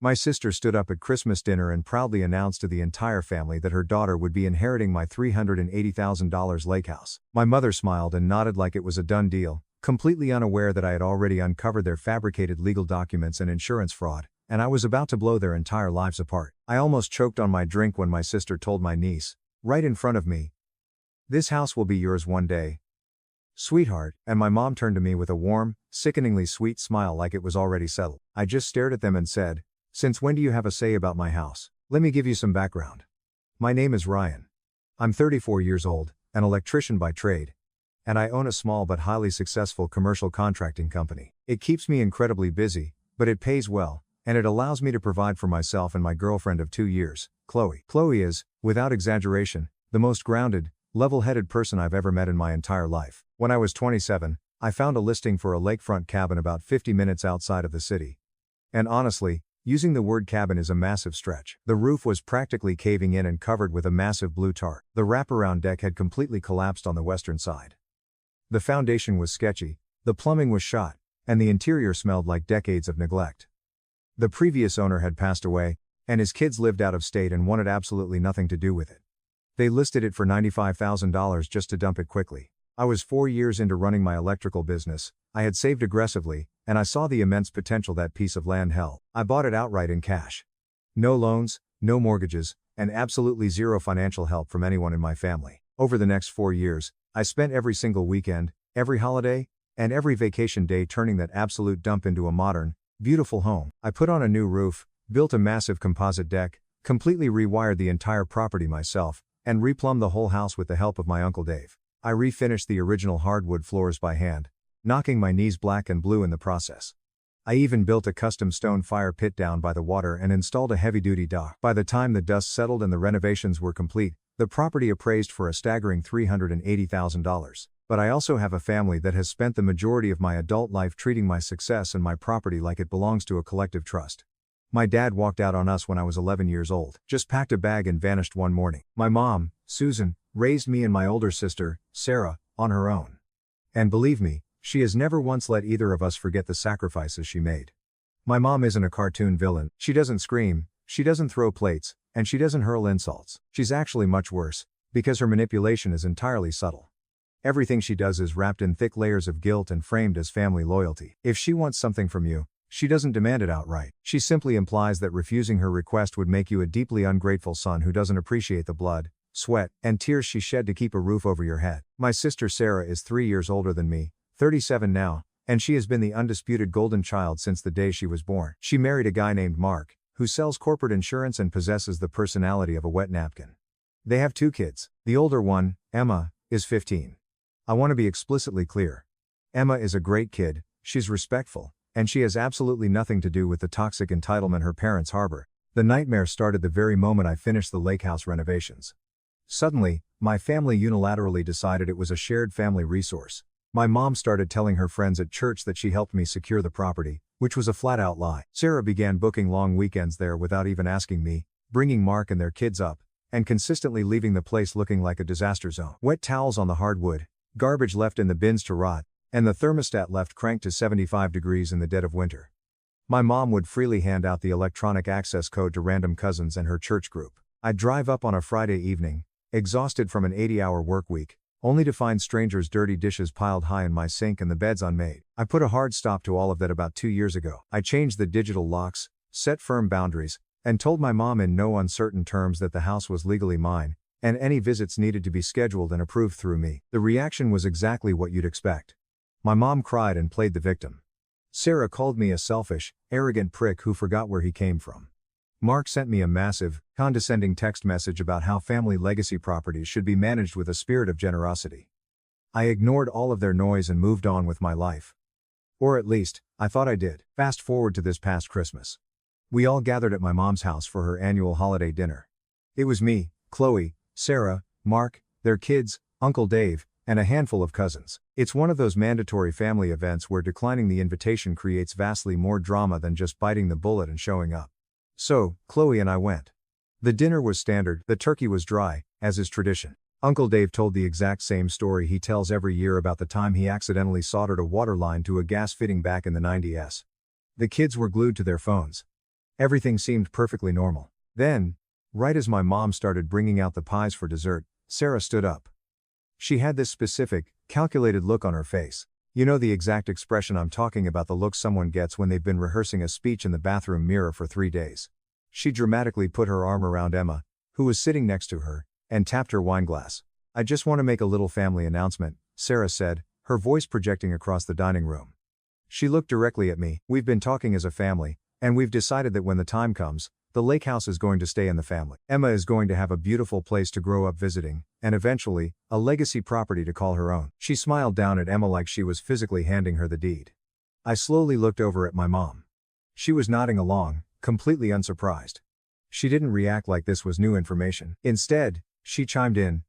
My sister stood up at Christmas dinner and proudly announced to the entire family that her daughter would be inheriting my $380,000 lake house. My mother smiled and nodded like it was a done deal, completely unaware that I had already uncovered their fabricated legal documents and insurance fraud, and I was about to blow their entire lives apart. I almost choked on my drink when my sister told my niece, right in front of me, "This house will be yours one day, sweetheart," and my mom turned to me with a warm, sickeningly sweet smile like it was already settled. I just stared at them and said, "Since when do you have a say about my house?" Let me give you some background. My name is Ryan. I'm 34 years old, an electrician by trade, and I own a small but highly successful commercial contracting company. It keeps me incredibly busy, but it pays well, and it allows me to provide for myself and my girlfriend of 2 years, Chloe. Chloe is, without exaggeration, the most grounded, level-headed person I've ever met in my entire life. When I was 27, I found a listing for a lakefront cabin about 50 minutes outside of the city. And honestly, using the word cabin is a massive stretch. The roof was practically caving in and covered with a massive blue tarp. The wraparound deck had completely collapsed on the western side. The foundation was sketchy, the plumbing was shot, and the interior smelled like decades of neglect. The previous owner had passed away, and his kids lived out of state and wanted absolutely nothing to do with it. They listed it for $95,000 just to dump it quickly. I was 4 years into running my electrical business, I had saved aggressively, and I saw the immense potential that piece of land held. I bought it outright in cash. No loans, no mortgages, and absolutely zero financial help from anyone in my family. Over the next 4 years, I spent every single weekend, every holiday, and every vacation day turning that absolute dump into a modern, beautiful home. I put on a new roof, built a massive composite deck, completely rewired the entire property myself, and replumbed the whole house with the help of my Uncle Dave. I refinished the original hardwood floors by hand, knocking my knees black and blue in the process. I even built a custom stone fire pit down by the water and installed a heavy-duty dock. By the time the dust settled and the renovations were complete, the property appraised for a staggering $380,000. But I also have a family that has spent the majority of my adult life treating my success and my property like it belongs to a collective trust. My dad walked out on us when I was 11 years old, just packed a bag and vanished one morning. My mom, Susan, raised me and my older sister, Sarah, on her own. And believe me, she has never once let either of us forget the sacrifices she made. My mom isn't a cartoon villain, she doesn't scream, she doesn't throw plates, and she doesn't hurl insults. She's actually much worse, because her manipulation is entirely subtle. Everything she does is wrapped in thick layers of guilt and framed as family loyalty. If she wants something from you, she doesn't demand it outright. She simply implies that refusing her request would make you a deeply ungrateful son who doesn't appreciate the blood, sweat, and tears she shed to keep a roof over your head. My sister Sarah is 3 years older than me, 37 now, and she has been the undisputed golden child since the day she was born. She married a guy named Mark, who sells corporate insurance and possesses the personality of a wet napkin. They have 2 kids. The older one, Emma, is 15. I want to be explicitly clear. Emma is a great kid, she's respectful, and she has absolutely nothing to do with the toxic entitlement her parents harbor. The nightmare started the very moment I finished the lake house renovations. Suddenly, my family unilaterally decided it was a shared family resource. My mom started telling her friends at church that she helped me secure the property, which was a flat-out lie. Sarah began booking long weekends there without even asking me, bringing Mark and their kids up, and consistently leaving the place looking like a disaster zone. Wet towels on the hardwood, garbage left in the bins to rot, and the thermostat left cranked to 75 degrees in the dead of winter. My mom would freely hand out the electronic access code to random cousins and her church group. I'd drive up on a Friday evening, exhausted from an 80-hour work week, only to find strangers' dirty dishes piled high in my sink and the beds unmade. I put a hard stop to all of that about 2 years ago. I changed the digital locks, set firm boundaries, and told my mom in no uncertain terms that the house was legally mine, and any visits needed to be scheduled and approved through me. The reaction was exactly what you'd expect. My mom cried and played the victim. Sarah called me a selfish, arrogant prick who forgot where he came from. Mark sent me a massive, condescending text message about how family legacy properties should be managed with a spirit of generosity. I ignored all of their noise and moved on with my life. Or at least, I thought I did. Fast forward to this past Christmas. We all gathered at my mom's house for her annual holiday dinner. It was me, Chloe, Sarah, Mark, their kids, Uncle Dave, and a handful of cousins. It's one of those mandatory family events where declining the invitation creates vastly more drama than just biting the bullet and showing up. So, Chloe and I went. The dinner was standard, the turkey was dry, as is tradition. Uncle Dave told the exact same story he tells every year about the time he accidentally soldered a water line to a gas fitting back in the 90s. The kids were glued to their phones. Everything seemed perfectly normal. Then, right as my mom started bringing out the pies for dessert, Sarah stood up. She had this specific, calculated look on her face. You know the exact expression I'm talking about, the look someone gets when they've been rehearsing a speech in the bathroom mirror for 3 days. She dramatically put her arm around Emma, who was sitting next to her, and tapped her wine glass. I just want to make a little family announcement, Sarah said, her voice projecting across the dining room. She looked directly at me. We've been talking as a family, and we've decided that when the time comes, the lake house is going to stay in the family. Emma is going to have a beautiful place to grow up visiting, and eventually, a legacy property to call her own. She smiled down at Emma like she was physically handing her the deed. I slowly looked over at my mom. She was nodding along, completely unsurprised. She didn't react like this was new information. Instead, she chimed in.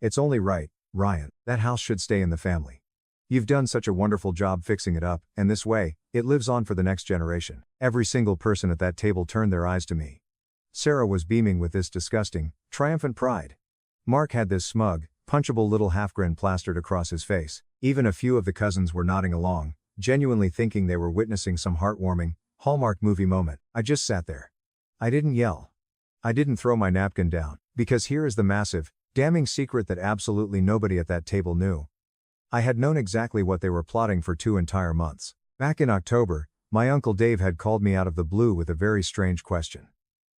It's only right, Ryan. That house should stay in the family. You've done such a wonderful job fixing it up, and this way, it lives on for the next generation. Every single person at that table turned their eyes to me. Sarah was beaming with this disgusting, triumphant pride. Mark had this smug, punchable little half-grin plastered across his face. Even a few of the cousins were nodding along, genuinely thinking they were witnessing some heartwarming, Hallmark movie moment. I just sat there. I didn't yell. I didn't throw my napkin down, because here is the massive, damning secret that absolutely nobody at that table knew. I had known exactly what they were plotting for 2 entire months. Back in October, my Uncle Dave had called me out of the blue with a very strange question.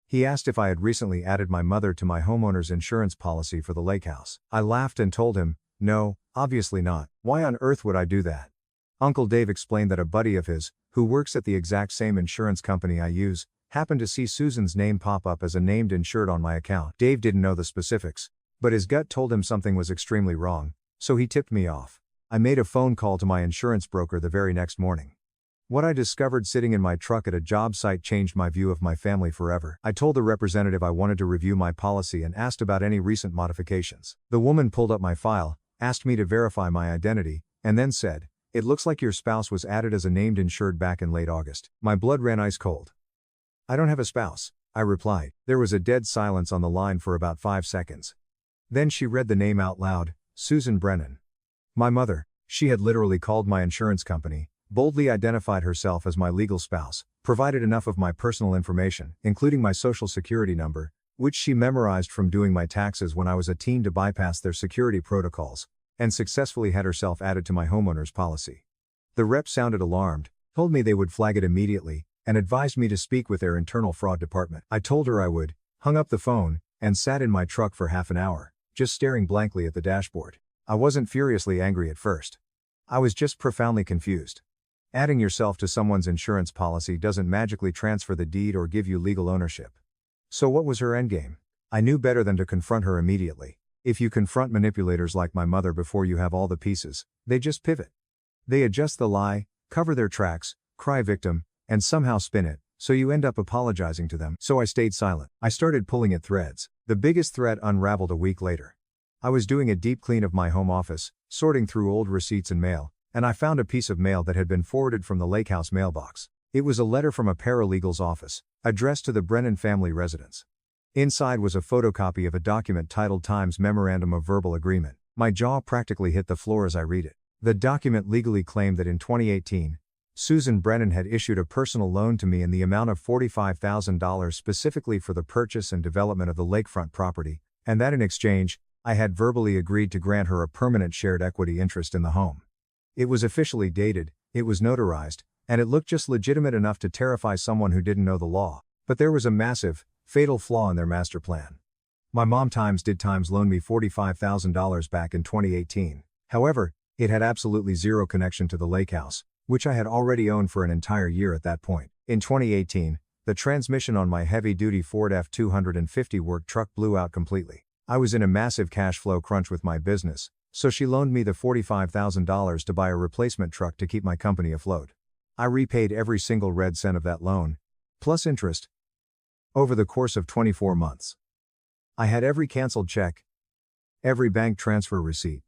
He asked if I had recently added my mother to my homeowner's insurance policy for the lake house. I laughed and told him, no, obviously not. Why on earth would I do that? Uncle Dave explained that a buddy of his, who works at the exact same insurance company I use, happened to see Susan's name pop up as a named insured on my account. Dave didn't know the specifics, but his gut told him something was extremely wrong, so he tipped me off. I made a phone call to my insurance broker the very next morning. What I discovered sitting in my truck at a job site changed my view of my family forever. I told the representative I wanted to review my policy and asked about any recent modifications. The woman pulled up my file, asked me to verify my identity, and then said, "It looks like your spouse was added as a named insured back in late August." My blood ran ice cold. "I don't have a spouse," I replied. There was a dead silence on the line for about 5 seconds. Then she read the name out loud, Susan Brennan. My mother. She had literally called my insurance company, boldly identified herself as my legal spouse, provided enough of my personal information, including my social security number, which she memorized from doing my taxes when I was a teen to bypass their security protocols, and successfully had herself added to my homeowner's policy. The rep sounded alarmed, told me they would flag it immediately, and advised me to speak with their internal fraud department. I told her I would, hung up the phone, and sat in my truck for half an hour, just staring blankly at the dashboard. I wasn't furiously angry at first. I was just profoundly confused. Adding yourself to someone's insurance policy doesn't magically transfer the deed or give you legal ownership. So what was her endgame? I knew better than to confront her immediately. If you confront manipulators like my mother before you have all the pieces, they just pivot. They adjust the lie, cover their tracks, cry victim, and somehow spin it, so you end up apologizing to them. So I stayed silent. I started pulling at threads. The biggest thread unraveled a week later. I was doing a deep clean of my home office, sorting through old receipts and mail, and I found a piece of mail that had been forwarded from the Lake House mailbox. It was a letter from a paralegal's office, addressed to the Brennan family residence. Inside was a photocopy of a document titled Times Memorandum of Verbal Agreement. My jaw practically hit the floor as I read it. The document legally claimed that in 2018, Susan Brennan had issued a personal loan to me in the amount of $45,000 specifically for the purchase and development of the lakefront property, and that in exchange, I had verbally agreed to grant her a permanent shared equity interest in the home. It was officially dated, it was notarized, and it looked just legitimate enough to terrify someone who didn't know the law. But there was a massive, fatal flaw in their master plan. My mom did loan me $45,000 back in 2018. However, it had absolutely zero connection to the lake house, which I had already owned for an entire year at that point. In 2018, the transmission on my heavy-duty Ford F-250 work truck blew out completely. I was in a massive cash flow crunch with my business, so she loaned me the $45,000 to buy a replacement truck to keep my company afloat. I repaid every single red cent of that loan, plus interest, over the course of 24 months. I had every canceled check, every bank transfer receipt,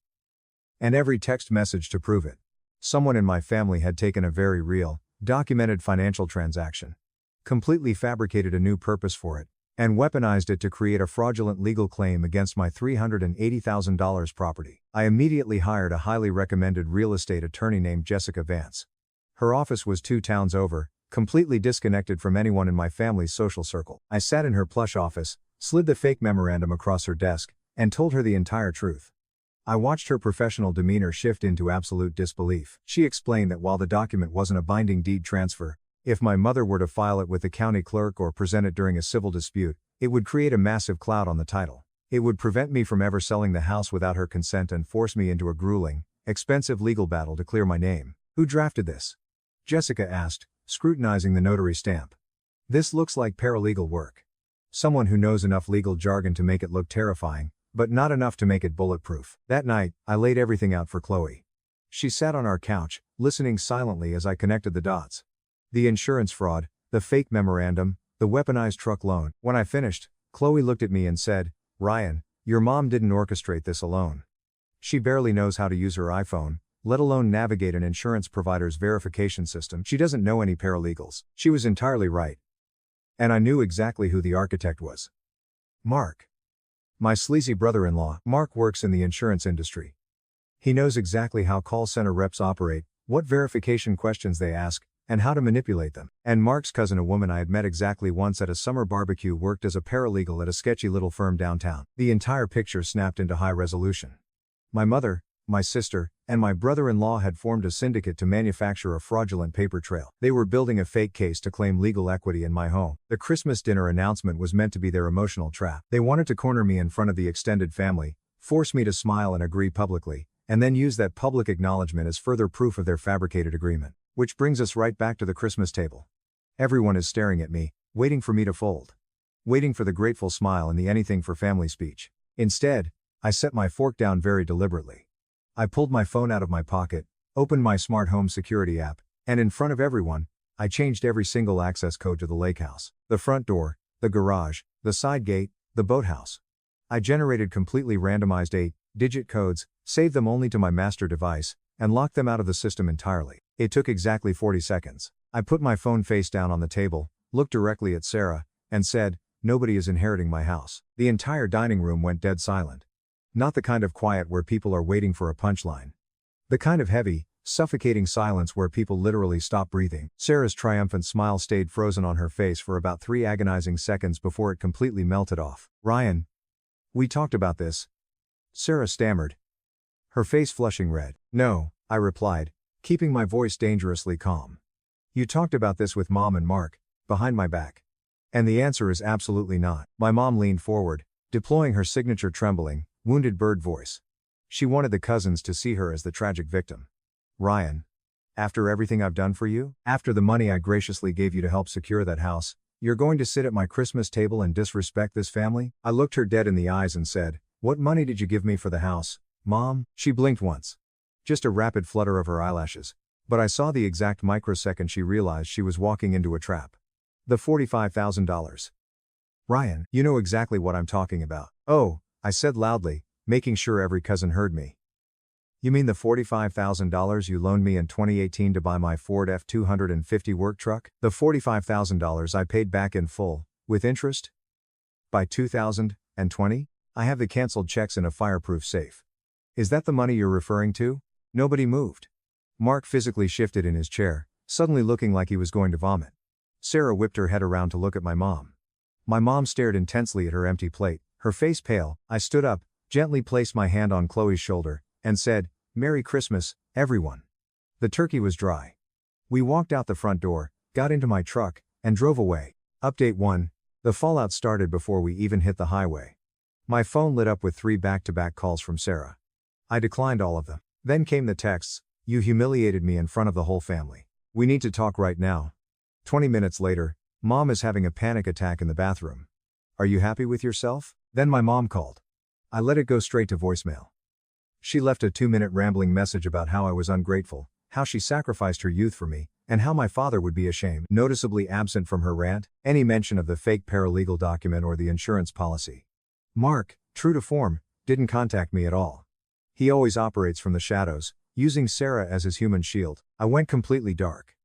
and every text message to prove it. Someone in my family had taken a very real, documented financial transaction, completely fabricated a new purpose for it, and weaponized it to create a fraudulent legal claim against my $380,000 property. I immediately hired a highly recommended real estate attorney named Jessica Vance. Her office was 2 towns over, completely disconnected from anyone in my family's social circle. I sat in her plush office, slid the fake memorandum across her desk, and told her the entire truth. I watched her professional demeanor shift into absolute disbelief. She explained that while the document wasn't a binding deed transfer, if my mother were to file it with the county clerk or present it during a civil dispute, it would create a massive cloud on the title. It would prevent me from ever selling the house without her consent and force me into a grueling, expensive legal battle to clear my name. Who drafted this? Jessica asked, scrutinizing the notary stamp. This looks like paralegal work. Someone who knows enough legal jargon to make it look terrifying, but not enough to make it bulletproof. That night, I laid everything out for Chloe. She sat on our couch, listening silently as I connected the dots. The insurance fraud, the fake memorandum, the weaponized truck loan. When I finished, Chloe looked at me and said, "Ryan, your mom didn't orchestrate this alone. She barely knows how to use her iPhone, let alone navigate an insurance provider's verification system. She doesn't know any paralegals." She was entirely right. And I knew exactly who the architect was. Mark. My sleazy brother-in-law. Mark works in the insurance industry. He knows exactly how call center reps operate, what verification questions they ask, and how to manipulate them. And Mark's cousin, a woman I had met exactly once at a summer barbecue, worked as a paralegal at a sketchy little firm downtown. The entire picture snapped into high resolution. My mother, my sister, and my brother-in-law had formed a syndicate to manufacture a fraudulent paper trail. They were building a fake case to claim legal equity in my home. The Christmas dinner announcement was meant to be their emotional trap. They wanted to corner me in front of the extended family, force me to smile and agree publicly, and then use that public acknowledgement as further proof of their fabricated agreement. Which brings us right back to the Christmas table. Everyone is staring at me, waiting for me to fold. Waiting for the grateful smile and the anything for family speech. Instead, I set my fork down very deliberately. I pulled my phone out of my pocket, opened my smart home security app, and in front of everyone, I changed every single access code to the lake house. The front door, the garage, the side gate, the boathouse. I generated completely randomized 8-digit codes, saved them only to my master device, and locked them out of the system entirely. It took exactly 40 seconds. I put my phone face down on the table, looked directly at Sarah, and said, "Nobody is inheriting my house." The entire dining room went dead silent. Not the kind of quiet where people are waiting for a punchline. The kind of heavy, suffocating silence where people literally stop breathing. Sarah's triumphant smile stayed frozen on her face for about 3 agonizing seconds before it completely melted off. "Ryan, we talked about this," Sarah stammered, her face flushing red. "No," I replied, keeping my voice dangerously calm. "You talked about this with Mom and Mark, behind my back." And the answer is absolutely not. My mom leaned forward, deploying her signature trembling, wounded bird voice. She wanted the cousins to see her as the tragic victim. "Ryan, after everything I've done for you, after the money I graciously gave you to help secure that house, you're going to sit at my Christmas table and disrespect this family?" I looked her dead in the eyes and said, "What money did you give me for the house, Mom?" She blinked once. Just a rapid flutter of her eyelashes. But I saw the exact microsecond she realized she was walking into a trap. "The $45,000. Ryan, you know exactly what I'm talking about." "Oh," I said loudly, making sure every cousin heard me. "You mean the $45,000 you loaned me in 2018 to buy my Ford F-250 work truck? The $45,000 I paid back in full, with interest? By 2020? I have the canceled checks in a fireproof safe. Is that the money you're referring to?" Nobody moved. Mark physically shifted in his chair, suddenly looking like he was going to vomit. Sarah whipped her head around to look at my mom. My mom stared intensely at her empty plate, her face pale. I stood up, gently placed my hand on Chloe's shoulder, and said, "Merry Christmas, everyone." The turkey was dry. We walked out the front door, got into my truck, and drove away. Update 1. The fallout started before we even hit the highway. My phone lit up with 3 back-to-back calls from Sarah. I declined all of them. Then came the texts, "You humiliated me in front of the whole family. We need to talk right now." 20 minutes later, "Mom is having a panic attack in the bathroom. Are you happy with yourself?" Then my mom called. I let it go straight to voicemail. She left a 2-minute rambling message about how I was ungrateful, how she sacrificed her youth for me, and how my father would be ashamed. Noticeably absent from her rant, any mention of the fake paralegal document or the insurance policy. Mark, true to form, didn't contact me at all. He always operates from the shadows, using Sarah as his human shield. I went completely dark.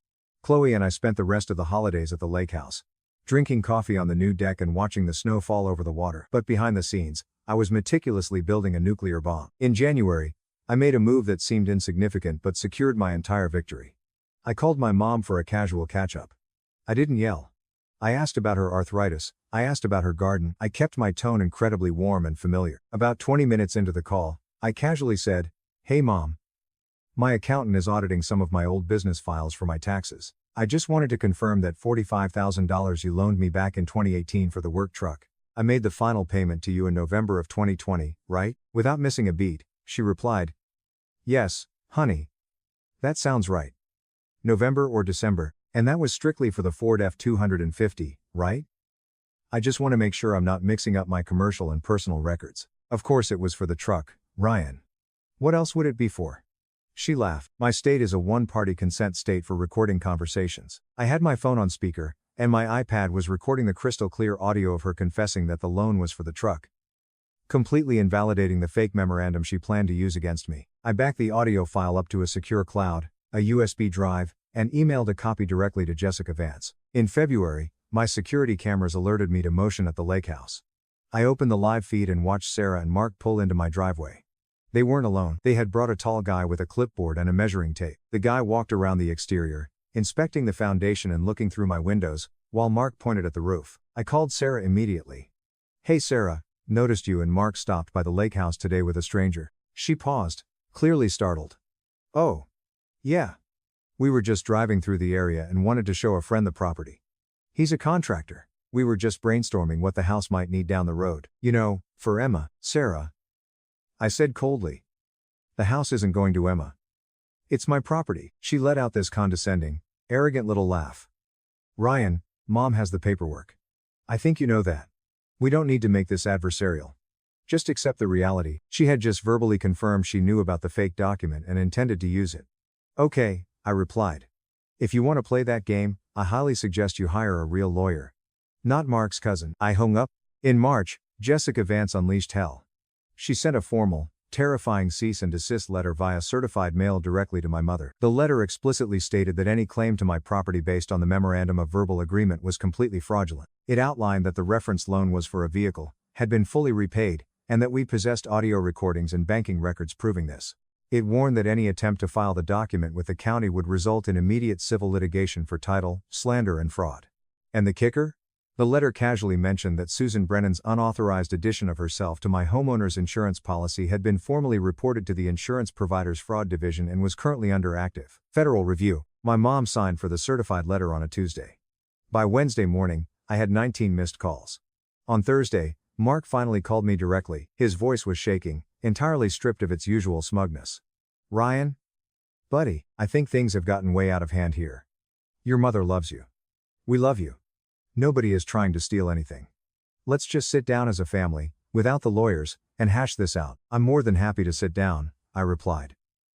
Chloe and I spent the rest of the holidays at the lake house, drinking coffee on the new deck and watching the snow fall over the water. But behind the scenes, I was meticulously building a nuclear bomb. In January, I made a move that seemed insignificant but secured my entire victory. I called my mom for a casual catch-up. I didn't yell. I asked about her arthritis, I asked about her garden, I kept my tone incredibly warm and familiar. About 20 minutes into the call, I casually said, "Hey Mom. My accountant is auditing some of my old business files for my taxes. I just wanted to confirm that $45,000 you loaned me back in 2018 for the work truck. I made the final payment to you in November of 2020, right?" Without missing a beat, she replied, "Yes, honey. That sounds right. November or December, and that was strictly for the Ford F-250, right? I just want to make sure I'm not mixing up my commercial and personal records. Of course it was for the truck, Ryan. What else would it be for?" She laughed. My state is a one-party consent state for recording conversations. I had my phone on speaker, and my iPad was recording the crystal clear audio of her confessing that the loan was for the truck, completely invalidating the fake memorandum she planned to use against me. I backed the audio file up to a secure cloud, a USB drive, and emailed a copy directly to Jessica Vance. In February, my security cameras alerted me to motion at the lake house. I opened the live feed and watched Sarah and Mark pull into my driveway. They weren't alone. They had brought a tall guy with a clipboard and a measuring tape. The guy walked around the exterior, inspecting the foundation and looking through my windows, while Mark pointed at the roof. I called Sarah immediately. "Hey Sarah, noticed you and Mark stopped by the lake house today with a stranger." She paused, clearly startled. "Oh. Yeah. We were just driving through the area and wanted to show a friend the property. He's a contractor. We were just brainstorming what the house might need down the road. You know, for Emma, Sarah." I said coldly. "The house isn't going to Emma. It's my property." She let out this condescending, arrogant little laugh. "Ryan, Mom has the paperwork. I think you know that. We don't need to make this adversarial. Just accept the reality." She had just verbally confirmed she knew about the fake document and intended to use it. "Okay," I replied. "If you want to play that game, I highly suggest you hire a real lawyer. Not Mark's cousin." I hung up. In March, Jessica Vance unleashed hell. She sent a formal, terrifying cease and desist letter via certified mail directly to my mother. The letter explicitly stated that any claim to my property based on the memorandum of verbal agreement was completely fraudulent. It outlined that the referenced loan was for a vehicle, had been fully repaid, and that we possessed audio recordings and banking records proving this. It warned that any attempt to file the document with the county would result in immediate civil litigation for title, slander and fraud. And the kicker? The letter casually mentioned that Susan Brennan's unauthorized addition of herself to my homeowner's insurance policy had been formally reported to the insurance provider's fraud division and was currently under active federal review. My mom signed for the certified letter on a Tuesday. By Wednesday morning, I had 19 missed calls. On Thursday, Mark finally called me directly. His voice was shaking, entirely stripped of its usual smugness. "Ryan? Buddy, I think things have gotten way out of hand here. Your mother loves you. We love you. Nobody is trying to steal anything. Let's just sit down as a family, without the lawyers, and hash this out." "I'm more than happy to sit down," I replied.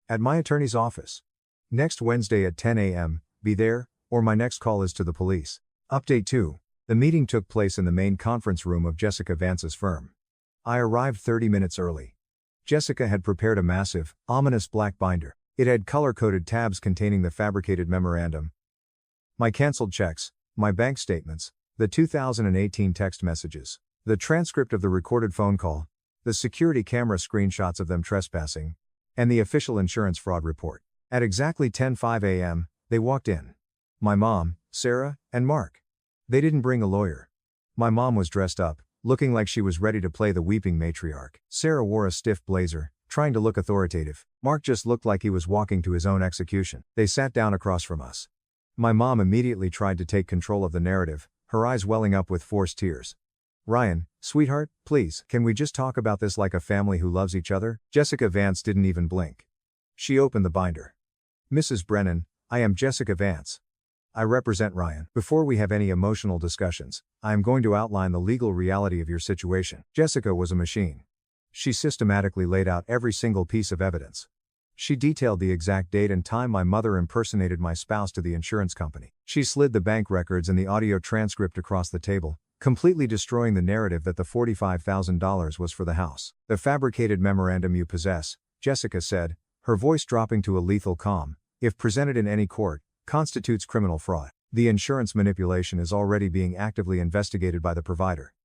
"At my attorney's office. Next Wednesday at 10 a.m., be there, or my next call is to the police." Update 2. The meeting took place in the main conference room of Jessica Vance's firm. I arrived 30 minutes early. Jessica had prepared a massive, ominous black binder. It had color-coded tabs containing the fabricated memorandum, my canceled checks, my bank statements, the 2018 text messages, the transcript of the recorded phone call, the security camera screenshots of them trespassing, and the official insurance fraud report. At exactly 10:05 a.m., they walked in. My mom, Sarah, and Mark. They didn't bring a lawyer. My mom was dressed up, looking like she was ready to play the weeping matriarch. Sarah wore a stiff blazer, trying to look authoritative. Mark just looked like he was walking to his own execution. They sat down across from us. My mom immediately tried to take control of the narrative, her eyes welling up with forced tears. "Ryan, sweetheart, please, can we just talk about this like a family who loves each other?" Jessica Vance didn't even blink. She opened the binder. "Mrs. Brennan, I am Jessica Vance. I represent Ryan. Before we have any emotional discussions, I am going to outline the legal reality of your situation." Jessica was a machine. She systematically laid out every single piece of evidence. She detailed the exact date and time my mother impersonated my spouse to the insurance company. She slid the bank records and the audio transcript across the table, completely destroying the narrative that the $45,000 was for the house. "The fabricated memorandum you possess," Jessica said, her voice dropping to a lethal calm, "if presented in any court, constitutes criminal fraud. The insurance manipulation is already being actively investigated by the provider.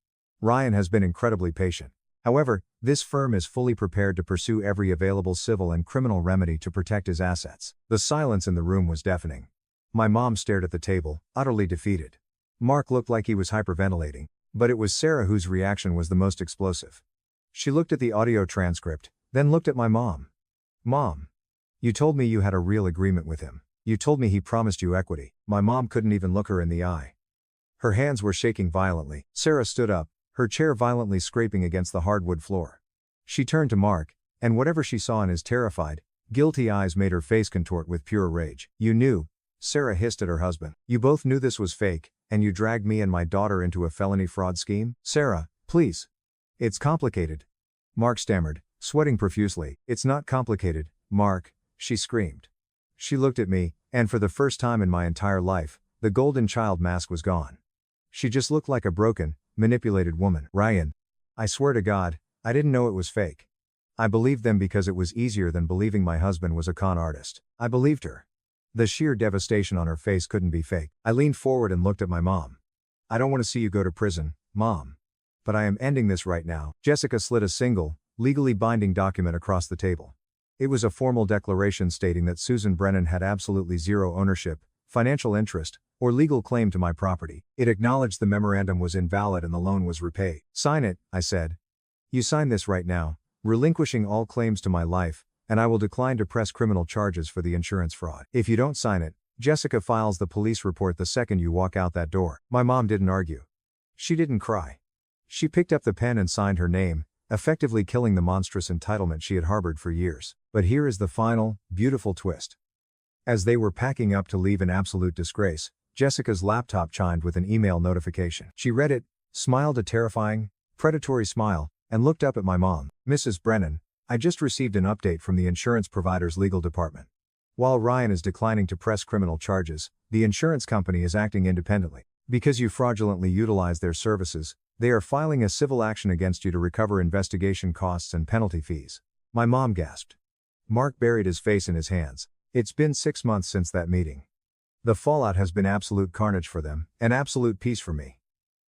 Ryan has been incredibly patient. However, this firm is fully prepared to pursue every available civil and criminal remedy to protect his assets." The silence in the room was deafening. My mom stared at the table, utterly defeated. Mark looked like he was hyperventilating, but it was Sarah whose reaction was the most explosive. She looked at the audio transcript, then looked at my mom. Mom. You told me you had a real agreement with him. You told me he promised you equity. My mom couldn't even look her in the eye. Her hands were shaking violently. Sarah stood up, her chair violently scraping against the hardwood floor. She turned to Mark, and whatever she saw in his terrified, guilty eyes made her face contort with pure rage. You knew, Sarah hissed at her husband. You both knew this was fake, and you dragged me and my daughter into a felony fraud scheme? Sarah, please. It's complicated. Mark stammered, sweating profusely. It's not complicated, Mark, she screamed. She looked at me, and for the first time in my entire life, the golden child mask was gone. She just looked like a broken, manipulated woman. Ryan. I swear to God, I didn't know it was fake. I believed them because it was easier than believing my husband was a con artist. I believed her. The sheer devastation on her face couldn't be fake. I leaned forward and looked at my mom. I don't want to see you go to prison, Mom. But I am ending this right now. Jessica slid a single, legally binding document across the table. It was a formal declaration stating that Susan Brennan had absolutely zero ownership, financial interest, or legal claim to my property. It acknowledged the memorandum was invalid and the loan was repaid. Sign it, I said. You sign this right now, relinquishing all claims to my life, and I will decline to press criminal charges for the insurance fraud. If you don't sign it, Jessica files the police report the second you walk out that door. My mom didn't argue. She didn't cry. She picked up the pen and signed her name, effectively killing the monstrous entitlement she had harbored for years. But here is the final, beautiful twist. As they were packing up to leave in absolute disgrace, Jessica's laptop chimed with an email notification. She read it, smiled a terrifying, predatory smile, and looked up at my mom. Mrs. Brennan, I just received an update from the insurance provider's legal department. While Ryan is declining to press criminal charges, the insurance company is acting independently. Because you fraudulently utilized their services, they are filing a civil action against you to recover investigation costs and penalty fees. My mom gasped. Mark buried his face in his hands. It's been 6 months since that meeting. The fallout has been absolute carnage for them, and absolute peace for me.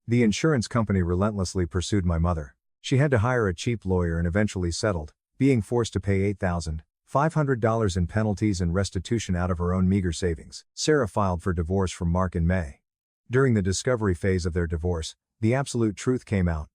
The insurance company relentlessly pursued my mother. She had to hire a cheap lawyer and eventually settled, being forced to pay $8,500 in penalties and restitution out of her own meager savings. Sarah filed for divorce from Mark in May. During the discovery phase of their divorce, the absolute truth came out.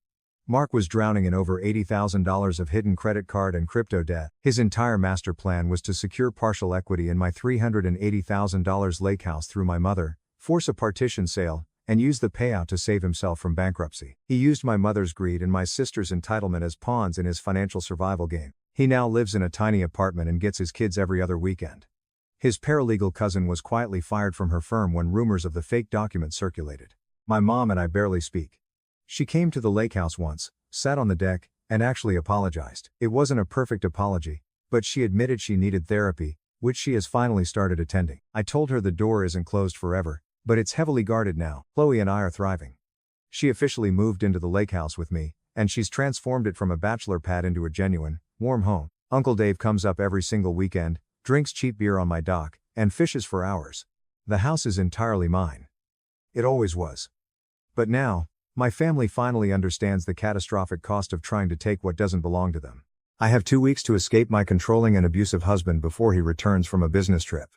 Mark was drowning in over $80,000 of hidden credit card and crypto debt. His entire master plan was to secure partial equity in my $380,000 lake house through my mother, force a partition sale, and use the payout to save himself from bankruptcy. He used my mother's greed and my sister's entitlement as pawns in his financial survival game. He now lives in a tiny apartment and gets his kids every other weekend. His paralegal cousin was quietly fired from her firm when rumors of the fake document circulated. My mom and I barely speak. She came to the lake house once, sat on the deck, and actually apologized. It wasn't a perfect apology, but she admitted she needed therapy, which she has finally started attending. I told her the door isn't closed forever, but it's heavily guarded now. Chloe and I are thriving. She officially moved into the lake house with me, and she's transformed it from a bachelor pad into a genuine, warm home. Uncle Dave comes up every single weekend, drinks cheap beer on my dock, and fishes for hours. The house is entirely mine. It always was. But now, my family finally understands the catastrophic cost of trying to take what doesn't belong to them. I have 2 weeks to escape my controlling and abusive husband before he returns from a business trip.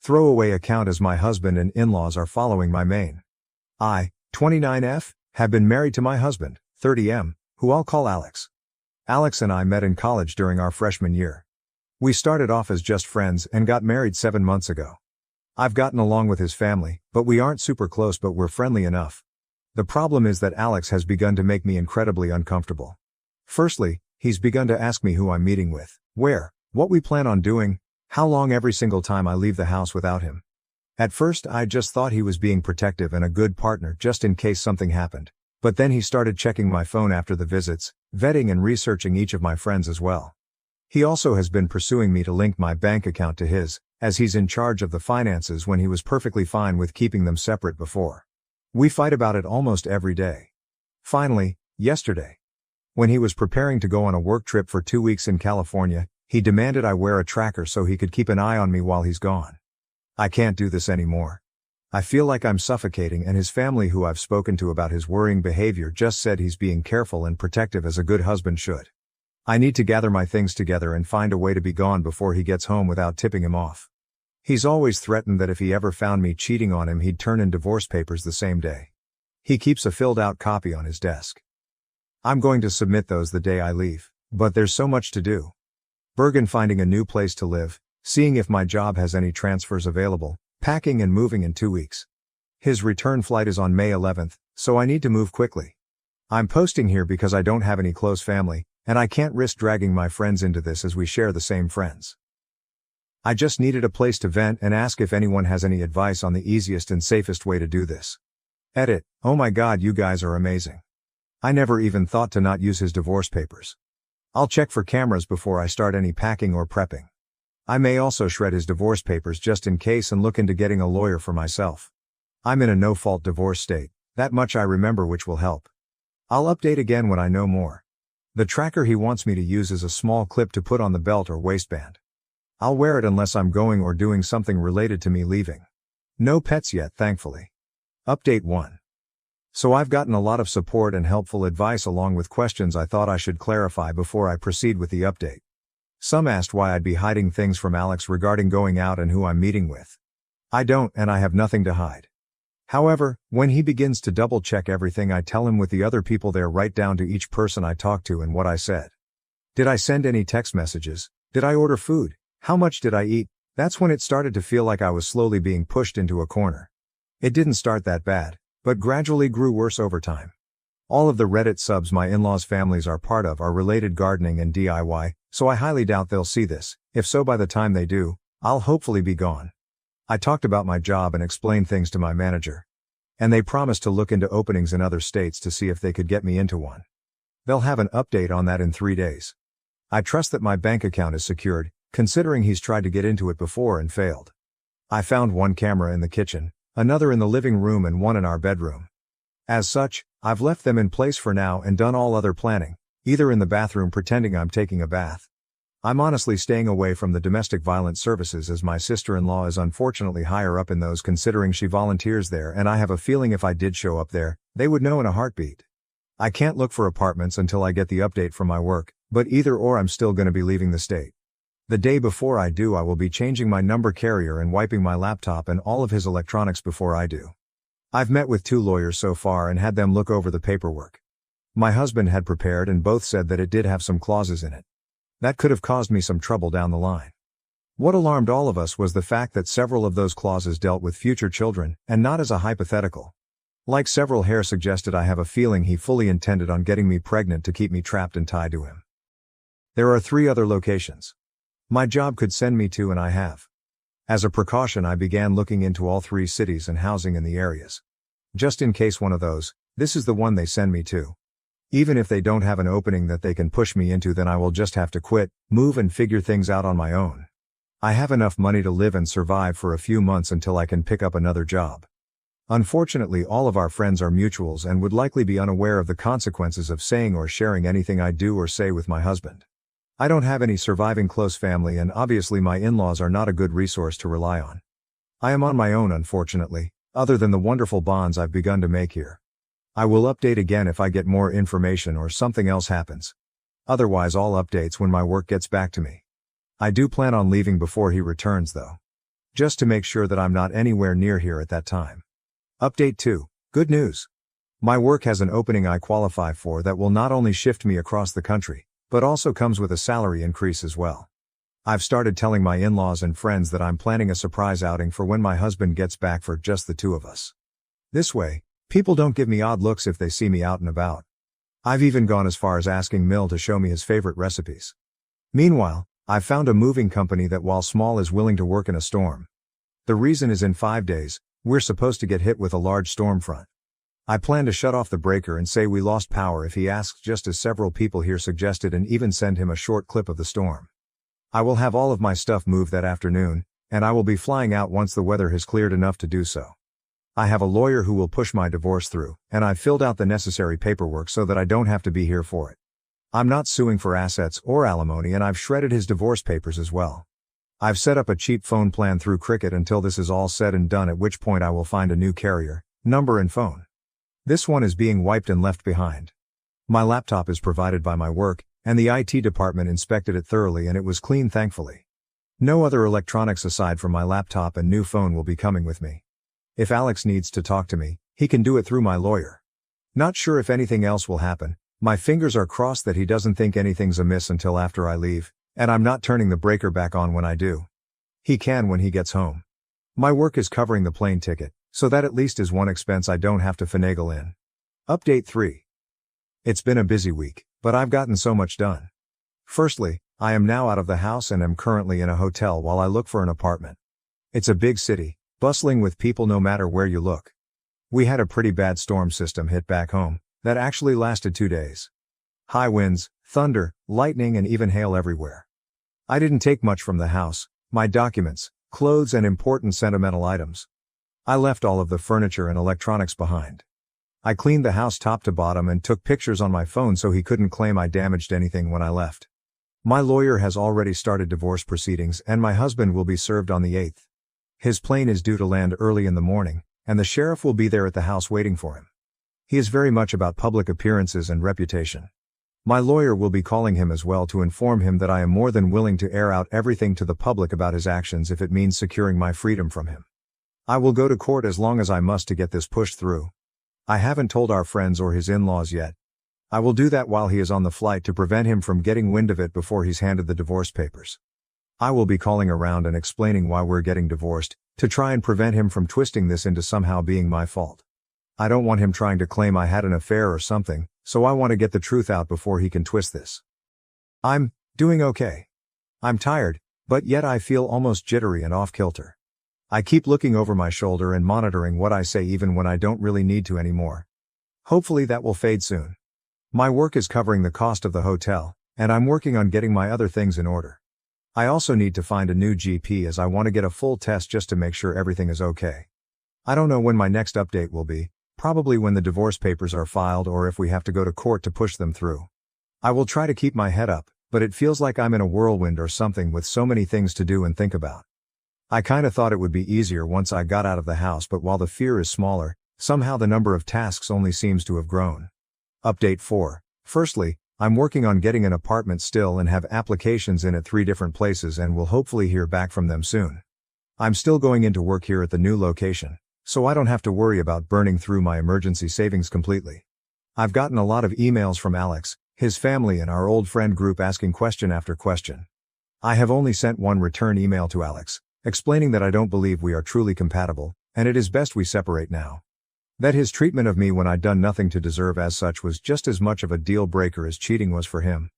Throwaway account as my husband and in-laws are following my main. I, 29F, have been married to my husband, 30M, who I'll call Alex. Alex and I met in college during our freshman year. We started off as just friends and got married 7 months ago. I've gotten along with his family, but we aren't super close, but we're friendly enough. The problem is that Alex has begun to make me incredibly uncomfortable. Firstly, he's begun to ask me who I'm meeting with, where, what we plan on doing, how long every single time I leave the house without him. At first I just thought he was being protective and a good partner just in case something happened. But then he started checking my phone after the visits, vetting and researching each of my friends as well. He also has been pursuing me to link my bank account to his, as he's in charge of the finances when he was perfectly fine with keeping them separate before. We fight about it almost every day. Finally, yesterday, when he was preparing to go on a work trip for 2 weeks in California, he demanded I wear a tracker so he could keep an eye on me while he's gone. I can't do this anymore. I feel like I'm suffocating, and his family, who I've spoken to about his worrying behavior, just said he's being careful and protective as a good husband should. I need to gather my things together and find a way to be gone before he gets home without tipping him off. He's always threatened that if he ever found me cheating on him, he'd turn in divorce papers the same day. He keeps a filled-out copy on his desk. I'm going to submit those the day I leave, but there's so much to do. Bergen finding a new place to live, seeing if my job has any transfers available, packing and moving in 2 weeks. His return flight is on May 11th, so I need to move quickly. I'm posting here because I don't have any close family, and I can't risk dragging my friends into this as we share the same friends. I just needed a place to vent and ask if anyone has any advice on the easiest and safest way to do this. Edit. Oh my god, you guys are amazing. I never even thought to not use his divorce papers. I'll check for cameras before I start any packing or prepping. I may also shred his divorce papers just in case and look into getting a lawyer for myself. I'm in a no-fault divorce state, that much I remember, which will help. I'll update again when I know more. The tracker he wants me to use is a small clip to put on the belt or waistband. I'll wear it unless I'm going or doing something related to me leaving. No pets yet, thankfully. Update 1. So I've gotten a lot of support and helpful advice along with questions I thought I should clarify before I proceed with the update. Some asked why I'd be hiding things from Alex regarding going out and who I'm meeting with. I don't, and I have nothing to hide. However, when he begins to double-check everything I tell him with the other people there, right down to each person I talk to and what I said. Did I send any text messages? Did I order food? How much did I eat? That's when it started to feel like I was slowly being pushed into a corner. It didn't start that bad, but gradually grew worse over time. All of the Reddit subs my in-laws' families are part of are related gardening and DIY, so I highly doubt they'll see this. If so, by the time they do, I'll hopefully be gone. I talked about my job and explained things to my manager. And they promised to look into openings in other states to see if they could get me into one. They'll have an update on that in 3 days. I trust that my bank account is secured, considering he's tried to get into it before and failed. I found one camera in the kitchen, another in the living room and one in our bedroom. As such, I've left them in place for now and done all other planning, either in the bathroom pretending I'm taking a bath. I'm honestly staying away from the domestic violence services as my sister-in-law is unfortunately higher up in those, considering she volunteers there, and I have a feeling if I did show up there, they would know in a heartbeat. I can't look for apartments until I get the update from my work, but either or I'm still going to be leaving the state. The day before I do, I will be changing my number carrier and wiping my laptop and all of his electronics before I do. I've met with 2 lawyers so far and had them look over the paperwork. My husband had prepared and both said that it did have some clauses in it. That could have caused me some trouble down the line. What alarmed all of us was the fact that several of those clauses dealt with future children, and not as a hypothetical. Like several here suggested, I have a feeling he fully intended on getting me pregnant to keep me trapped and tied to him. There are 3 other locations my job could send me to, and I have. As a precaution, I began looking into all 3 cities and housing in the areas. Just in case one of those, this is the one they send me to. Even if they don't have an opening that they can push me into, then I will just have to quit, move and figure things out on my own. I have enough money to live and survive for a few months until I can pick up another job. Unfortunately, all of our friends are mutuals and would likely be unaware of the consequences of saying or sharing anything I do or say with my husband. I don't have any surviving close family, and obviously my in-laws are not a good resource to rely on. I am on my own, unfortunately, other than the wonderful bonds I've begun to make here. I will update again if I get more information or something else happens. Otherwise, all updates when my work gets back to me. I do plan on leaving before he returns though. Just to make sure that I'm not anywhere near here at that time. Update 2. Good news. My work has an opening I qualify for that will not only shift me across the country, but also comes with a salary increase as well. I've started telling my in-laws and friends that I'm planning a surprise outing for when my husband gets back for just the 2 of us. This way, people don't give me odd looks if they see me out and about. I've even gone as far as asking Mill to show me his favorite recipes. Meanwhile, I've found a moving company that, while small, is willing to work in a storm. The reason is in 5 days, we're supposed to get hit with a large storm front. I plan to shut off the breaker and say we lost power if he asks, just as several people here suggested, and even send him a short clip of the storm. I will have all of my stuff moved that afternoon, and I will be flying out once the weather has cleared enough to do so. I have a lawyer who will push my divorce through, and I've filled out the necessary paperwork so that I don't have to be here for it. I'm not suing for assets or alimony, and I've shredded his divorce papers as well. I've set up a cheap phone plan through Cricket until this is all said and done, at which point I will find a new carrier, number and phone. This one is being wiped and left behind. My laptop is provided by my work, and the IT department inspected it thoroughly and it was clean, thankfully. No other electronics aside from my laptop and new phone will be coming with me. If Alex needs to talk to me, he can do it through my lawyer. Not sure if anything else will happen. My fingers are crossed that he doesn't think anything's amiss until after I leave, and I'm not turning the breaker back on when I do. He can when he gets home. My work is covering the plane ticket, so that at least is one expense I don't have to finagle in. Update 3. It's been a busy week, but I've gotten so much done. Firstly, I am now out of the house and am currently in a hotel while I look for an apartment. It's a big city, bustling with people no matter where you look. We had a pretty bad storm system hit back home, that actually lasted 2 days. High winds, thunder, lightning and even hail everywhere. I didn't take much from the house, my documents, clothes and important sentimental items. I left all of the furniture and electronics behind. I cleaned the house top to bottom and took pictures on my phone so he couldn't claim I damaged anything when I left. My lawyer has already started divorce proceedings and my husband will be served on the 8th. His plane is due to land early in the morning, and the sheriff will be there at the house waiting for him. He is very much about public appearances and reputation. My lawyer will be calling him as well to inform him that I am more than willing to air out everything to the public about his actions if it means securing my freedom from him. I will go to court as long as I must to get this pushed through. I haven't told our friends or his in-laws yet. I will do that while he is on the flight to prevent him from getting wind of it before he's handed the divorce papers. I will be calling around and explaining why we're getting divorced, to try and prevent him from twisting this into somehow being my fault. I don't want him trying to claim I had an affair or something, so I want to get the truth out before he can twist this. I'm doing okay. I'm tired, but yet I feel almost jittery and off-kilter. I keep looking over my shoulder and monitoring what I say even when I don't really need to anymore. Hopefully that will fade soon. My work is covering the cost of the hotel, and I'm working on getting my other things in order. I also need to find a new GP as I want to get a full test just to make sure everything is okay. I don't know when my next update will be, probably when the divorce papers are filed or if we have to go to court to push them through. I will try to keep my head up, but it feels like I'm in a whirlwind or something with so many things to do and think about. I kinda thought it would be easier once I got out of the house, but while the fear is smaller, somehow the number of tasks only seems to have grown. Update 4. Firstly, I'm working on getting an apartment still and have applications in at 3 different places and will hopefully hear back from them soon. I'm still going into work here at the new location, so I don't have to worry about burning through my emergency savings completely. I've gotten a lot of emails from Alex, his family and our old friend group asking question after question. I have only sent one return email to Alex, explaining that I don't believe we are truly compatible, and it is best we separate now. That his treatment of me when I'd done nothing to deserve as such was just as much of a deal breaker as cheating was for him.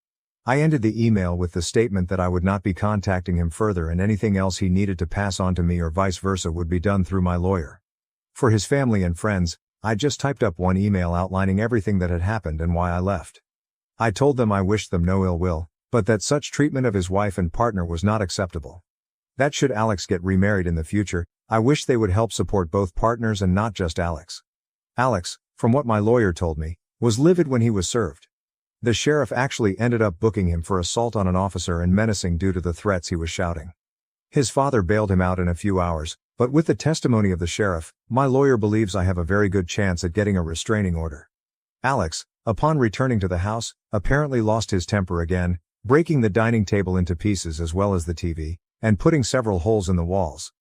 I ended the email with the statement that I would not be contacting him further and anything else he needed to pass on to me or vice versa would be done through my lawyer. For his family and friends, I just typed up one email outlining everything that had happened and why I left. I told them I wished them no ill will, but that such treatment of his wife and partner was not acceptable. That should Alex get remarried in the future, I wish they would help support both partners and not just Alex. Alex, from what my lawyer told me, was livid when he was served. The sheriff actually ended up booking him for assault on an officer and menacing due to the threats he was shouting. His father bailed him out in a few hours, but with the testimony of the sheriff, my lawyer believes I have a very good chance at getting a restraining order. Alex, upon returning to the house, apparently lost his temper again, breaking the dining table into pieces as well as the TV, and putting several holes in the walls.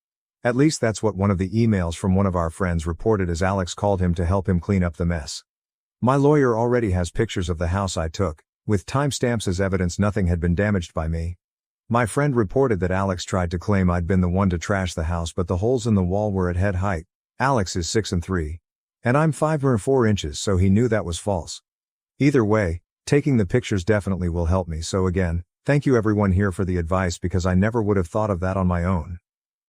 At least that's what one of the emails from one of our friends reported as Alex called him to help him clean up the mess. My lawyer already has pictures of the house I took, with timestamps as evidence nothing had been damaged by me. My friend reported that Alex tried to claim I'd been the one to trash the house, but the holes in the wall were at head height. Alex is 6'3", and I'm 5'4", so he knew that was false. Either way, taking the pictures definitely will help me, so again, thank you everyone here for the advice because I never would have thought of that on my own.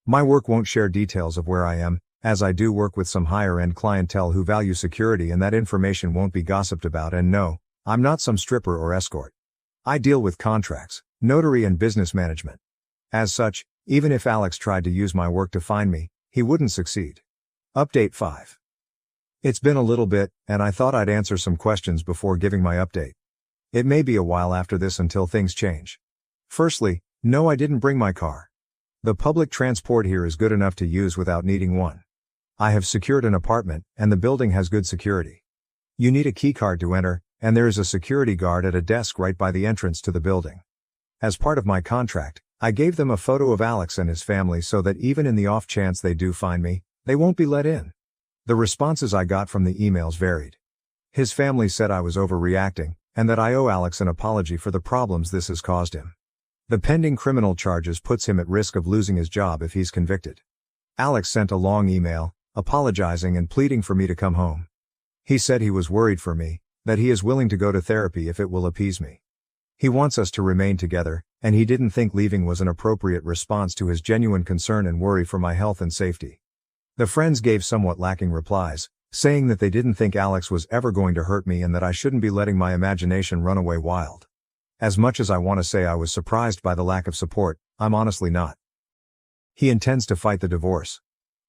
My work won't share details of where I am, as I do work with some higher-end clientele who value security and that information won't be gossiped about, and no, I'm not some stripper or escort. I deal with contracts, notary and business management. As such, even if Alex tried to use my work to find me, he wouldn't succeed. Update 5. It's been a little bit, and I thought I'd answer some questions before giving my update. It may be a while after this until things change. Firstly, no, I didn't bring my car. The public transport here is good enough to use without needing one. I have secured an apartment, and the building has good security. You need a keycard to enter, and there is a security guard at a desk right by the entrance to the building. As part of my contract, I gave them a photo of Alex and his family so that even in the off chance they do find me, they won't be let in. The responses I got from the emails varied. His family said I was overreacting, and that I owe Alex an apology for the problems this has caused him. The pending criminal charges puts him at risk of losing his job if he's convicted. Alex sent a long email, apologizing and pleading for me to come home. He said he was worried for me, that he is willing to go to therapy if it will appease me. He wants us to remain together, and he didn't think leaving was an appropriate response to his genuine concern and worry for my health and safety. The friends gave somewhat lacking replies, saying that they didn't think Alex was ever going to hurt me and that I shouldn't be letting my imagination run away wild. As much as I want to say I was surprised by the lack of support, I'm honestly not. He intends to fight the divorce.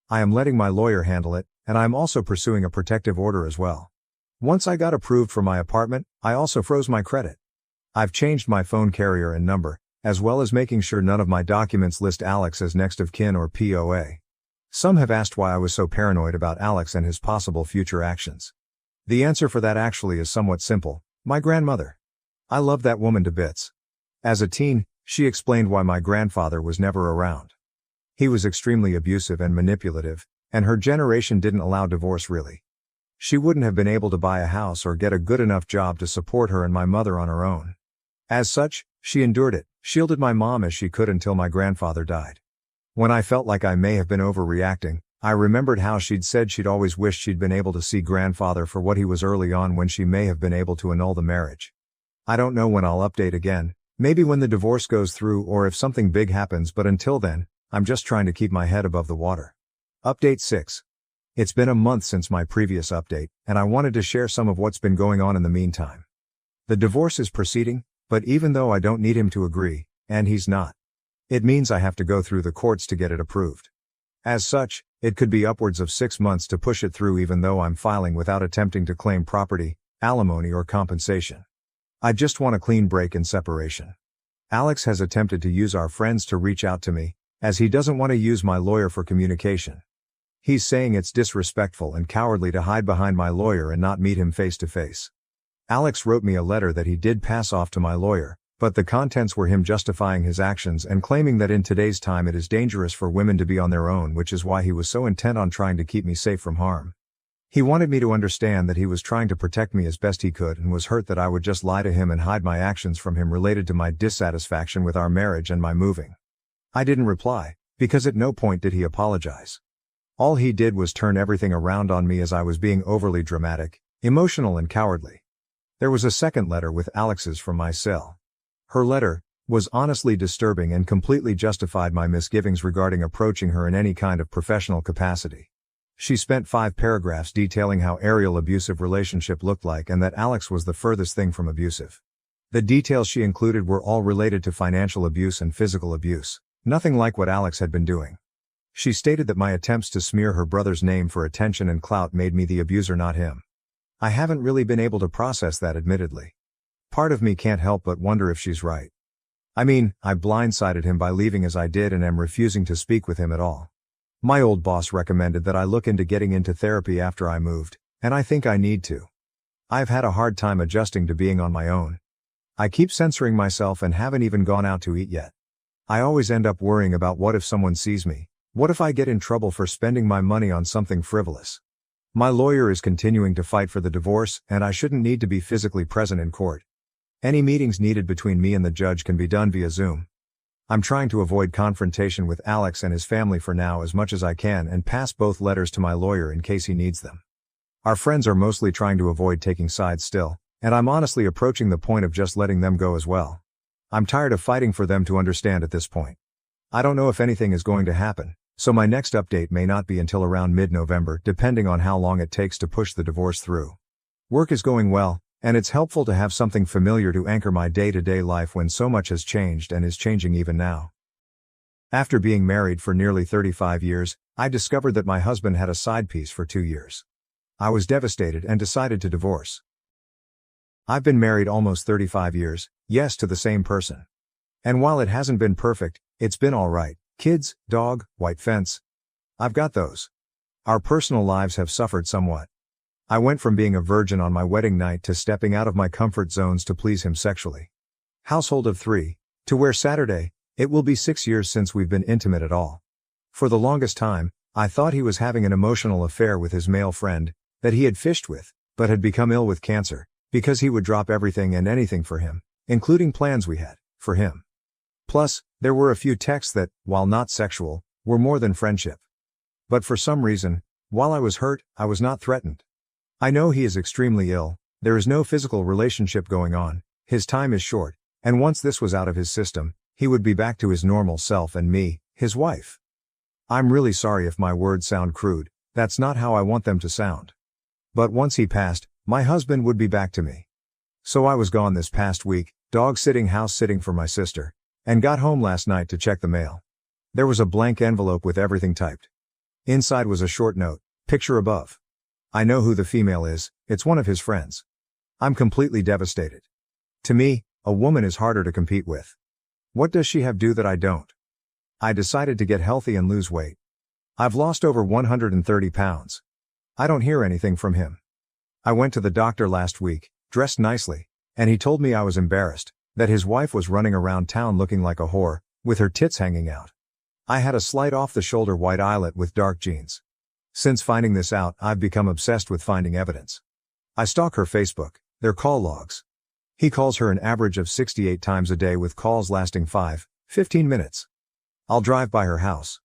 I am letting my lawyer handle it, and I am also pursuing a protective order as well. Once I got approved for my apartment, I also froze my credit. I've changed my phone carrier and number, as well as making sure none of my documents list Alex as next of kin or POA. Some have asked why I was so paranoid about Alex and his possible future actions. The answer for that actually is somewhat simple: my grandmother. I love that woman to bits. As a teen, she explained why my grandfather was never around. He was extremely abusive and manipulative, and her generation didn't allow divorce really. She wouldn't have been able to buy a house or get a good enough job to support her and my mother on her own. As such, she endured it, shielded my mom as she could until my grandfather died. When I felt like I may have been overreacting, I remembered how she'd said she'd always wished she'd been able to see grandfather for what he was early on when she may have been able to annul the marriage. I don't know when I'll update again, maybe when the divorce goes through or if something big happens, but until then, I'm just trying to keep my head above the water. Update 6. It's been a month since my previous update, and I wanted to share some of what's been going on in the meantime. The divorce is proceeding, but even though I don't need him to agree, and he's not, it means I have to go through the courts to get it approved. As such, it could be upwards of 6 months to push it through even though I'm filing without attempting to claim property, alimony or compensation. I just want a clean break and separation. Alex has attempted to use our friends to reach out to me, as he doesn't want to use my lawyer for communication. He's saying it's disrespectful and cowardly to hide behind my lawyer and not meet him face to face. Alex wrote me a letter that he did pass off to my lawyer, but the contents were him justifying his actions and claiming that in today's time it is dangerous for women to be on their own, which is why he was so intent on trying to keep me safe from harm. He wanted me to understand that he was trying to protect me as best he could and was hurt that I would just lie to him and hide my actions from him related to my dissatisfaction with our marriage and my moving. I didn't reply, because at no point did he apologize. All he did was turn everything around on me as I was being overly dramatic, emotional and cowardly. There was a second letter with Alex's from my cell. Her letter was honestly disturbing and completely justified my misgivings regarding approaching her in any kind of professional capacity. She spent 5 paragraphs detailing how Ariel's abusive relationship looked like and that Alex was the furthest thing from abusive. The details she included were all related to financial abuse and physical abuse, nothing like what Alex had been doing. She stated that my attempts to smear her brother's name for attention and clout made me the abuser, not him. I haven't really been able to process that, admittedly. Part of me can't help but wonder if she's right. I mean, I blindsided him by leaving as I did and am refusing to speak with him at all. My old boss recommended that I look into getting into therapy after I moved, and I think I need to. I've had a hard time adjusting to being on my own. I keep censoring myself and haven't even gone out to eat yet. I always end up worrying about what if someone sees me, what if I get in trouble for spending my money on something frivolous. My lawyer is continuing to fight for the divorce, and I shouldn't need to be physically present in court. Any meetings needed between me and the judge can be done via Zoom. I'm trying to avoid confrontation with Alex and his family for now as much as I can and pass both letters to my lawyer in case he needs them. Our friends are mostly trying to avoid taking sides still, and I'm honestly approaching the point of just letting them go as well. I'm tired of fighting for them to understand at this point. I don't know if anything is going to happen, so my next update may not be until around mid-November, depending on how long it takes to push the divorce through. Work is going well, and it's helpful to have something familiar to anchor my day-to-day life when so much has changed and is changing even now. After being married for nearly 35 years, I discovered that my husband had a side piece for 2 years. I was devastated and decided to divorce. I've been married almost 35 years, yes, to the same person. And while it hasn't been perfect, it's been alright. Kids, dog, white fence. I've got those. Our personal lives have suffered somewhat. I went from being a virgin on my wedding night to stepping out of my comfort zones to please him sexually. Household of 3, to where Saturday, It will be 6 years since we've been intimate at all. For the longest time, I thought he was having an emotional affair with his male friend, that he had fished with, but had become ill with cancer, because he would drop everything and anything for him, including plans we had, for him. Plus, there were a few texts that, while not sexual, were more than friendship. But for some reason, while I was hurt, I was not threatened. I know he is extremely ill, there is no physical relationship going on, his time is short, and once this was out of his system, he would be back to his normal self and me, his wife. I'm really sorry if my words sound crude, that's not how I want them to sound. But once he passed, my husband would be back to me. So I was gone this past week, dog sitting, house sitting for my sister, and got home last night to check the mail. There was a blank envelope with everything typed. Inside was a short note, picture above. I know who the female is, it's one of his friends. I'm completely devastated. To me, a woman is harder to compete with. What does she have do that I don't? I decided to get healthy and lose weight. I've lost over 130 pounds. I don't hear anything from him. I went to the doctor last week, dressed nicely, and he told me I was embarrassed, that his wife was running around town looking like a whore, with her tits hanging out. I had a slight off-the-shoulder white eyelet with dark jeans. Since finding this out, I've become obsessed with finding evidence. I stalk her Facebook, their call logs. He calls her an average of 68 times a day with calls lasting 15 minutes. I'll drive by her house.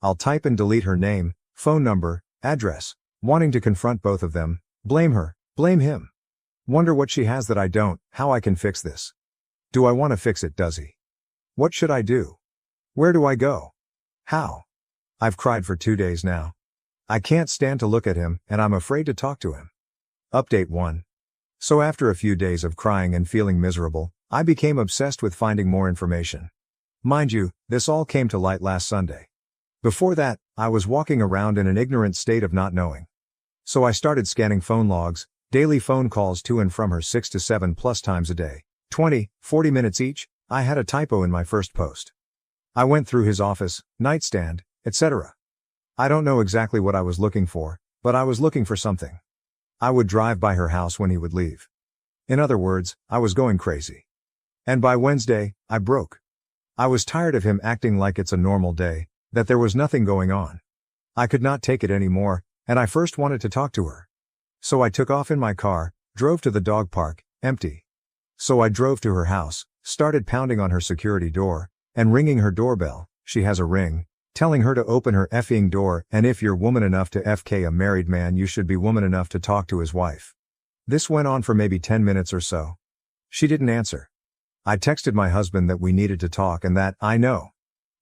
I'll type and delete her name, phone number, address, wanting to confront both of them, blame her, blame him. Wonder what she has that I don't, how I can fix this. Do I want to fix it, does he? What should I do? Where do I go? How? I've cried for 2 days now. I can't stand to look at him, and I'm afraid to talk to him. Update 1. So after a few days of crying and feeling miserable, I became obsessed with finding more information. Mind you, this all came to light last Sunday. Before that, I was walking around in an ignorant state of not knowing. So I started scanning phone logs, daily phone calls to and from her 6 to 7 plus times a day, 20-40 minutes each. I had a typo in my first post. I went through his office, nightstand, etc. I don't know exactly what I was looking for, but I was looking for something. I would drive by her house when he would leave. In other words, I was going crazy. And by Wednesday, I broke. I was tired of him acting like it's a normal day, that there was nothing going on. I could not take it anymore, and I first wanted to talk to her. So I took off in my car, drove to the dog park, empty. So I drove to her house, started pounding on her security door, and ringing her doorbell. She has a ring, telling her to open her effing door, and if you're woman enough to FK a married man, you should be woman enough to talk to his wife. This went on for maybe 10 minutes or so. She didn't answer. I texted my husband that we needed to talk and that, I know.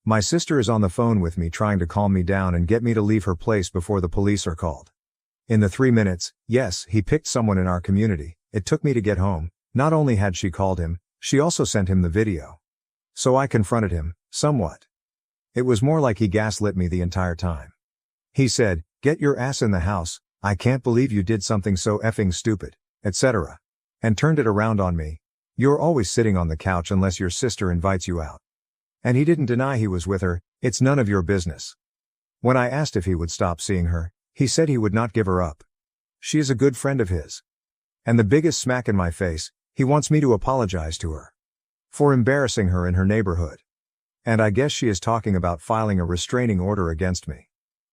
My sister is on the phone with me trying to calm me down and get me to leave her place before the police are called. In the 3 minutes, yes, he picked someone in our community, it took me to get home. Not only had she called him, she also sent him the video. So I confronted him, somewhat. It was more like he gaslit me the entire time. He said, "Get your ass in the house, I can't believe you did something so effing stupid," etc. And turned it around on me. "You're always sitting on the couch unless your sister invites you out." And he didn't deny he was with her, "It's none of your business." When I asked if he would stop seeing her, he said he would not give her up. She is a good friend of his. And the biggest smack in my face, he wants me to apologize to her. For embarrassing her in her neighborhood. And I guess she is talking about filing a restraining order against me.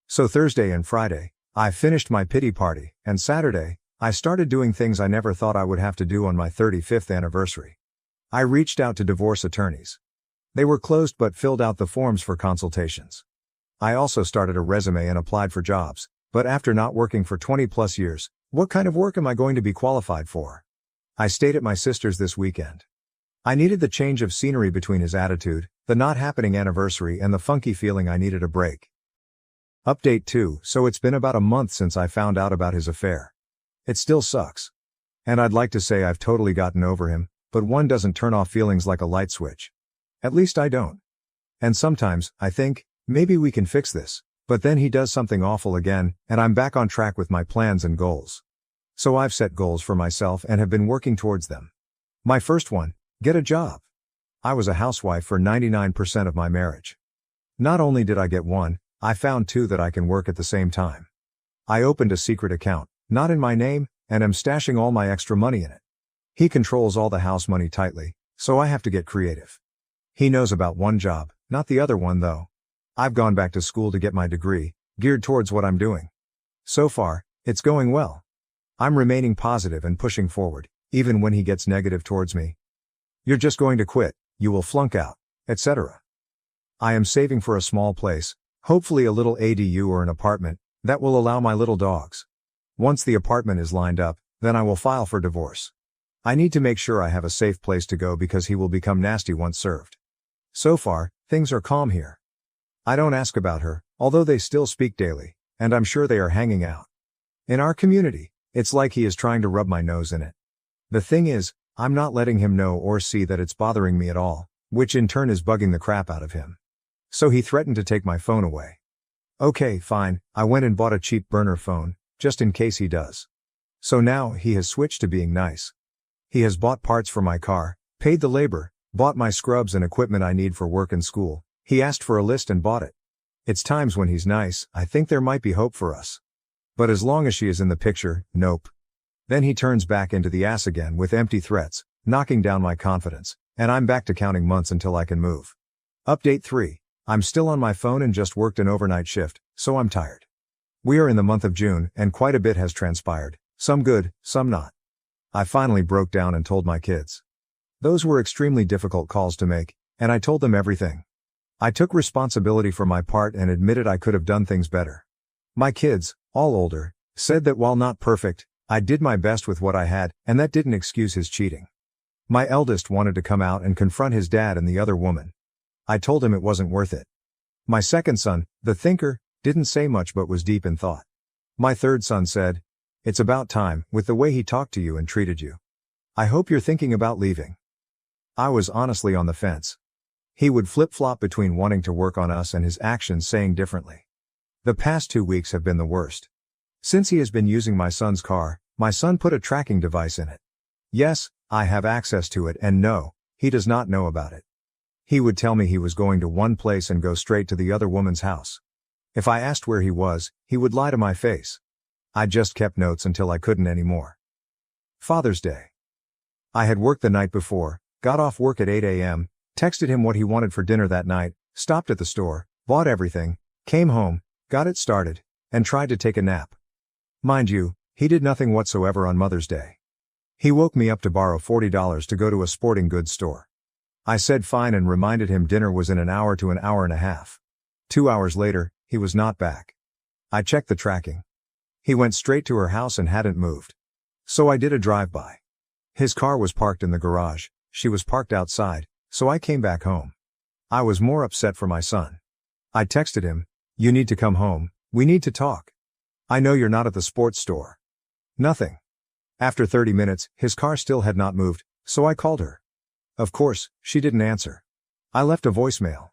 So Thursday and Friday, I finished my pity party, and Saturday, I started doing things I never thought I would have to do on my 35th anniversary. I reached out to divorce attorneys. They were closed but filled out the forms for consultations. I also started a resume and applied for jobs, but after not working for 20 plus years, what kind of work am I going to be qualified for? I stayed at my sister's this weekend. I needed the change of scenery between his attitude, the not happening anniversary, and the funky feeling. I needed a break. Update 2. So it's been about a month since I found out about his affair. It still sucks. And I'd like to say I've totally gotten over him, but one doesn't turn off feelings like a light switch. At least I don't. And sometimes, I think, maybe we can fix this, but then he does something awful again, and I'm back on track with my plans and goals. So I've set goals for myself and have been working towards them. My first one, get a job. I was a housewife for 99% of my marriage. Not only did I get one, I found two that I can work at the same time. I opened a secret account, not in my name, and am stashing all my extra money in it. He controls all the house money tightly, so I have to get creative. He knows about one job, not the other one though. I've gone back to school to get my degree, geared towards what I'm doing. So far, it's going well. I'm remaining positive and pushing forward, even when he gets negative towards me. You're just going to quit, you will flunk out, etc. I am saving for a small place, hopefully a little ADU or an apartment, that will allow my little dogs. Once the apartment is lined up, then I will file for divorce. I need to make sure I have a safe place to go because he will become nasty once served. So far, things are calm here. I don't ask about her, although they still speak daily, and I'm sure they are hanging out. In our community, it's like he is trying to rub my nose in it. The thing is, I'm not letting him know or see that it's bothering me at all, which in turn is bugging the crap out of him. So he threatened to take my phone away. Okay, fine, I went and bought a cheap burner phone, just in case he does. So now he has switched to being nice. He has bought parts for my car, paid the labor, bought my scrubs and equipment I need for work and school. He asked for a list and bought it. It's times when he's nice, I think there might be hope for us. But as long as she is in the picture, nope. Then he turns back into the ass again with empty threats, knocking down my confidence, and I'm back to counting months until I can move. Update 3. I'm still on my phone and just worked an overnight shift, so I'm tired. We are in the month of June, and quite a bit has transpired, some good, some not. I finally broke down and told my kids. Those were extremely difficult calls to make, and I told them everything. I took responsibility for my part and admitted I could have done things better. My kids, all older, said that while not perfect, I did my best with what I had, and that didn't excuse his cheating. My eldest wanted to come out and confront his dad and the other woman. I told him it wasn't worth it. My second son, the thinker, didn't say much but was deep in thought. My third son said, "It's about time, with the way he talked to you and treated you. I hope you're thinking about leaving." I was honestly on the fence. He would flip-flop between wanting to work on us and his actions saying differently. The past 2 weeks have been the worst. Since he has been using my son's car, my son put a tracking device in it. Yes, I have access to it, and no, he does not know about it. He would tell me he was going to one place and go straight to the other woman's house. If I asked where he was, he would lie to my face. I just kept notes until I couldn't anymore. Father's Day. I had worked the night before, got off work at 8 a.m., texted him what he wanted for dinner that night, stopped at the store, bought everything, came home, got it started, and tried to take a nap. Mind you, he did nothing whatsoever on Mother's Day. He woke me up to borrow $40 to go to a sporting goods store. I said fine and reminded him dinner was in an hour to an hour and a half. 2 hours later, he was not back. I checked the tracking. He went straight to her house and hadn't moved. So I did a drive-by. His car was parked in the garage, she was parked outside, so I came back home. I was more upset for my son. I texted him, "You need to come home, we need to talk. I know you're not at the sports store." Nothing. After 30 minutes, his car still had not moved, so I called her. Of course, she didn't answer. I left a voicemail.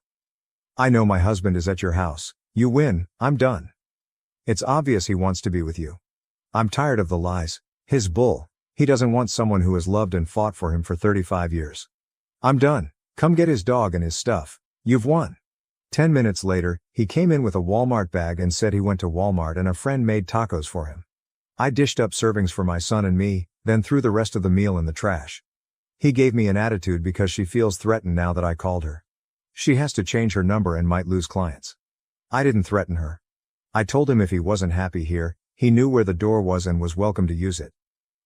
"I know my husband is at your house, you win, I'm done. It's obvious he wants to be with you. I'm tired of the lies, his bull, he doesn't want someone who has loved and fought for him for 35 years. I'm done, come get his dog and his stuff, you've won." 10 minutes later, he came in with a Walmart bag and said he went to Walmart and a friend made tacos for him. I dished up servings for my son and me, then threw the rest of the meal in the trash. He gave me an attitude because she feels threatened now that I called her. She has to change her number and might lose clients. I didn't threaten her. I told him if he wasn't happy here, he knew where the door was and was welcome to use it.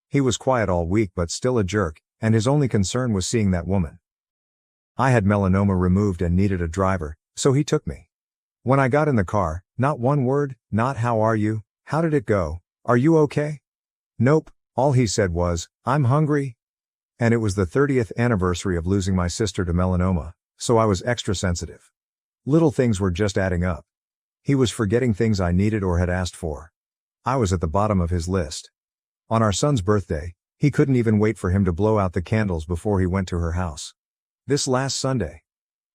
He was quiet all week but still a jerk, and his only concern was seeing that woman. I had melanoma removed and needed a driver, so he took me. When I got in the car, not one word, not "How are you? How did it go? Are you okay?" Nope, all he said was, "I'm hungry." And it was the 30th anniversary of losing my sister to melanoma, so I was extra sensitive. Little things were just adding up. He was forgetting things I needed or had asked for. I was at the bottom of his list. On our son's birthday, he couldn't even wait for him to blow out the candles before he went to her house. This last Sunday,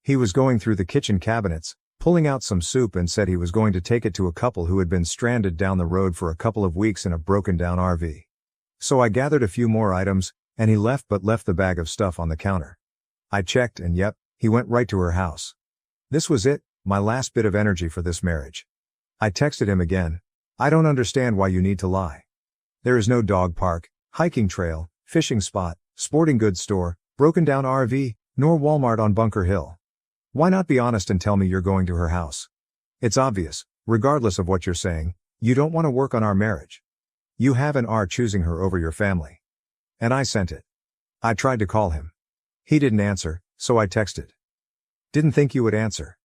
he was going through the kitchen cabinets, pulling out some soup and said he was going to take it to a couple who had been stranded down the road for a couple of weeks in a broken-down RV. So I gathered a few more items, and he left the bag of stuff on the counter. I checked and yep, he went right to her house. This was it, my last bit of energy for this marriage. I texted him again. "I don't understand why you need to lie. There is no dog park, hiking trail, fishing spot, sporting goods store, broken down RV, Nor Walmart on Bunker Hill. Why not be honest and tell me you're going to her house? It's obvious, regardless of what you're saying, you don't want to work on our marriage. You have and are choosing her over your family. And I sent it. I tried to call him. He didn't answer, so I texted. Didn't think you would answer.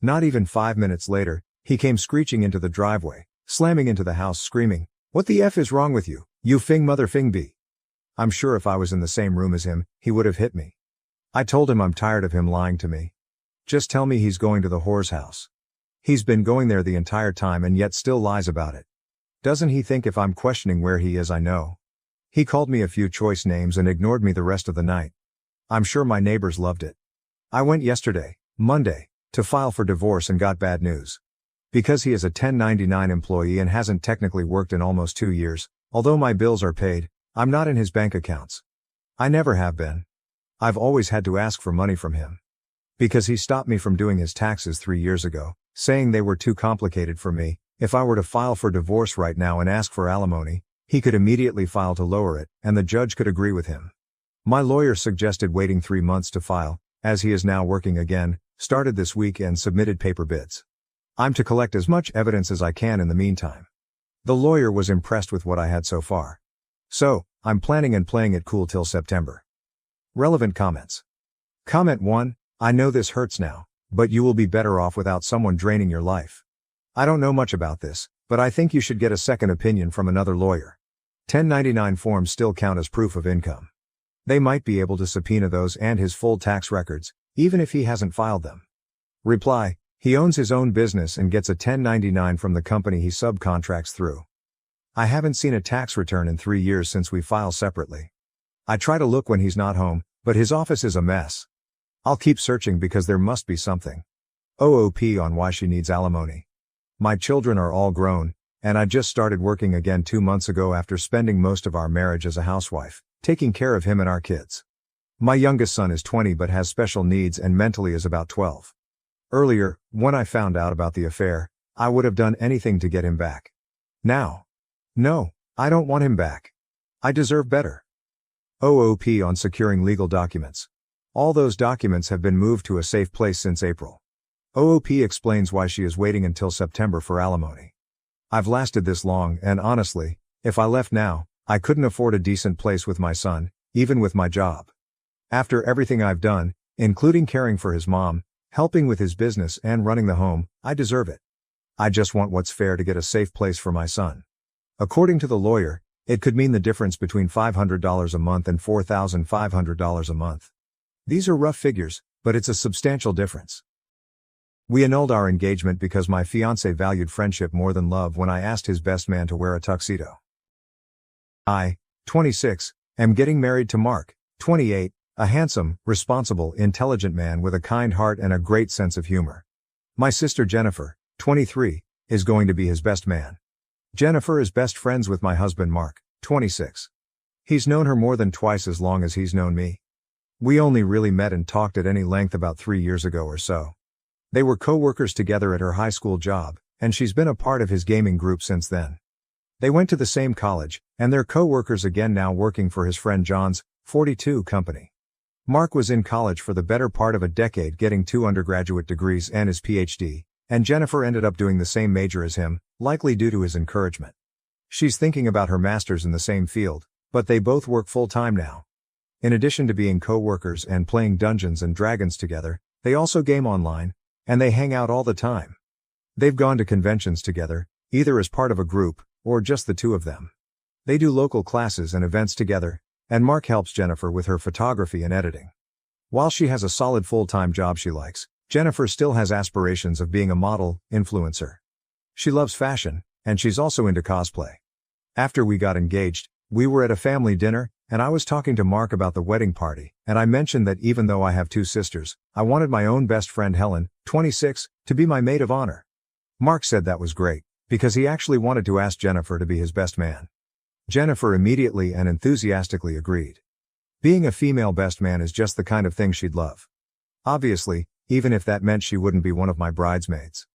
Not even 5 minutes later, he came screeching into the driveway, slamming into the house screaming, "What the F is wrong with you, you fing mother fing b?" I'm sure if I was in the same room as him, he would have hit me. I told him I'm tired of him lying to me. Just tell me he's going to the whore's house. He's been going there the entire time and yet still lies about it. Doesn't he think if I'm questioning where he is I know? He called me a few choice names and ignored me the rest of the night. I'm sure my neighbors loved it. I went yesterday, Monday, to file for divorce and got bad news. Because he is a 1099 employee and hasn't technically worked in almost 2 years, although my bills are paid, I'm not in his bank accounts. I never have been. I've always had to ask for money from him. Because he stopped me from doing his taxes 3 years ago, saying they were too complicated for me. If I were to file for divorce right now and ask for alimony, he could immediately file to lower it, and the judge could agree with him. My lawyer suggested waiting 3 months to file, as he is now working again, started this week and submitted paper bids. I'm to collect as much evidence as I can in the meantime. The lawyer was impressed with what I had so far. So, I'm planning and playing it cool till September. Relevant comments. Comment 1, I know this hurts now, but you will be better off without someone draining your life. I don't know much about this, but I think you should get a second opinion from another lawyer. 1099 forms still count as proof of income. They might be able to subpoena those and his full tax records, even if he hasn't filed them. Reply, he owns his own business and gets a 1099 from the company he subcontracts through. I haven't seen a tax return in 3 years since we file separately. I try to look when he's not home, but his office is a mess. I'll keep searching because there must be something. OOP on why she needs alimony. My children are all grown, and I just started working again 2 months ago after spending most of our marriage as a housewife, taking care of him and our kids. My youngest son is 20 but has special needs and mentally is about 12. Earlier, when I found out about the affair, I would have done anything to get him back. Now. No, I don't want him back. I deserve better. OOP on securing legal documents. All those documents have been moved to a safe place since April. OOP explains why she is waiting until September for alimony. I've lasted this long and honestly, if I left now, I couldn't afford a decent place with my son, even with my job. After everything I've done, including caring for his mom, helping with his business and running the home, I deserve it. I just want what's fair to get a safe place for my son. According to the lawyer, it could mean the difference between $500 a month and $4,500 a month. These are rough figures, but it's a substantial difference. We annulled our engagement because my fiancé valued friendship more than love when I asked his best man to wear a tuxedo. I, 26, am getting married to Mark, 28, a handsome, responsible, intelligent man with a kind heart and a great sense of humor. My sister Jennifer, 23, is going to be his best man. Jennifer is best friends with my husband Mark, 26. He's known her more than twice as long as he's known me. We only really met and talked at any length about 3 years ago or so. They were co-workers together at her high school job, and she's been a part of his gaming group since then. They went to the same college, and they're co-workers again now working for his friend John's, 42, company. Mark was in college for the better part of a decade getting 2 undergraduate degrees and his PhD, and Jennifer ended up doing the same major as him, likely due to his encouragement. She's thinking about her master's in the same field, but they both work full-time now. In addition to being co-workers and playing Dungeons and Dragons together, they also game online, and they hang out all the time. They've gone to conventions together, either as part of a group, or just the two of them. They do local classes and events together, and Mark helps Jennifer with her photography and editing. While she has a solid full-time job she likes, Jennifer still has aspirations of being a model, influencer. She loves fashion, and she's also into cosplay. After we got engaged, we were at a family dinner, and I was talking to Mark about the wedding party, and I mentioned that even though I have 2 sisters, I wanted my own best friend Helen, 26, to be my maid of honor. Mark said that was great, because he actually wanted to ask Jennifer to be his best man. Jennifer immediately and enthusiastically agreed. Being a female best man is just the kind of thing she'd love. Obviously, even if that meant she wouldn't be one of my bridesmaids.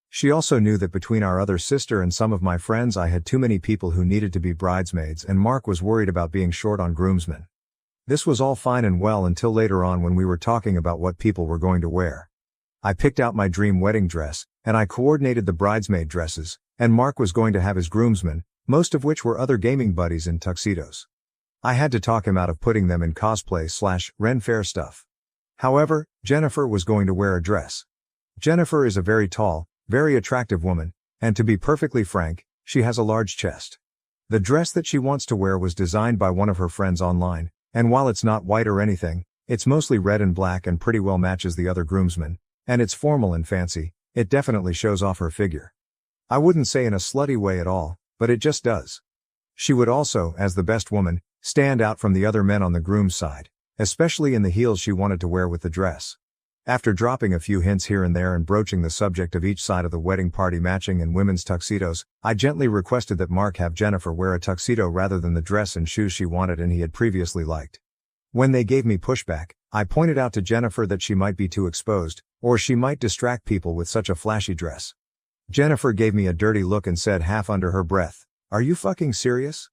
She also knew that between our other sister and some of my friends I had too many people who needed to be bridesmaids and Mark was worried about being short on groomsmen. This was all fine and well until later on when we were talking about what people were going to wear. I picked out my dream wedding dress, and I coordinated the bridesmaid dresses, and Mark was going to have his groomsmen, most of which were other gaming buddies in tuxedos. I had to talk him out of putting them in cosplay/Ren Fair stuff. However, Jennifer was going to wear a dress. Jennifer is a very tall, very attractive woman, and to be perfectly frank, she has a large chest. The dress that she wants to wear was designed by one of her friends online, and while it's not white or anything, it's mostly red and black and pretty well matches the other groomsmen, and it's formal and fancy. It definitely shows off her figure. I wouldn't say in a slutty way at all, but it just does. She would also, as the best woman, stand out from the other men on the groom's side, especially in the heels she wanted to wear with the dress. After dropping a few hints here and there and broaching the subject of each side of the wedding party matching in women's tuxedos, I gently requested that Mark have Jennifer wear a tuxedo rather than the dress and shoes she wanted and he had previously liked. When they gave me pushback, I pointed out to Jennifer that she might be too exposed, or she might distract people with such a flashy dress. Jennifer gave me a dirty look and said half under her breath, "Are you fucking serious?"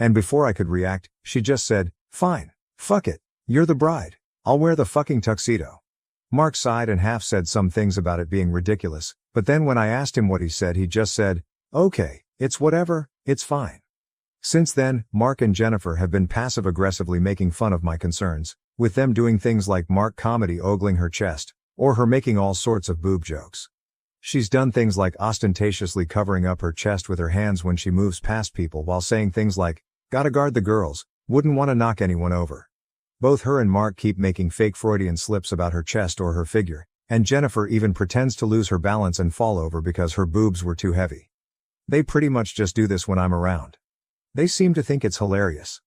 And before I could react, she just said, "Fine. Fuck it. You're the bride. I'll wear the fucking tuxedo." Mark sighed and half said some things about it being ridiculous, but then when I asked him what he said, he just said, "Okay, it's whatever, it's fine." Since then, Mark and Jennifer have been passive-aggressively making fun of my concerns, with them doing things like Mark comedy ogling her chest, or her making all sorts of boob jokes. She's done things like ostentatiously covering up her chest with her hands when she moves past people while saying things like, "Gotta guard the girls, wouldn't want to knock anyone over." Both her and Mark keep making fake Freudian slips about her chest or her figure, and Jennifer even pretends to lose her balance and fall over because her boobs were too heavy. They pretty much just do this when I'm around. They seem to think it's hilarious.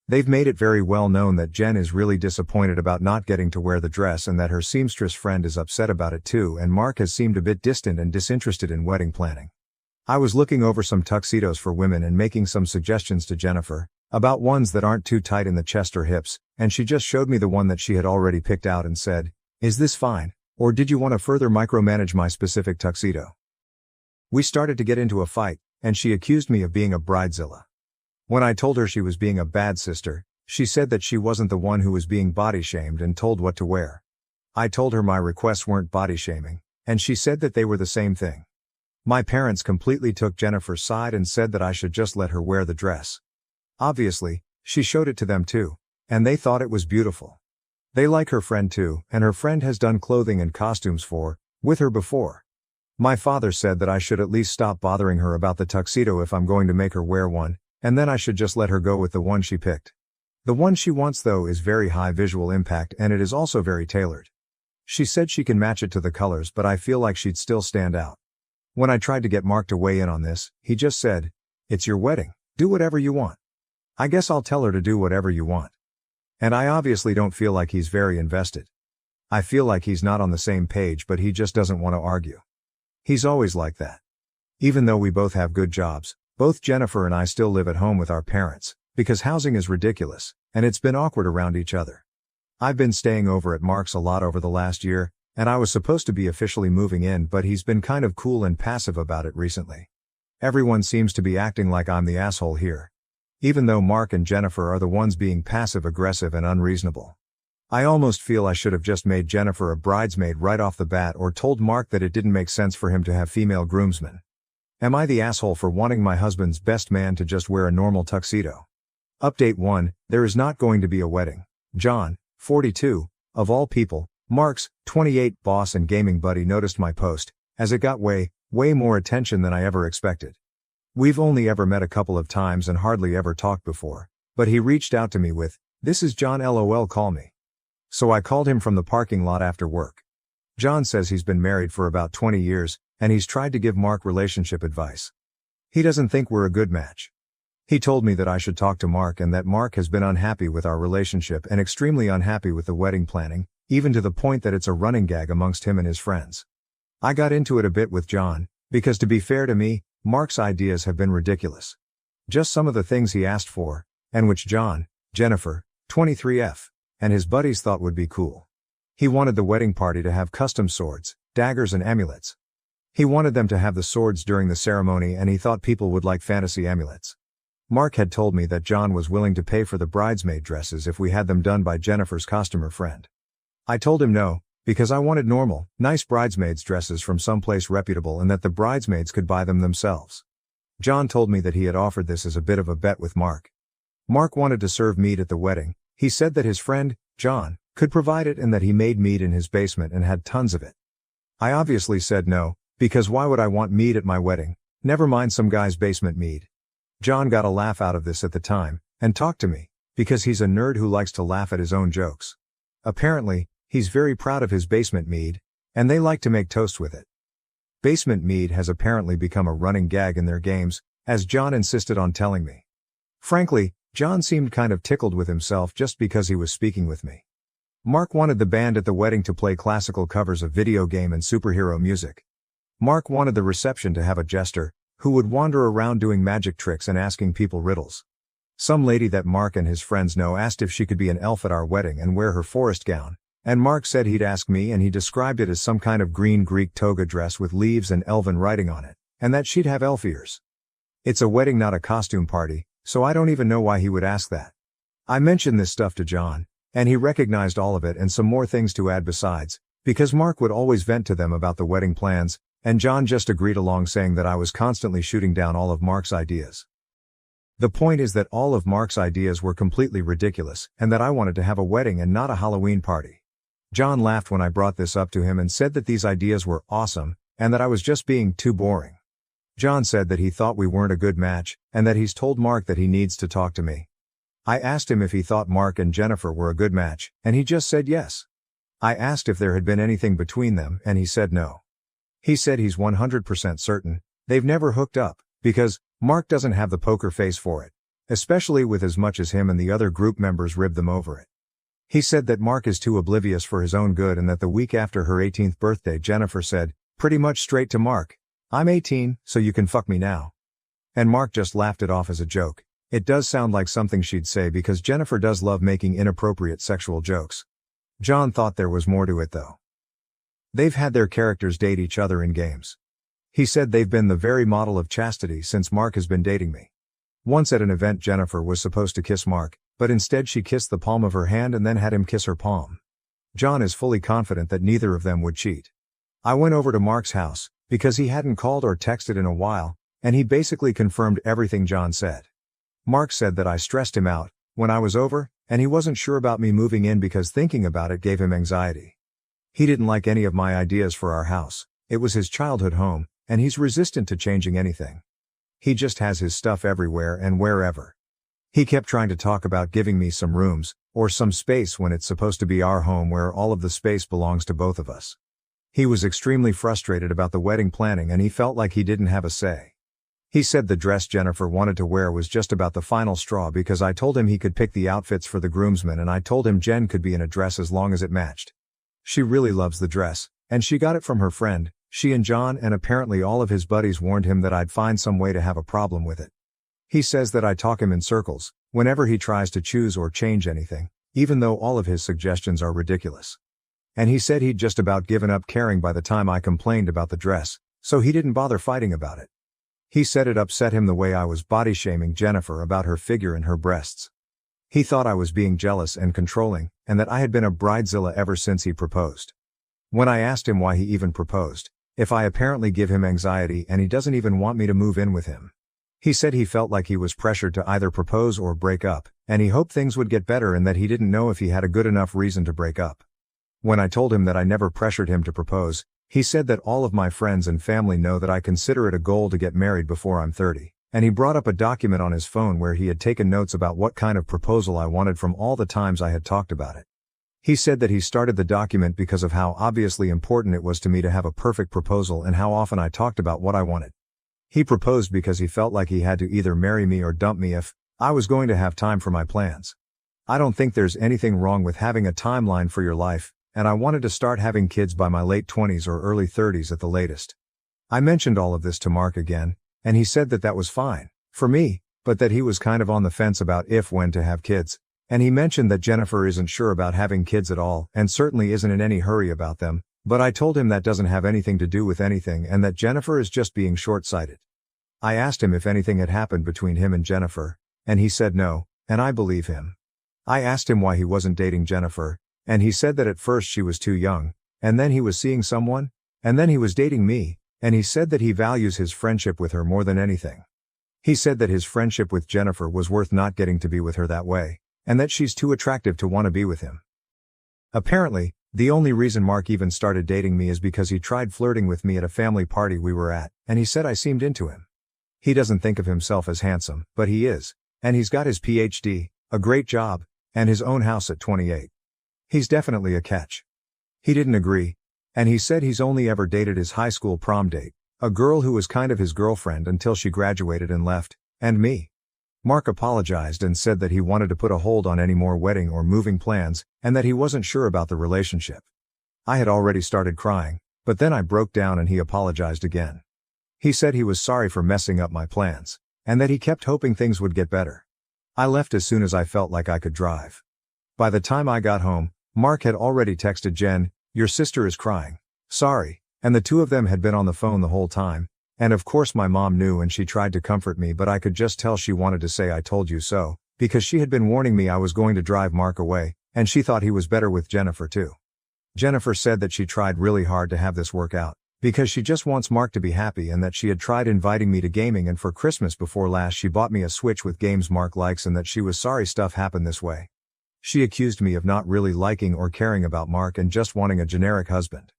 They've made it very well known that Jen is really disappointed about not getting to wear the dress and that her seamstress friend is upset about it too, and Mark has seemed a bit distant and disinterested in wedding planning. I was looking over some tuxedos for women and making some suggestions to Jennifer about ones that aren't too tight in the chest or hips, and she just showed me the one that she had already picked out and said, "Is this fine, or did you want to further micromanage my specific tuxedo?" We started to get into a fight, and she accused me of being a bridezilla. When I told her she was being a bad sister, she said that she wasn't the one who was being body shamed and told what to wear. I told her my requests weren't body shaming, and she said that they were the same thing. My parents completely took Jennifer's side and said that I should just let her wear the dress. Obviously, she showed it to them too, and they thought it was beautiful. They like her friend too, and her friend has done clothing and costumes with her before. My father said that I should at least stop bothering her about the tuxedo if I'm going to make her wear one, and then I should just let her go with the one she picked. The one she wants though is very high visual impact and it is also very tailored. She said she can match it to the colors, but I feel like she'd still stand out. When I tried to get Mark to weigh in on this, he just said, "It's your wedding, do whatever you want." I guess I'll tell her to do whatever you want. And I obviously don't feel like he's very invested. I feel like he's not on the same page, but he just doesn't want to argue. He's always like that. Even though we both have good jobs, both Jennifer and I still live at home with our parents, because housing is ridiculous, and it's been awkward around each other. I've been staying over at Mark's a lot over the last year, and I was supposed to be officially moving in, but he's been kind of cool and passive about it recently. Everyone seems to be acting like I'm the asshole here. Even though Mark and Jennifer are the ones being passive-aggressive and unreasonable. I almost feel I should have just made Jennifer a bridesmaid right off the bat or told Mark that it didn't make sense for him to have female groomsmen. Am I the asshole for wanting my husband's best man to just wear a normal tuxedo? Update 1, there is not going to be a wedding. John, 42, of all people, Mark's 28 boss and gaming buddy noticed my post, as it got way more attention than I ever expected. We've only ever met a couple of times and hardly ever talked before, but he reached out to me with, "This is John, LOL, call me." So I called him from the parking lot after work. John says he's been married for about 20 years, and he's tried to give Mark relationship advice. He doesn't think we're a good match. He told me that I should talk to Mark and that Mark has been unhappy with our relationship and extremely unhappy with the wedding planning, even to the point that it's a running gag amongst him and his friends. I got into it a bit with John, because to be fair to me, Mark's ideas have been ridiculous. Just some of the things he asked for, and which John, Jennifer, 23F, and his buddies thought would be cool. He wanted the wedding party to have custom swords, daggers and amulets. He wanted them to have the swords during the ceremony and he thought people would like fantasy amulets. Mark had told me that John was willing to pay for the bridesmaid dresses if we had them done by Jennifer's costumer friend. I told him no, because I wanted normal, nice bridesmaids dresses from someplace reputable and that the bridesmaids could buy them themselves. John told me that he had offered this as a bit of a bet with Mark. Mark wanted to serve meat at the wedding. He said that his friend, John, could provide it and that he made meat in his basement and had tons of it. I obviously said no, because why would I want meat at my wedding, never mind some guy's basement meat. John got a laugh out of this at the time, and talked to me, because he's a nerd who likes to laugh at his own jokes. Apparently, he's very proud of his basement mead, and they like to make toast with it. Basement mead has apparently become a running gag in their games, as John insisted on telling me. Frankly, John seemed kind of tickled with himself just because he was speaking with me. Mark wanted the band at the wedding to play classical covers of video game and superhero music. Mark wanted the reception to have a jester, who would wander around doing magic tricks and asking people riddles. Some lady that Mark and his friends know asked if she could be an elf at our wedding and wear her forest gown, and Mark said he'd ask me, and he described it as some kind of green Greek toga dress with leaves and elven writing on it, and that she'd have elf ears. It's a wedding, not a costume party, so I don't even know why he would ask that. I mentioned this stuff to John, and he recognized all of it and some more things to add besides, because Mark would always vent to them about the wedding plans, and John just agreed along, saying that I was constantly shooting down all of Mark's ideas. The point is that all of Mark's ideas were completely ridiculous, and that I wanted to have a wedding and not a Halloween party. John laughed when I brought this up to him and said that these ideas were awesome, and that I was just being too boring. John said that he thought we weren't a good match, and that he's told Mark that he needs to talk to me. I asked him if he thought Mark and Jennifer were a good match, and he just said yes. I asked if there had been anything between them, and he said no. He said he's 100% certain they've never hooked up, because Mark doesn't have the poker face for it, especially with as much as him and the other group members ribbed them over it. He said that Mark is too oblivious for his own good, and that the week after her 18th birthday Jennifer said, pretty much straight to Mark, "I'm 18, so you can fuck me now." And Mark just laughed it off as a joke. It does sound like something she'd say because Jennifer does love making inappropriate sexual jokes. John thought there was more to it though. They've had their characters date each other in games. He said they've been the very model of chastity since Mark has been dating me. Once at an event Jennifer was supposed to kiss Mark, but instead she kissed the palm of her hand and then had him kiss her palm. John is fully confident that neither of them would cheat. I went over to Mark's house, because he hadn't called or texted in a while, and he basically confirmed everything John said. Mark said that I stressed him out when I was over, and he wasn't sure about me moving in because thinking about it gave him anxiety. He didn't like any of my ideas for our house. It was his childhood home, and he's resistant to changing anything. He just has his stuff everywhere and wherever. He kept trying to talk about giving me some rooms, or some space when it's supposed to be our home where all of the space belongs to both of us. He was extremely frustrated about the wedding planning and he felt like he didn't have a say. He said the dress Jennifer wanted to wear was just about the final straw because I told him he could pick the outfits for the groomsmen, and I told him Jen could be in a dress as long as it matched. She really loves the dress, and she got it from her friend. She and John and apparently all of his buddies warned him that I'd find some way to have a problem with it. He says that I talk him in circles whenever he tries to choose or change anything, even though all of his suggestions are ridiculous. And he said he'd just about given up caring by the time I complained about the dress, so he didn't bother fighting about it. He said it upset him the way I was body-shaming Jennifer about her figure and her breasts. He thought I was being jealous and controlling, and that I had been a bridezilla ever since he proposed. When I asked him why he even proposed, if I apparently give him anxiety and he doesn't even want me to move in with him. He said he felt like he was pressured to either propose or break up, and he hoped things would get better and that he didn't know if he had a good enough reason to break up. When I told him that I never pressured him to propose, he said that all of my friends and family know that I consider it a goal to get married before I'm 30, and he brought up a document on his phone where he had taken notes about what kind of proposal I wanted from all the times I had talked about it. He said that he started the document because of how obviously important it was to me to have a perfect proposal and how often I talked about what I wanted. He proposed because he felt like he had to either marry me or dump me if I was going to have time for my plans. I don't think there's anything wrong with having a timeline for your life, and I wanted to start having kids by my late 20s or early 30s at the latest. I mentioned all of this to Mark again, and he said that that was fine for me, but that he was kind of on the fence about when to have kids. And he mentioned that Jennifer isn't sure about having kids at all and certainly isn't in any hurry about them, but I told him that doesn't have anything to do with anything and that Jennifer is just being short-sighted. I asked him if anything had happened between him and Jennifer, and he said no, and I believe him. I asked him why he wasn't dating Jennifer, and he said that at first she was too young, and then he was seeing someone, and then he was dating me, and he said that he values his friendship with her more than anything. He said that his friendship with Jennifer was worth not getting to be with her that way, and that she's too attractive to want to be with him. Apparently, the only reason Mark even started dating me is because he tried flirting with me at a family party we were at, and he said I seemed into him. He doesn't think of himself as handsome, but he is, and he's got his PhD, a great job, and his own house at 28. He's definitely a catch. He didn't agree, and he said he's only ever dated his high school prom date, a girl who was kind of his girlfriend until she graduated and left, and me. Mark apologized and said that he wanted to put a hold on any more wedding or moving plans, and that he wasn't sure about the relationship. I had already started crying, but then I broke down and he apologized again. He said he was sorry for messing up my plans, and that he kept hoping things would get better. I left as soon as I felt like I could drive. By the time I got home, Mark had already texted Jen, "Your sister is crying. Sorry," and the two of them had been on the phone the whole time, and of course my mom knew and she tried to comfort me, but I could just tell she wanted to say "I told you so," because she had been warning me I was going to drive Mark away, and she thought he was better with Jennifer too. Jennifer said that she tried really hard to have this work out, because she just wants Mark to be happy, and that she had tried inviting me to gaming, and for Christmas before last she bought me a Switch with games Mark likes, and that she was sorry stuff happened this way. She accused me of not really liking or caring about Mark and just wanting a generic husband.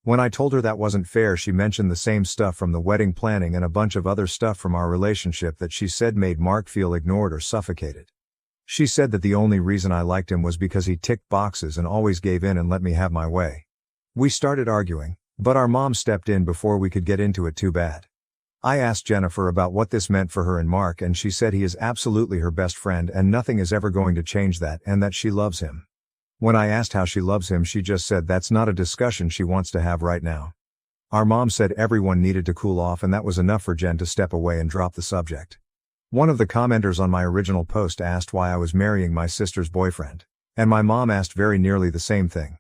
When I told her that wasn't fair, she mentioned the same stuff from the wedding planning and a bunch of other stuff from our relationship that she said made Mark feel ignored or suffocated. She said that the only reason I liked him was because he ticked boxes and always gave in and let me have my way. We started arguing, but our mom stepped in before we could get into it too bad. I asked Jennifer about what this meant for her and Mark, and she said he is absolutely her best friend and nothing is ever going to change that, and that she loves him. When I asked how she loves him, she just said that's not a discussion she wants to have right now. Our mom said everyone needed to cool off, and that was enough for Jen to step away and drop the subject. One of the commenters on my original post asked why I was marrying my sister's boyfriend, and my mom asked very nearly the same thing.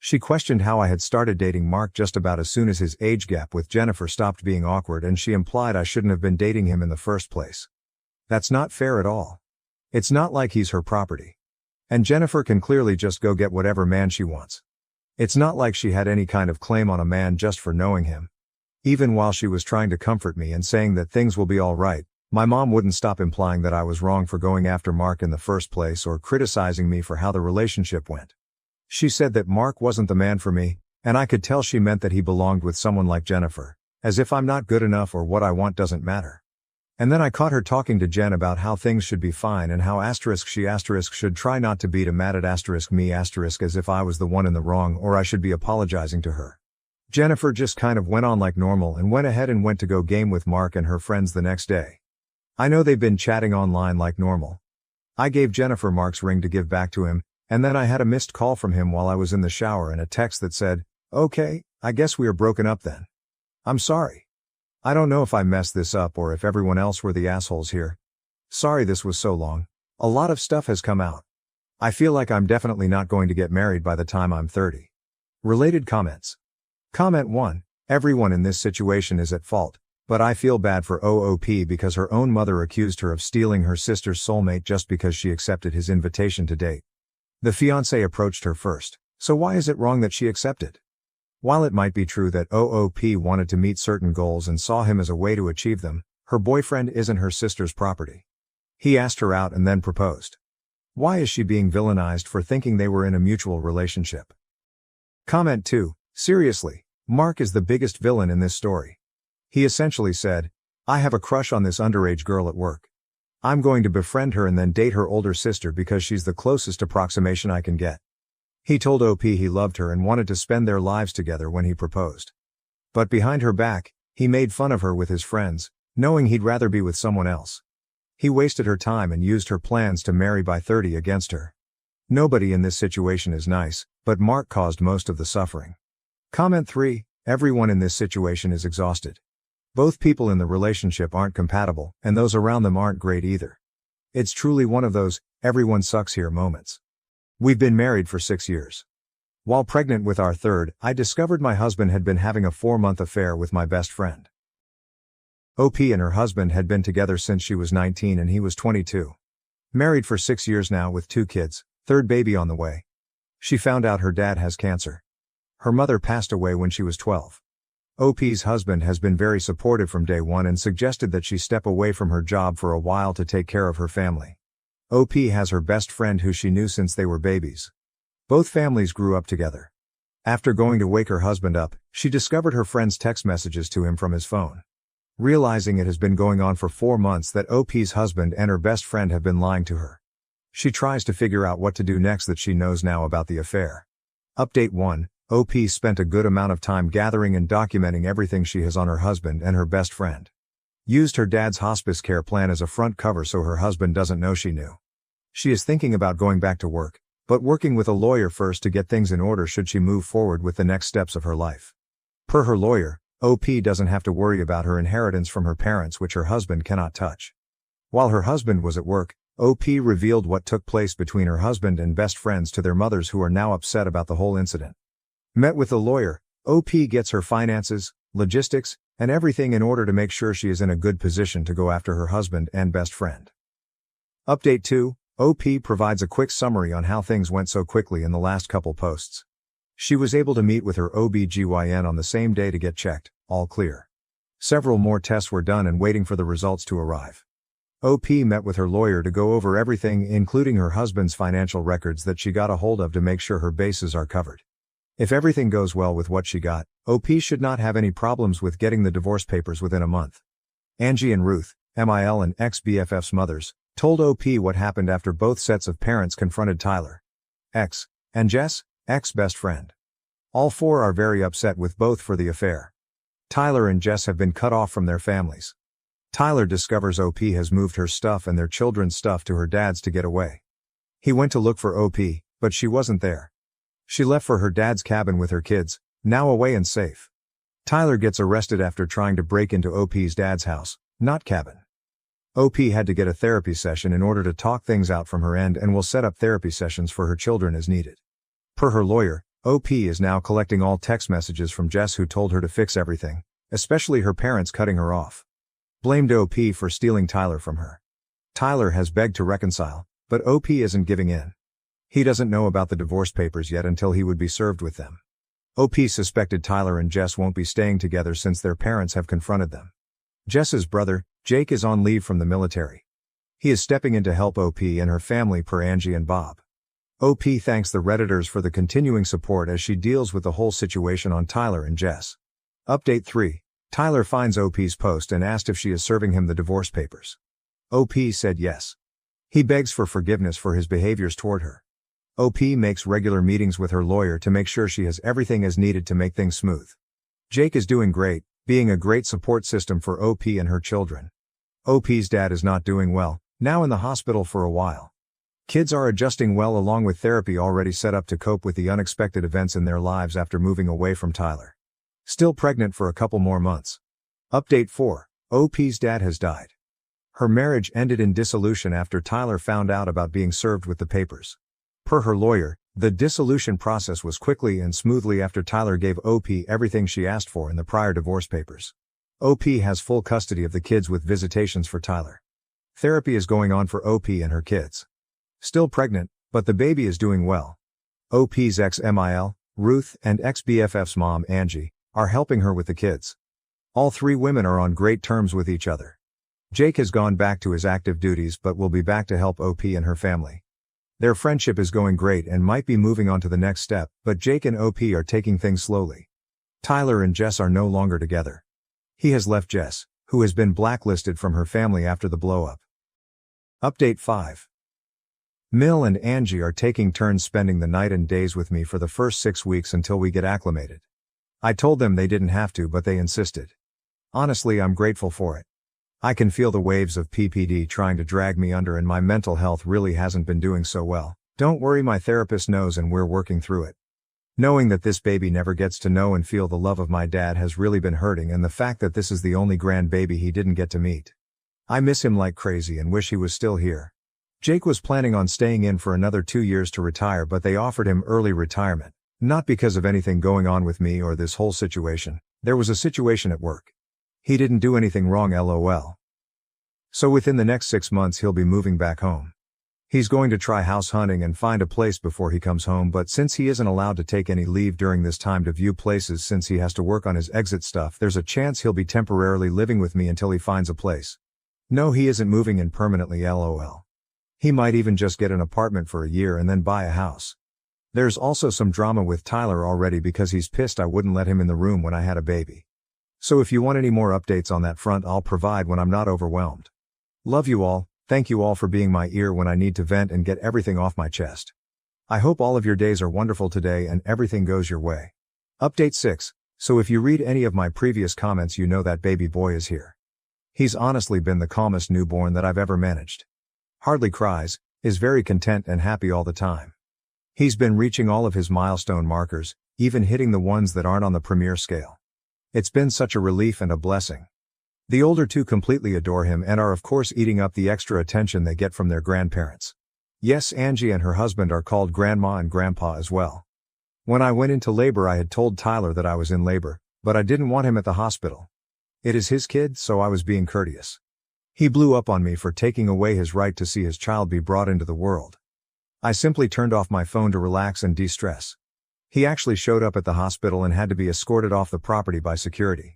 She questioned how I had started dating Mark just about as soon as his age gap with Jennifer stopped being awkward, and she implied I shouldn't have been dating him in the first place. That's not fair at all. It's not like he's her property. And Jennifer can clearly just go get whatever man she wants. It's not like she had any kind of claim on a man just for knowing him. Even while she was trying to comfort me and saying that things will be all right, my mom wouldn't stop implying that I was wrong for going after Mark in the first place or criticizing me for how the relationship went. She said that Mark wasn't the man for me, and I could tell she meant that he belonged with someone like Jennifer, as if I'm not good enough or what I want doesn't matter. And then I caught her talking to Jen about how things should be fine and how she should try not to be too mad at me as if I was the one in the wrong or I should be apologizing to her. Jennifer just kind of went on like normal and went ahead and went to go game with Mark and her friends the next day. I know they've been chatting online like normal. I gave Jennifer Mark's ring to give back to him, and then I had a missed call from him while I was in the shower and a text that said, "Okay, I guess we are broken up then. I'm sorry. I don't know if I messed this up or if everyone else were the assholes here. Sorry this was so long. A lot of stuff has come out. I feel like I'm definitely not going to get married by the time I'm 30. Related comments. Comment 1. Everyone in this situation is at fault, but I feel bad for OOP because her own mother accused her of stealing her sister's soulmate just because she accepted his invitation to date. The fiancé approached her first, so why is it wrong that she accepted? While it might be true that OOP wanted to meet certain goals and saw him as a way to achieve them, her boyfriend isn't her sister's property. He asked her out and then proposed. Why is she being villainized for thinking they were in a mutual relationship? Comment 2. Seriously, Mark is the biggest villain in this story. He essentially said, "I have a crush on this underage girl at work. I'm going to befriend her and then date her older sister because she's the closest approximation I can get." He told OP he loved her and wanted to spend their lives together when he proposed. But behind her back, he made fun of her with his friends, knowing he'd rather be with someone else. He wasted her time and used her plans to marry by 30 against her. Nobody in this situation is nice, but Mark caused most of the suffering. Comment 3. Everyone in this situation is exhausted. Both people in the relationship aren't compatible, and those around them aren't great either. It's truly one of those, everyone sucks here moments. We've been married for 6 years. While pregnant with our third, I discovered my husband had been having a 4-month affair with my best friend. OP and her husband had been together since she was 19 and he was 22. Married for 6 years now with 2 kids, third baby on the way. She found out her dad has cancer. Her mother passed away when she was 12. OP's husband has been very supportive from day one and suggested that she step away from her job for a while to take care of her family. OP has her best friend who she knew since they were babies. Both families grew up together. After going to wake her husband up, she discovered her friend's text messages to him from his phone. Realizing it has been going on for 4 months that OP's husband and her best friend have been lying to her. She tries to figure out what to do next that she knows now about the affair. Update 1. OP spent a good amount of time gathering and documenting everything she has on her husband and her best friend. Used her dad's hospice care plan as a front cover so her husband doesn't know she knew. She is thinking about going back to work, but working with a lawyer first to get things in order should she move forward with the next steps of her life. Per her lawyer, OP doesn't have to worry about her inheritance from her parents, which her husband cannot touch. While her husband was at work, OP revealed what took place between her husband and best friends to their mothers, who are now upset about the whole incident. Met with the lawyer, OP gets her finances, logistics, and everything in order to make sure she is in a good position to go after her husband and best friend. Update 2. OP provides a quick summary on how things went so quickly in the last couple posts. She was able to meet with her OB/GYN on the same day to get checked, all clear. Several more tests were done and waiting for the results to arrive. OP met with her lawyer to go over everything, including her husband's financial records that she got a hold of to make sure her bases are covered. If everything goes well with what she got, OP should not have any problems with getting the divorce papers within a month. Angie and Ruth, MIL and ex-BFF's mothers, told OP what happened after both sets of parents confronted Tyler, ex, and Jess, ex-best friend. All 4 are very upset with both for the affair. Tyler and Jess have been cut off from their families. Tyler discovers OP has moved her stuff and their children's stuff to her dad's to get away. He went to look for OP, but she wasn't there. She left for her dad's cabin with her kids, now away and safe. Tyler gets arrested after trying to break into OP's dad's house, not cabin. OP had to get a therapy session in order to talk things out from her end and will set up therapy sessions for her children as needed. Per her lawyer, OP is now collecting all text messages from Jess, who told her to fix everything, especially her parents cutting her off. Blamed OP for stealing Tyler from her. Tyler has begged to reconcile, but OP isn't giving in. He doesn't know about the divorce papers yet until he would be served with them. OP suspected Tyler and Jess won't be staying together since their parents have confronted them. Jess's brother, Jake, is on leave from the military. He is stepping in to help OP and her family per Angie and Bob. OP thanks the Redditors for the continuing support as she deals with the whole situation on Tyler and Jess. Update 3. Tyler finds OP's post and asked if she is serving him the divorce papers. OP said yes. He begs for forgiveness for his behaviors toward her. OP makes regular meetings with her lawyer to make sure she has everything as needed to make things smooth. Jake is doing great, being a great support system for OP and her children. OP's dad is not doing well, now in the hospital for a while. Kids are adjusting well along with therapy already set up to cope with the unexpected events in their lives after moving away from Tyler. Still pregnant for a couple more months. Update 4. OP's dad has died. Her marriage ended in dissolution after Tyler found out about being served with the papers. Per her lawyer, the dissolution process was quickly and smoothly after Tyler gave OP everything she asked for in the prior divorce papers. OP has full custody of the kids with visitations for Tyler. Therapy is going on for OP and her kids. Still pregnant, but the baby is doing well. OP's ex-MIL, Ruth, and ex-BFF's mom, Angie, are helping her with the kids. All 3 women are on great terms with each other. Jake has gone back to his active duties but will be back to help OP and her family. Their friendship is going great and might be moving on to the next step, but Jake and OP are taking things slowly. Tyler and Jess are no longer together. He has left Jess, who has been blacklisted from her family after the blow-up. Update 5. Mill and Angie are taking turns spending the night and days with me for the first 6 weeks until we get acclimated. I told them they didn't have to, but they insisted. Honestly, I'm grateful for it. I can feel the waves of PPD trying to drag me under, and my mental health really hasn't been doing so well. Don't worry, my therapist knows and we're working through it. Knowing that this baby never gets to know and feel the love of my dad has really been hurting, and the fact that this is the only grandbaby he didn't get to meet. I miss him like crazy and wish he was still here. Jake was planning on staying in for another 2 years to retire, but they offered him early retirement. Not because of anything going on with me or this whole situation. There was a situation at work. He didn't do anything wrong, lol. So within the next 6 months he'll be moving back home. He's going to try house hunting and find a place before he comes home, but since he isn't allowed to take any leave during this time to view places since he has to work on his exit stuff, there's a chance he'll be temporarily living with me until he finds a place. No, he isn't moving in permanently, lol. He might even just get an apartment for a year and then buy a house. There's also some drama with Tyler already because he's pissed I wouldn't let him in the room when I had a baby. So if you want any more updates on that front, I'll provide when I'm not overwhelmed. Love you all. Thank you all for being my ear when I need to vent and get everything off my chest. I hope all of your days are wonderful today and everything goes your way. Update 6. So if you read any of my previous comments, you know that baby boy is here. He's honestly been the calmest newborn that I've ever managed. Hardly cries, is very content and happy all the time. He's been reaching all of his milestone markers, even hitting the ones that aren't on the premier scale. It's been such a relief and a blessing. The older two completely adore him and are of course eating up the extra attention they get from their grandparents. Yes, Angie and her husband are called Grandma and Grandpa as well. When I went into labor, I had told Tyler that I was in labor, but I didn't want him at the hospital. It is his kid, so I was being courteous. He blew up on me for taking away his right to see his child be brought into the world. I simply turned off my phone to relax and de-stress. He actually showed up at the hospital and had to be escorted off the property by security.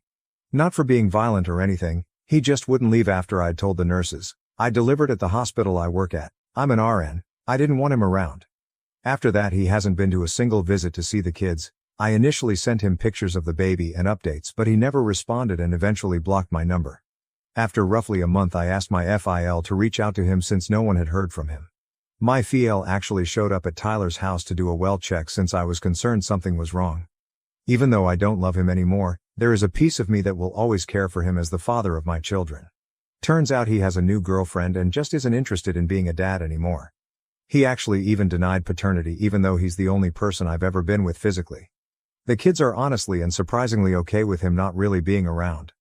Not for being violent or anything, he just wouldn't leave after I'd told the nurses. I delivered at the hospital I work at. I'm an RN. I didn't want him around. After that, he hasn't been to a single visit to see the kids. I initially sent him pictures of the baby and updates, but he never responded and eventually blocked my number. After roughly a month, I asked my FIL to reach out to him since no one had heard from him. My FIL actually showed up at Tyler's house to do a well check since I was concerned something was wrong. Even though I don't love him anymore, there is a piece of me that will always care for him as the father of my children. Turns out he has a new girlfriend and just isn't interested in being a dad anymore. He actually even denied paternity even though he's the only person I've ever been with physically. The kids are honestly and surprisingly okay with him not really being around.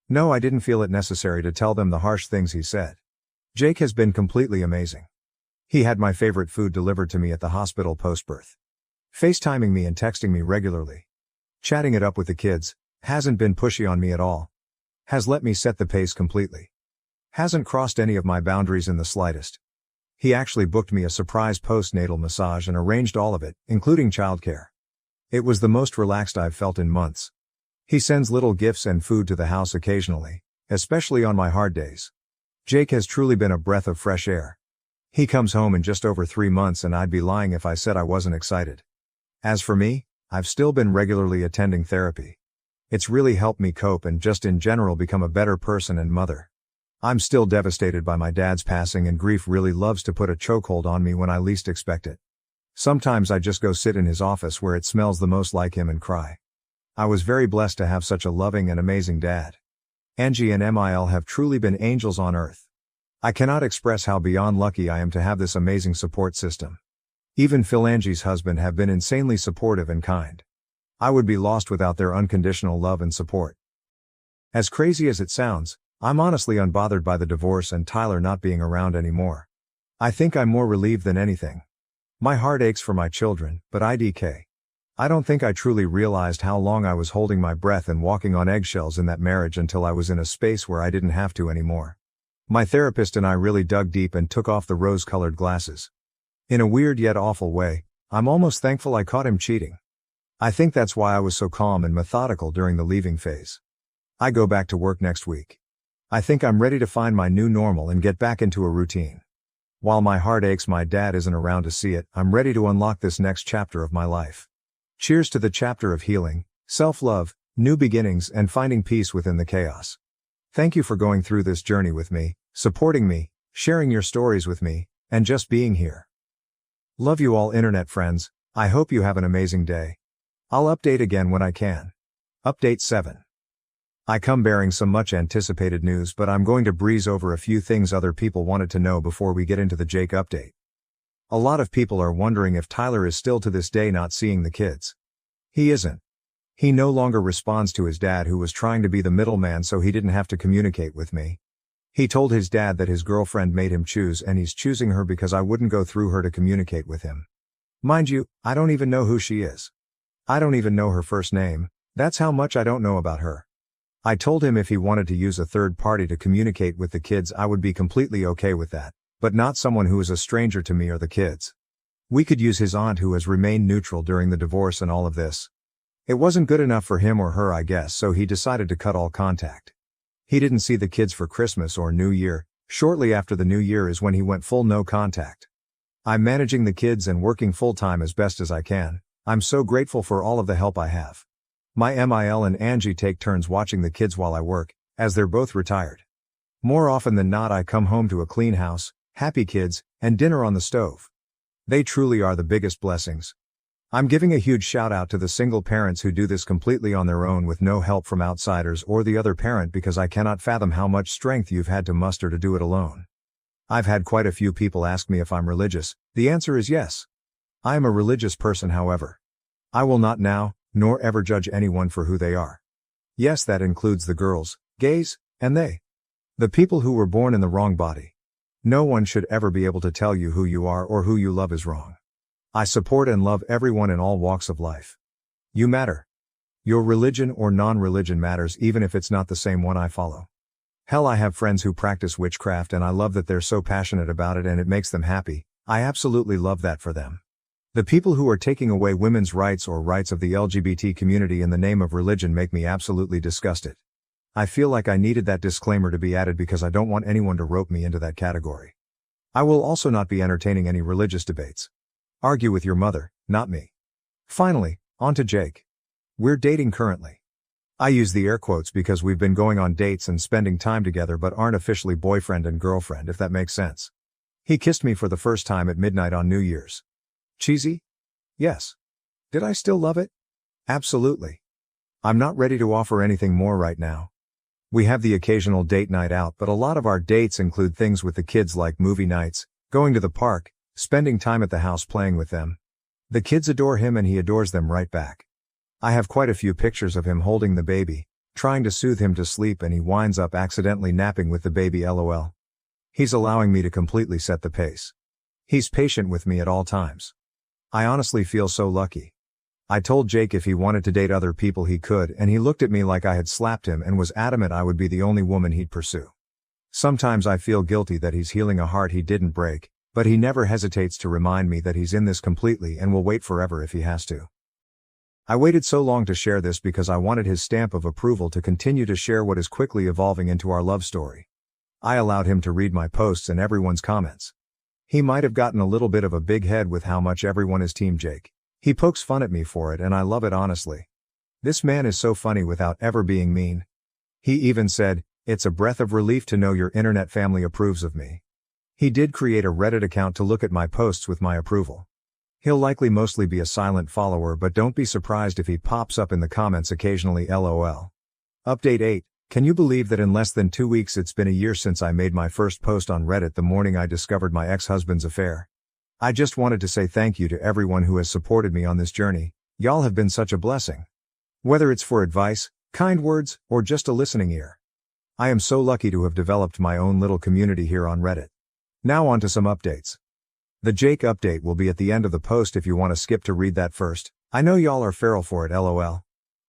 No, I didn't feel it necessary to tell them the harsh things he said. Jake has been completely amazing. He had my favorite food delivered to me at the hospital post-birth. FaceTiming me and texting me regularly. Chatting it up with the kids. Hasn't been pushy on me at all. Has let me set the pace completely. Hasn't crossed any of my boundaries in the slightest. He actually booked me a surprise postnatal massage and arranged all of it, including childcare. It was the most relaxed I've felt in months. He sends little gifts and food to the house occasionally, especially on my hard days. Jake has truly been a breath of fresh air. He comes home in just over 3 months and I'd be lying if I said I wasn't excited. As for me, I've still been regularly attending therapy. It's really helped me cope and just in general become a better person and mother. I'm still devastated by my dad's passing and grief really loves to put a chokehold on me when I least expect it. Sometimes I just go sit in his office where it smells the most like him and cry. I was very blessed to have such a loving and amazing dad. Angie and Emil have truly been angels on earth. I cannot express how beyond lucky I am to have this amazing support system. Even Phil, Angie's husband, have been insanely supportive and kind. I would be lost without their unconditional love and support. As crazy as it sounds, I'm honestly unbothered by the divorce and Tyler not being around anymore. I think I'm more relieved than anything. My heart aches for my children, but IDK. I don't think I truly realized how long I was holding my breath and walking on eggshells in that marriage until I was in a space where I didn't have to anymore. My therapist and I really dug deep and took off the rose-colored glasses. In a weird yet awful way, I'm almost thankful I caught him cheating. I think that's why I was so calm and methodical during the leaving phase. I go back to work next week. I think I'm ready to find my new normal and get back into a routine. While my heart aches my dad isn't around to see it, I'm ready to unlock this next chapter of my life. Cheers to the chapter of healing, self-love, new beginnings, and finding peace within the chaos. Thank you for going through this journey with me, supporting me, sharing your stories with me, and just being here. Love you all, internet friends. I hope you have an amazing day. I'll update again when I can. Update 7. I come bearing some much anticipated news, but I'm going to breeze over a few things other people wanted to know before we get into the Jake update. A lot of people are wondering if Tyler is still to this day not seeing the kids. He isn't. He no longer responds to his dad, who was trying to be the middleman so he didn't have to communicate with me. He told his dad that his girlfriend made him choose and he's choosing her because I wouldn't go through her to communicate with him. Mind you, I don't even know who she is. I don't even know her first name. That's how much I don't know about her. I told him if he wanted to use a third party to communicate with the kids, I would be completely okay with that, but not someone who is a stranger to me or the kids. We could use his aunt, who has remained neutral during the divorce and all of this. It wasn't good enough for him or her, I guess, so he decided to cut all contact. He didn't see the kids for Christmas or New Year. Shortly after the New Year is when he went full no contact. I'm managing the kids and working full-time as best as I can. I'm so grateful for all of the help I have. My MIL and Angie take turns watching the kids while I work, as they're both retired. More often than not, I come home to a clean house, happy kids, and dinner on the stove. They truly are the biggest blessings. I'm giving a huge shout out to the single parents who do this completely on their own with no help from outsiders or the other parent, because I cannot fathom how much strength you've had to muster to do it alone. I've had quite a few people ask me if I'm religious. The answer is yes. I am a religious person, however. I will not now, nor ever judge anyone for who they are. Yes, that includes the girls, gays, and they. The people who were born in the wrong body. No one should ever be able to tell you who you are or who you love is wrong. I support and love everyone in all walks of life. You matter. Your religion or non-religion matters, even if it's not the same one I follow. Hell, I have friends who practice witchcraft and I love that they're so passionate about it and it makes them happy. I absolutely love that for them. The people who are taking away women's rights or rights of the LGBT community in the name of religion make me absolutely disgusted. I feel like I needed that disclaimer to be added because I don't want anyone to rope me into that category. I will also not be entertaining any religious debates. Argue with your mother, not me. Finally, on to Jake. We're dating currently. I use the air quotes because we've been going on dates and spending time together but aren't officially boyfriend and girlfriend, if that makes sense. He kissed me for the first time at midnight on New Year's. Cheesy? Yes. Did I still love it? Absolutely. I'm not ready to offer anything more right now. We have the occasional date night out, but a lot of our dates include things with the kids like movie nights, going to the park, spending time at the house playing with them. The kids adore him and he adores them right back. I have quite a few pictures of him holding the baby, trying to soothe him to sleep, and he winds up accidentally napping with the baby, lol. He's allowing me to completely set the pace. He's patient with me at all times. I honestly feel so lucky. I told Jake if he wanted to date other people he could, and he looked at me like I had slapped him and was adamant I would be the only woman he'd pursue. Sometimes I feel guilty that he's healing a heart he didn't break, but he never hesitates to remind me that he's in this completely and will wait forever if he has to. I waited so long to share this because I wanted his stamp of approval to continue to share what is quickly evolving into our love story. I allowed him to read my posts and everyone's comments. He might have gotten a little bit of a big head with how much everyone is Team Jake. He pokes fun at me for it and I love it, honestly. This man is so funny without ever being mean. He even said, "It's a breath of relief to know your internet family approves of me." He did create a Reddit account to look at my posts with my approval. He'll likely mostly be a silent follower, but don't be surprised if he pops up in the comments occasionally, lol. Update 8. Can you believe that in less than 2 weeks it's been a year since I made my first post on Reddit the morning I discovered my ex-husband's affair? I just wanted to say thank you to everyone who has supported me on this journey. Y'all have been such a blessing. Whether it's for advice, kind words, or just a listening ear. I am so lucky to have developed my own little community here on Reddit. Now on to some updates. The Jake update will be at the end of the post if you want to skip to read that first. I know y'all are feral for it, lol.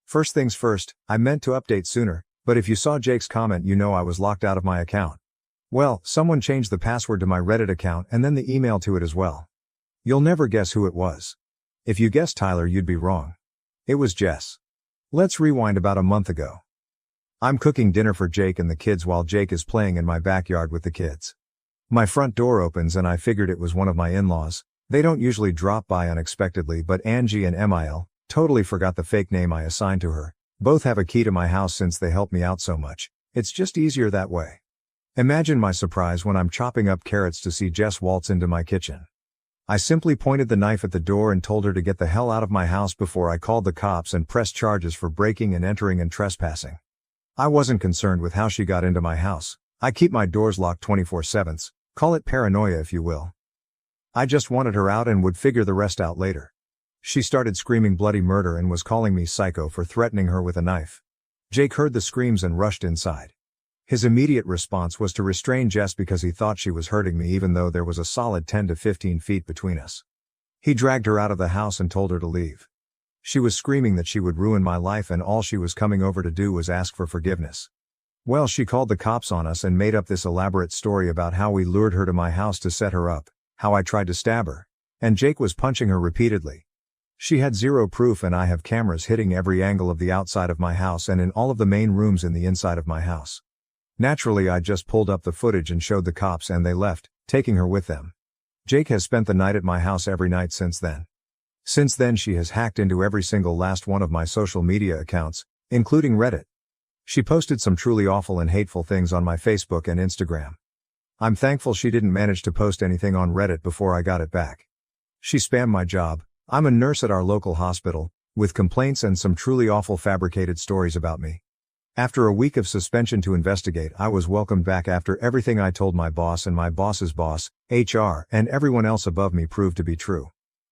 First things first, I meant to update sooner, but if you saw Jake's comment you know I was locked out of my account. Well, someone changed the password to my Reddit account and then the email to it as well. You'll never guess who it was. If you guessed Tyler, you'd be wrong. It was Jess. Let's rewind about a month ago. I'm cooking dinner for Jake and the kids while Jake is playing in my backyard with the kids. My front door opens and I figured it was one of my in-laws. They don't usually drop by unexpectedly, but Angie and Emil totally forgot the fake name I assigned to her. Both have a key to my house since they help me out so much. It's just easier that way. Imagine my surprise when I'm chopping up carrots to see Jess waltz into my kitchen. I simply pointed the knife at the door and told her to get the hell out of my house before I called the cops and pressed charges for breaking and entering and trespassing. I wasn't concerned with how she got into my house. I keep my doors locked 24/7. Call it paranoia if you will. I just wanted her out and would figure the rest out later. She started screaming bloody murder and was calling me psycho for threatening her with a knife. Jake heard the screams and rushed inside. His immediate response was to restrain Jess because he thought she was hurting me even though there was a solid 10 to 15 feet between us. He dragged her out of the house and told her to leave. She was screaming that she would ruin my life and all she was coming over to do was ask for forgiveness. Well, she called the cops on us and made up this elaborate story about how we lured her to my house to set her up, how I tried to stab her, and Jake was punching her repeatedly. She had zero proof and I have cameras hitting every angle of the outside of my house and in all of the main rooms in the inside of my house. Naturally, I just pulled up the footage and showed the cops and they left, taking her with them. Jake has spent the night at my house every night since then. Since then she has hacked into every single last one of my social media accounts, including Reddit. She posted some truly awful and hateful things on my Facebook and Instagram. I'm thankful she didn't manage to post anything on Reddit before I got it back. She spammed my job. I'm a nurse at our local hospital, with complaints and some truly awful fabricated stories about me. After a week of suspension to investigate, I was welcomed back after everything I told my boss and my boss's boss, HR, and everyone else above me proved to be true.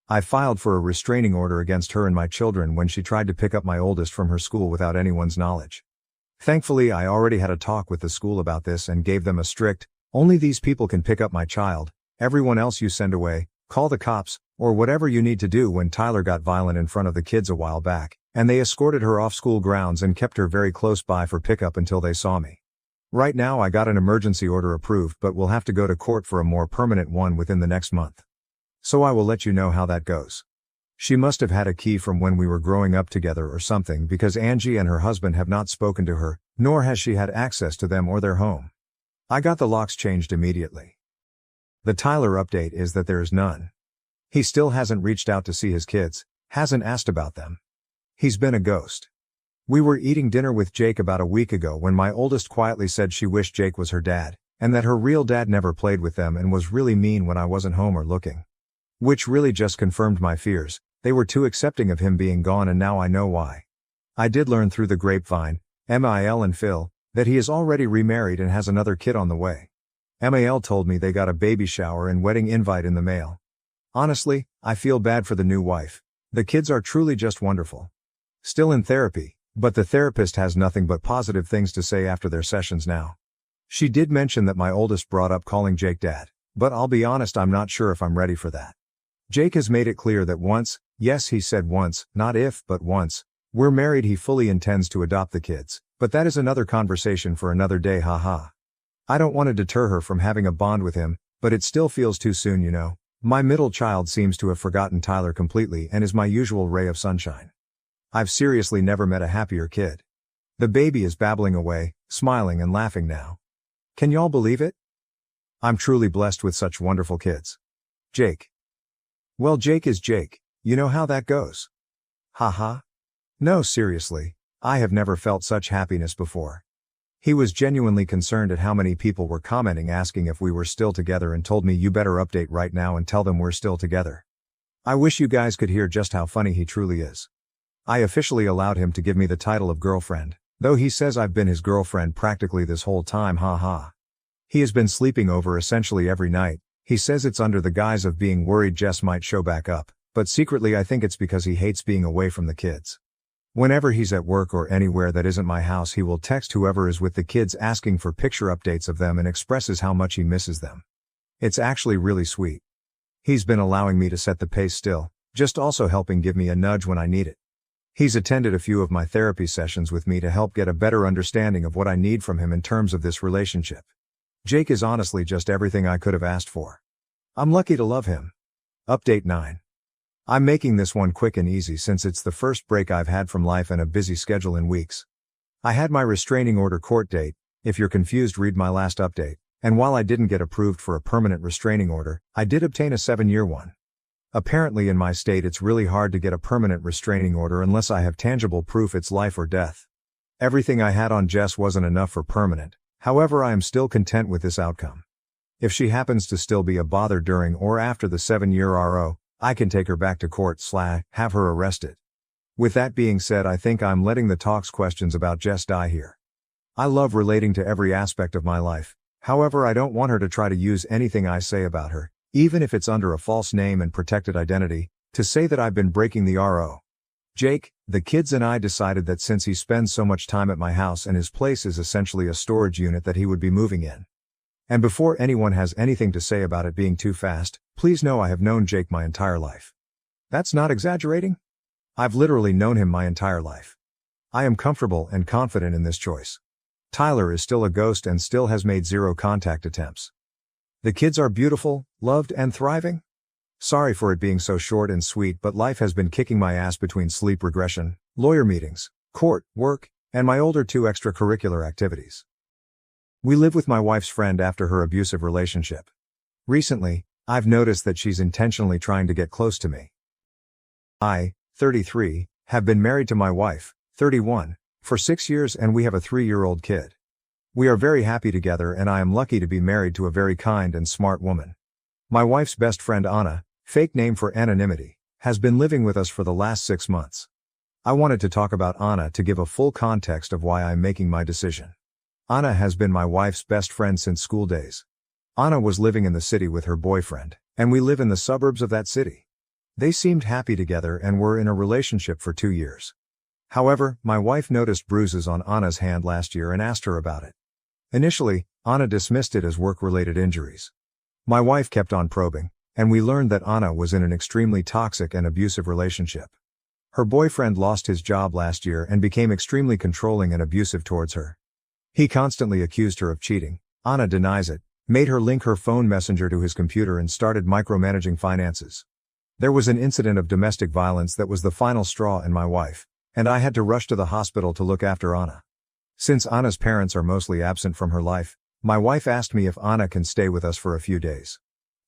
I filed for a restraining order against her and my children when she tried to pick up my oldest from her school without anyone's knowledge. Thankfully, I already had a talk with the school about this and gave them a strict, only these people can pick up my child, everyone else you send away, call the cops, or whatever you need to do. When Tyler got violent in front of the kids a while back, and they escorted her off school grounds and kept her very close by for pickup until they saw me. Right now I got an emergency order approved but will have to go to court for a more permanent one within the next month. So I will let you know how that goes. She must have had a key from when we were growing up together or something because Angie and her husband have not spoken to her, nor has she had access to them or their home. I got the locks changed immediately. The Tyler update is that there is none. He still hasn't reached out to see his kids, hasn't asked about them. He's been a ghost. We were eating dinner with Jake about a week ago when my oldest quietly said she wished Jake was her dad, and that her real dad never played with them and was really mean when I wasn't home or looking. Which really just confirmed my fears. They were too accepting of him being gone and now I know why. I did learn through the grapevine, Mal and Phil, that he is already remarried and has another kid on the way. Mal told me they got a baby shower and wedding invite in the mail. Honestly, I feel bad for the new wife. The kids are truly just wonderful. Still in therapy, but the therapist has nothing but positive things to say after their sessions now. She did mention that my oldest brought up calling Jake dad, but I'll be honest, I'm not sure if I'm ready for that. Jake has made it clear that once, yes he said once, not if, but once, we're married he fully intends to adopt the kids, but that is another conversation for another day, haha. I don't want to deter her from having a bond with him, but it still feels too soon, you know. My middle child seems to have forgotten Tyler completely and is my usual ray of sunshine. I've seriously never met a happier kid. The baby is babbling away, smiling and laughing now. Can y'all believe it? I'm truly blessed with such wonderful kids. Jake. Well, Jake is Jake, you know how that goes. Haha. No, seriously, I have never felt such happiness before. He was genuinely concerned at how many people were commenting asking if we were still together and told me you better update right now and tell them we're still together. I wish you guys could hear just how funny he truly is. I officially allowed him to give me the title of girlfriend, though he says I've been his girlfriend practically this whole time, haha. He has been sleeping over essentially every night. He says it's under the guise of being worried Jess might show back up, but secretly I think it's because he hates being away from the kids. Whenever he's at work or anywhere that isn't my house, he will text whoever is with the kids asking for picture updates of them and expresses how much he misses them. It's actually really sweet. He's been allowing me to set the pace still, just also helping give me a nudge when I need it. He's attended a few of my therapy sessions with me to help get a better understanding of what I need from him in terms of this relationship. Jake is honestly just everything I could have asked for. I'm lucky to love him. Update 9. I'm making this one quick and easy since it's the first break I've had from life and a busy schedule in weeks. I had my restraining order court date, if you're confused read my last update, and while I didn't get approved for a permanent restraining order, I did obtain a 7-year one. Apparently in my state it's really hard to get a permanent restraining order unless I have tangible proof it's life or death. Everything I had on Jess wasn't enough for permanent, however I am still content with this outcome. If she happens to still be a bother during or after the 7-year RO, I can take her back to court / have her arrested. With that being said, I think I'm letting the talks questions about Jess die here. I love relating to every aspect of my life, however I don't want her to try to use anything I say about her, even if it's under a false name and protected identity, to say that I've been breaking the RO. Jake, the kids and I decided that since he spends so much time at my house and his place is essentially a storage unit that he would be moving in. And before anyone has anything to say about it being too fast, please know I have known Jake my entire life. That's not exaggerating? I've literally known him my entire life. I am comfortable and confident in this choice. Tyler is still a ghost and still has made zero contact attempts. The kids are beautiful, loved and thriving. Sorry for it being so short and sweet, but life has been kicking my ass between sleep regression, lawyer meetings, court, work, and my older 2 extracurricular activities. We live with my wife's friend after her abusive relationship. Recently, I've noticed that she's intentionally trying to get close to me. I, 33, have been married to my wife, 31, for 6 years and we have a 3-year-old kid. We are very happy together and I am lucky to be married to a very kind and smart woman. My wife's best friend Anna, fake name for anonymity, has been living with us for the last 6 months. I wanted to talk about Anna to give a full context of why I'm making my decision. Anna has been my wife's best friend since school days. Anna was living in the city with her boyfriend, and we live in the suburbs of that city. They seemed happy together and were in a relationship for 2 years. However, my wife noticed bruises on Anna's hand last year and asked her about it. Initially, Anna dismissed it as work-related injuries. My wife kept on probing, and we learned that Anna was in an extremely toxic and abusive relationship. Her boyfriend lost his job last year and became extremely controlling and abusive towards her. He constantly accused her of cheating. Anna denies it, made her link her phone messenger to his computer and started micromanaging finances. There was an incident of domestic violence that was the final straw in my wife, and I had to rush to the hospital to look after Anna. Since Anna's parents are mostly absent from her life, my wife asked me if Anna can stay with us for a few days.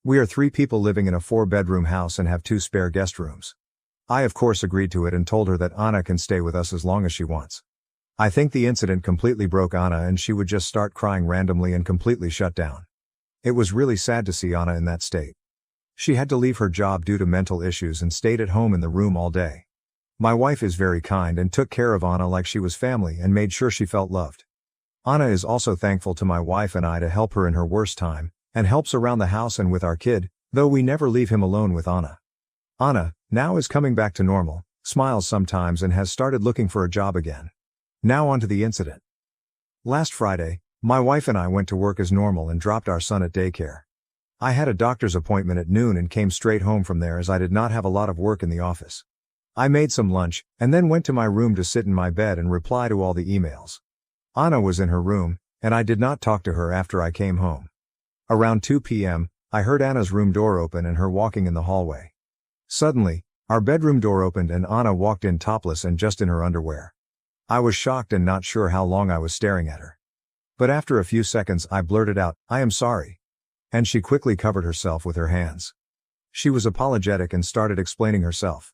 We are 3 people living in a 4-bedroom house and have 2 spare guest rooms. I of course agreed to it and told her that Anna can stay with us as long as she wants. I think the incident completely broke Anna and she would just start crying randomly and completely shut down. It was really sad to see Anna in that state. She had to leave her job due to mental issues and stayed at home in the room all day. My wife is very kind and took care of Anna like she was family and made sure she felt loved. Anna is also thankful to my wife and I to help her in her worst time, and helps around the house and with our kid, though we never leave him alone with Anna. Anna, now is coming back to normal, smiles sometimes and has started looking for a job again. Now on to the incident. Last Friday, my wife and I went to work as normal and dropped our son at daycare. I had a doctor's appointment at noon and came straight home from there as I did not have a lot of work in the office. I made some lunch, and then went to my room to sit in my bed and reply to all the emails. Anna was in her room, and I did not talk to her after I came home. Around 2 p.m., I heard Anna's room door open and her walking in the hallway. Suddenly, our bedroom door opened and Anna walked in topless and just in her underwear. I was shocked and not sure how long I was staring at her. But after a few seconds I blurted out, "I am sorry." And she quickly covered herself with her hands. She was apologetic and started explaining herself.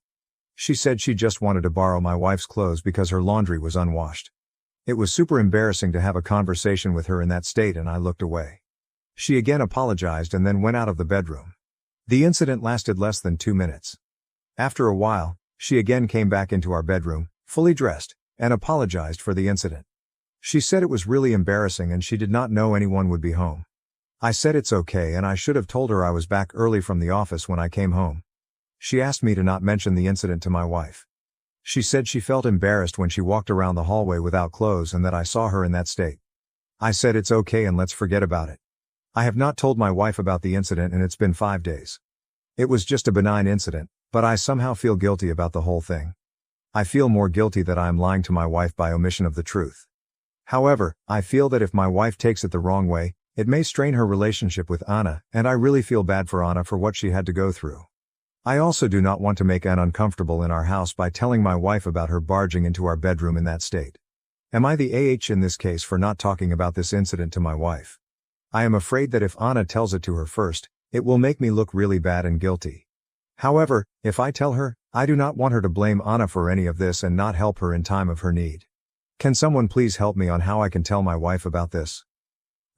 She said she just wanted to borrow my wife's clothes because her laundry was unwashed. It was super embarrassing to have a conversation with her in that state and I looked away. She again apologized and then went out of the bedroom. The incident lasted less than 2 minutes. After a while, she again came back into our bedroom, fully dressed, and apologized for the incident. She said it was really embarrassing and she did not know anyone would be home. I said it's okay and I should have told her I was back early from the office when I came home. She asked me to not mention the incident to my wife. She said she felt embarrassed when she walked around the hallway without clothes and that I saw her in that state. I said it's okay and let's forget about it. I have not told my wife about the incident and it's been 5 days. It was just a benign incident, but I somehow feel guilty about the whole thing. I feel more guilty that I am lying to my wife by omission of the truth. However, I feel that if my wife takes it the wrong way, it may strain her relationship with Anna, and I really feel bad for Anna for what she had to go through. I also do not want to make Anna uncomfortable in our house by telling my wife about her barging into our bedroom in that state. Am I the AH in this case for not talking about this incident to my wife? I am afraid that if Anna tells it to her first, it will make me look really bad and guilty. However, if I tell her, I do not want her to blame Anna for any of this and not help her in time of her need. Can someone please help me on how I can tell my wife about this?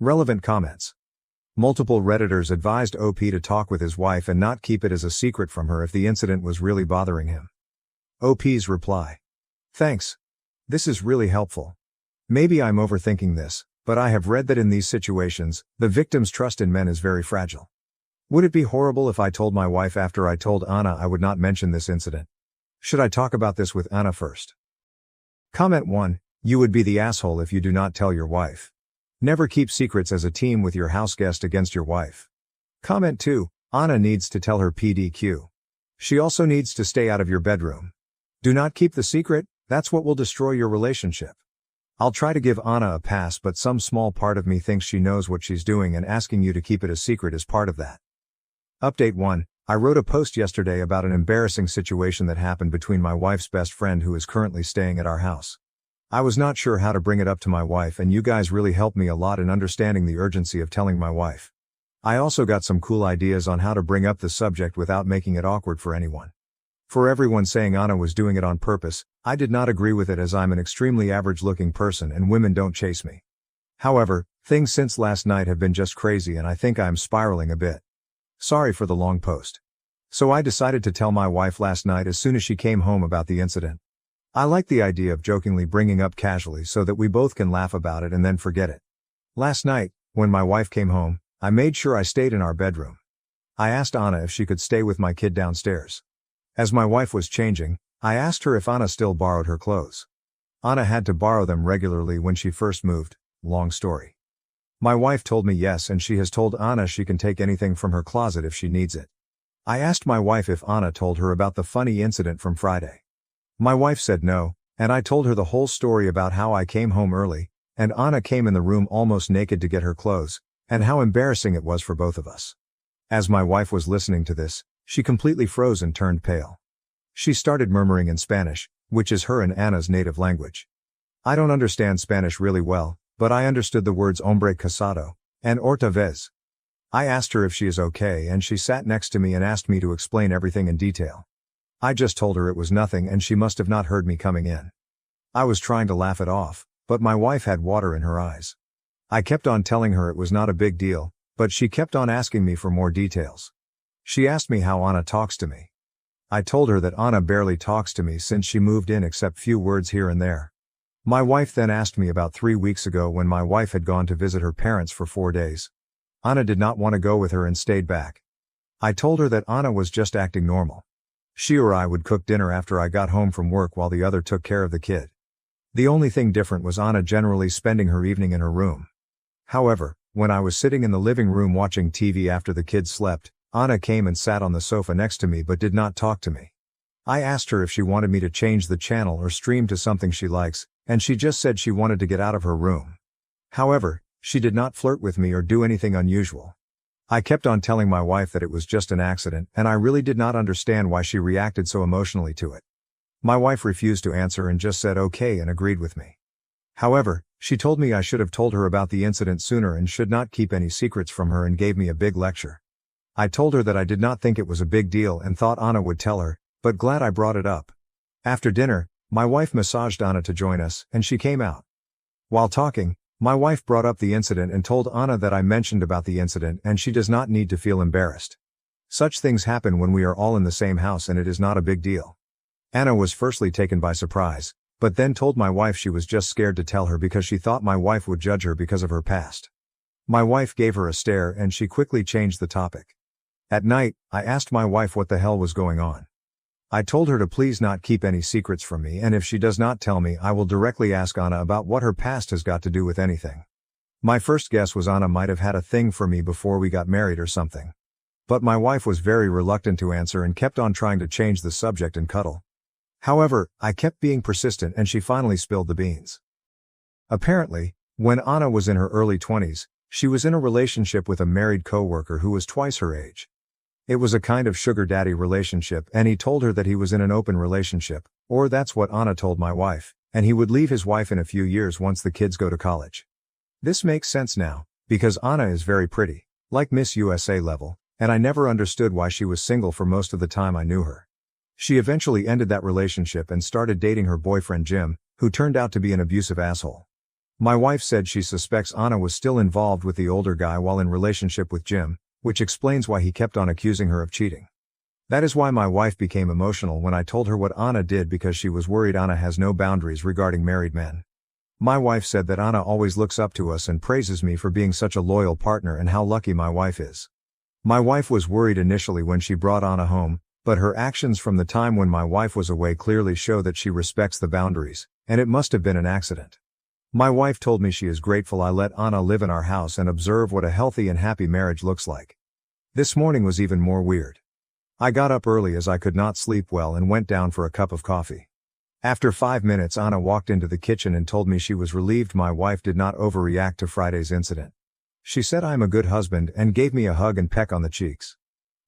Relevant comments. Multiple Redditors advised OP to talk with his wife and not keep it as a secret from her if the incident was really bothering him. OP's reply. Thanks. This is really helpful. Maybe I'm overthinking this, but I have read that in these situations, the victim's trust in men is very fragile. Would it be horrible if I told my wife after I told Anna I would not mention this incident? Should I talk about this with Anna first? Comment 1. You would be the asshole if you do not tell your wife. Never keep secrets as a team with your house guest against your wife. Comment 2. Anna needs to tell her PDQ. She also needs to stay out of your bedroom. Do not keep the secret, that's what will destroy your relationship. I'll try to give Anna a pass, but some small part of me thinks she knows what she's doing, and asking you to keep it a secret is part of that. Update 1. I wrote a post yesterday about an embarrassing situation that happened between my wife's best friend who is currently staying at our house. I was not sure how to bring it up to my wife, and you guys really helped me a lot in understanding the urgency of telling my wife. I also got some cool ideas on how to bring up the subject without making it awkward for anyone. For everyone saying Anna was doing it on purpose, I did not agree with it, as I'm an extremely average-looking person and women don't chase me. However, things since last night have been just crazy, and I think I'm spiraling a bit. Sorry for the long post. So I decided to tell my wife last night as soon as she came home about the incident. I like the idea of jokingly bringing up casually so that we both can laugh about it and then forget it. Last night, when my wife came home, I made sure I stayed in our bedroom. I asked Anna if she could stay with my kid downstairs. As my wife was changing, I asked her if Anna still borrowed her clothes. Anna had to borrow them regularly when she first moved, long story. My wife told me yes, and she has told Anna she can take anything from her closet if she needs it. I asked my wife if Anna told her about the funny incident from Friday. My wife said no, and I told her the whole story about how I came home early, and Anna came in the room almost naked to get her clothes, and how embarrassing it was for both of us. As my wife was listening to this, she completely froze and turned pale. She started murmuring in Spanish, which is her and Anna's native language. I don't understand Spanish really well, but I understood the words hombre casado and otra vez. I asked her if she is okay, and she sat next to me and asked me to explain everything in detail. I just told her it was nothing, and she must have not heard me coming in. I was trying to laugh it off, but my wife had water in her eyes. I kept on telling her it was not a big deal, but she kept on asking me for more details. She asked me how Anna talks to me. I told her that Anna barely talks to me since she moved in, except few words here and there. My wife then asked me about 3 weeks ago when my wife had gone to visit her parents for 4 days. Anna did not want to go with her and stayed back. I told her that Anna was just acting normal. She or I would cook dinner after I got home from work while the other took care of the kid. The only thing different was Anna generally spending her evening in her room. However, when I was sitting in the living room watching TV after the kids slept, Anna came and sat on the sofa next to me but did not talk to me. I asked her if she wanted me to change the channel or stream to something she likes, and she just said she wanted to get out of her room. However, she did not flirt with me or do anything unusual. I kept on telling my wife that it was just an accident, and I really did not understand why she reacted so emotionally to it. My wife refused to answer and just said okay and agreed with me. However, she told me I should have told her about the incident sooner and should not keep any secrets from her, and gave me a big lecture. I told her that I did not think it was a big deal and thought Anna would tell her, but glad I brought it up. After dinner, my wife massaged Anna to join us, and she came out. While talking, my wife brought up the incident and told Anna that I mentioned about the incident and she does not need to feel embarrassed. Such things happen when we are all in the same house and it is not a big deal. Anna was firstly taken by surprise, but then told my wife she was just scared to tell her because she thought my wife would judge her because of her past. My wife gave her a stare and she quickly changed the topic. At night, I asked my wife what the hell was going on. I told her to please not keep any secrets from me, and if she does not tell me, I will directly ask Anna about what her past has got to do with anything. My first guess was Anna might have had a thing for me before we got married or something. But my wife was very reluctant to answer and kept on trying to change the subject and cuddle. However, I kept being persistent and she finally spilled the beans. Apparently, when Anna was in her early 20s, she was in a relationship with a married coworker who was twice her age. It was a kind of sugar daddy relationship, and he told her that he was in an open relationship, or that's what Anna told my wife, and he would leave his wife in a few years once the kids go to college. This makes sense now, because Anna is very pretty, like Miss USA level, and I never understood why she was single for most of the time I knew her. She eventually ended that relationship and started dating her boyfriend Jim, who turned out to be an abusive asshole. My wife said she suspects Anna was still involved with the older guy while in relationship with Jim, which explains why he kept on accusing her of cheating. That is why my wife became emotional when I told her what Anna did, because she was worried Anna has no boundaries regarding married men. My wife said that Anna always looks up to us and praises me for being such a loyal partner and how lucky my wife is. My wife was worried initially when she brought Anna home, but her actions from the time when my wife was away clearly show that she respects the boundaries, and it must have been an accident. My wife told me she is grateful I let Anna live in our house and observe what a healthy and happy marriage looks like. This morning was even more weird. I got up early as I could not sleep well and went down for a cup of coffee. After 5 minutes, Anna walked into the kitchen and told me she was relieved my wife did not overreact to Friday's incident. She said I am a good husband and gave me a hug and peck on the cheeks.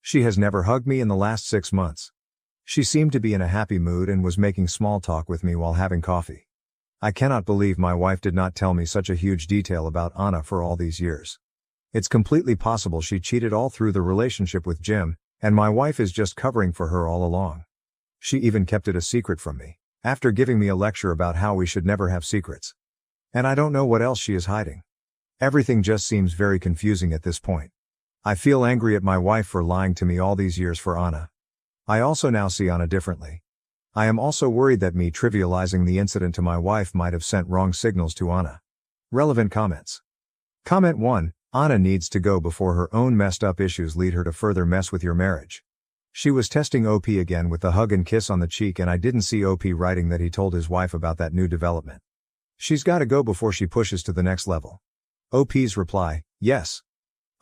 She has never hugged me in the last 6 months. She seemed to be in a happy mood and was making small talk with me while having coffee. I cannot believe my wife did not tell me such a huge detail about Anna for all these years. It's completely possible she cheated all through the relationship with Jim, and my wife is just covering for her all along. She even kept it a secret from me, after giving me a lecture about how we should never have secrets. And I don't know what else she is hiding. Everything just seems very confusing at this point. I feel angry at my wife for lying to me all these years for Anna. I also now see Anna differently. I am also worried that me trivializing the incident to my wife might have sent wrong signals to Anna. Relevant comments. Comment 1. Anna needs to go before her own messed up issues lead her to further mess with your marriage. She was testing OP again with the hug and kiss on the cheek, and I didn't see OP writing that he told his wife about that new development. She's gotta go before she pushes to the next level. OP's reply, yes.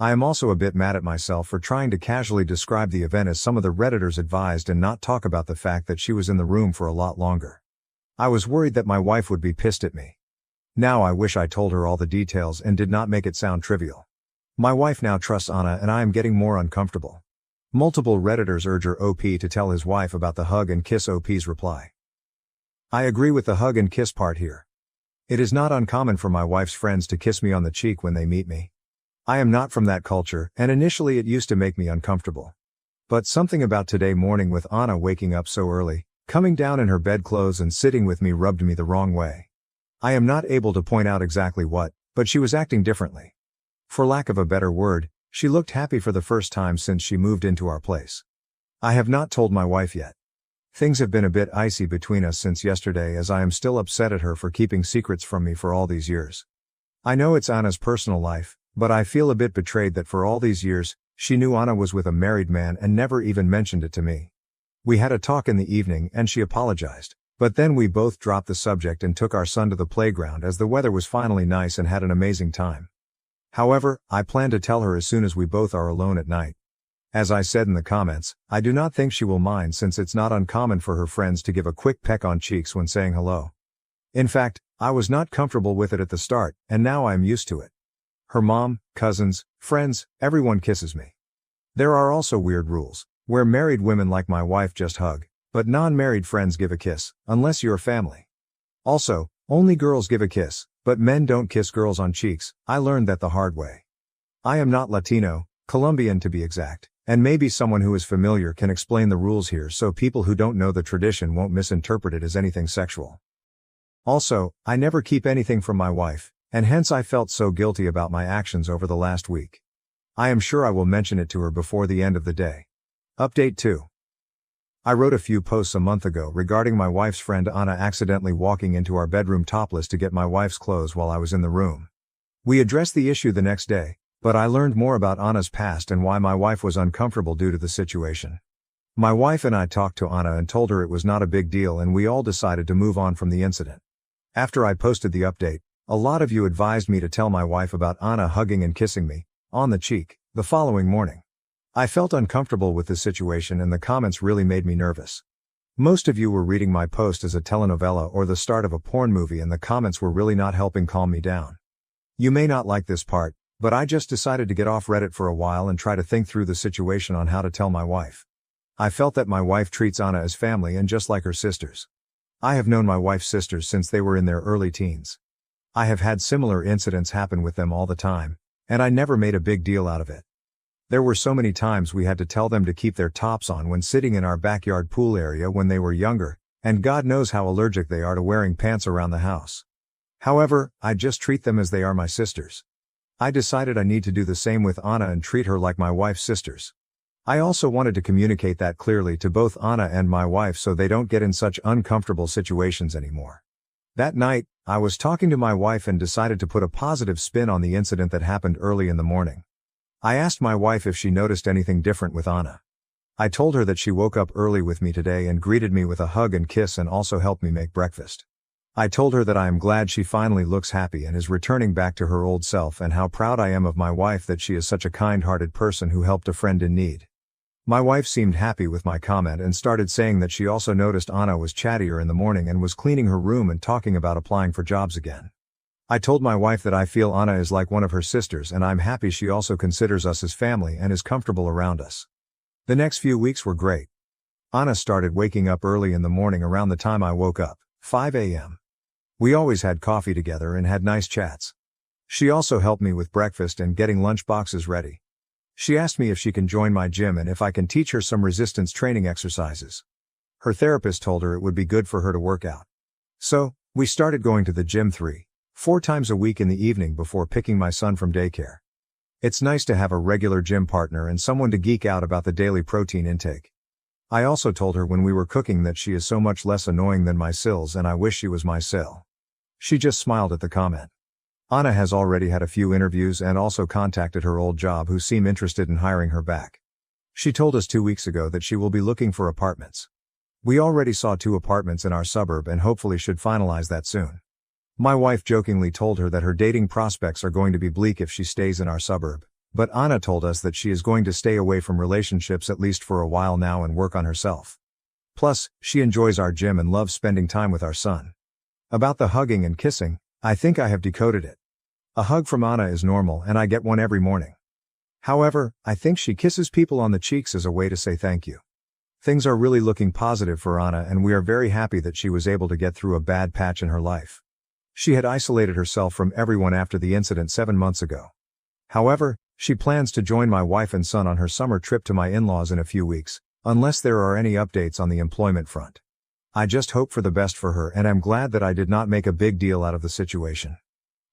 I am also a bit mad at myself for trying to casually describe the event as some of the Redditors advised and not talk about the fact that she was in the room for a lot longer. I was worried that my wife would be pissed at me. Now I wish I told her all the details and did not make it sound trivial. My wife now trusts Anna and I am getting more uncomfortable. Multiple Redditors urge her OP to tell his wife about the hug and kiss. OP's reply. I agree with the hug and kiss part here. It is not uncommon for my wife's friends to kiss me on the cheek when they meet me. I am not from that culture, and initially it used to make me uncomfortable. But something about today morning with Anna waking up so early, coming down in her bedclothes and sitting with me rubbed me the wrong way. I am not able to point out exactly what, but she was acting differently. For lack of a better word, she looked happy for the first time since she moved into our place. I have not told my wife yet. Things have been a bit icy between us since yesterday, as I am still upset at her for keeping secrets from me for all these years. I know it's Anna's personal life, but I feel a bit betrayed that for all these years, she knew Anna was with a married man and never even mentioned it to me. We had a talk in the evening and she apologized, but then we both dropped the subject and took our son to the playground as the weather was finally nice and had an amazing time. However, I plan to tell her as soon as we both are alone at night. As I said in the comments, I do not think she will mind, since it's not uncommon for her friends to give a quick peck on cheeks when saying hello. In fact, I was not comfortable with it at the start, and now I am used to it. Her mom, cousins, friends, everyone kisses me. There are also weird rules, where married women like my wife just hug, but non-married friends give a kiss, unless you're family. Also, only girls give a kiss, but men don't kiss girls on cheeks. I learned that the hard way. I am not Latino, Colombian to be exact, and maybe someone who is familiar can explain the rules here so people who don't know the tradition won't misinterpret it as anything sexual. Also, I never keep anything from my wife, and hence I felt so guilty about my actions over the last week. I am sure I will mention it to her before the end of the day. Update 2. I wrote a few posts a month ago regarding my wife's friend Anna accidentally walking into our bedroom topless to get my wife's clothes while I was in the room. We addressed the issue the next day, but I learned more about Anna's past and why my wife was uncomfortable due to the situation. My wife and I talked to Anna and told her it was not a big deal, and we all decided to move on from the incident. After I posted the update, a lot of you advised me to tell my wife about Anna hugging and kissing me, on the cheek, the following morning. I felt uncomfortable with the situation and the comments really made me nervous. Most of you were reading my post as a telenovela or the start of a porn movie, and the comments were really not helping calm me down. You may not like this part, but I just decided to get off Reddit for a while and try to think through the situation on how to tell my wife. I felt that my wife treats Anna as family and just like her sisters. I have known my wife's sisters since they were in their early teens. I have had similar incidents happen with them all the time, and I never made a big deal out of it. There were so many times we had to tell them to keep their tops on when sitting in our backyard pool area when they were younger, and God knows how allergic they are to wearing pants around the house. However, I just treat them as they are my sisters. I decided I need to do the same with Anna and treat her like my wife's sisters. I also wanted to communicate that clearly to both Anna and my wife so they don't get in such uncomfortable situations anymore. That night, I was talking to my wife and decided to put a positive spin on the incident that happened early in the morning. I asked my wife if she noticed anything different with Anna. I told her that she woke up early with me today and greeted me with a hug and kiss and also helped me make breakfast. I told her that I am glad she finally looks happy and is returning back to her old self, and how proud I am of my wife that she is such a kind-hearted person who helped a friend in need. My wife seemed happy with my comment and started saying that she also noticed Anna was chattier in the morning and was cleaning her room and talking about applying for jobs again. I told my wife that I feel Anna is like one of her sisters and I'm happy she also considers us as family and is comfortable around us. The next few weeks were great. Anna started waking up early in the morning around the time I woke up, 5 a.m. We always had coffee together and had nice chats. She also helped me with breakfast and getting lunch boxes ready. She asked me if she can join my gym and if I can teach her some resistance training exercises. Her therapist told her it would be good for her to work out. So, we started going to the gym 3-4 times a week in the evening before picking my son from daycare. It's nice to have a regular gym partner and someone to geek out about the daily protein intake. I also told her when we were cooking that she is so much less annoying than my Sills and I wish she was my Sil. She just smiled at the comment. Anna has already had a few interviews and also contacted her old job who seem interested in hiring her back. She told us 2 weeks ago that she will be looking for apartments. We already saw 2 apartments in our suburb and hopefully should finalize that soon. My wife jokingly told her that her dating prospects are going to be bleak if she stays in our suburb, but Anna told us that she is going to stay away from relationships at least for a while now and work on herself. Plus, she enjoys our gym and loves spending time with our son. About the hugging and kissing, I think I have decoded it. A hug from Anna is normal and I get one every morning. However, I think she kisses people on the cheeks as a way to say thank you. Things are really looking positive for Anna and we are very happy that she was able to get through a bad patch in her life. She had isolated herself from everyone after the incident 7 months ago. However, she plans to join my wife and son on her summer trip to my in-laws in a few weeks, unless there are any updates on the employment front. I just hope for the best for her and I'm glad that I did not make a big deal out of the situation.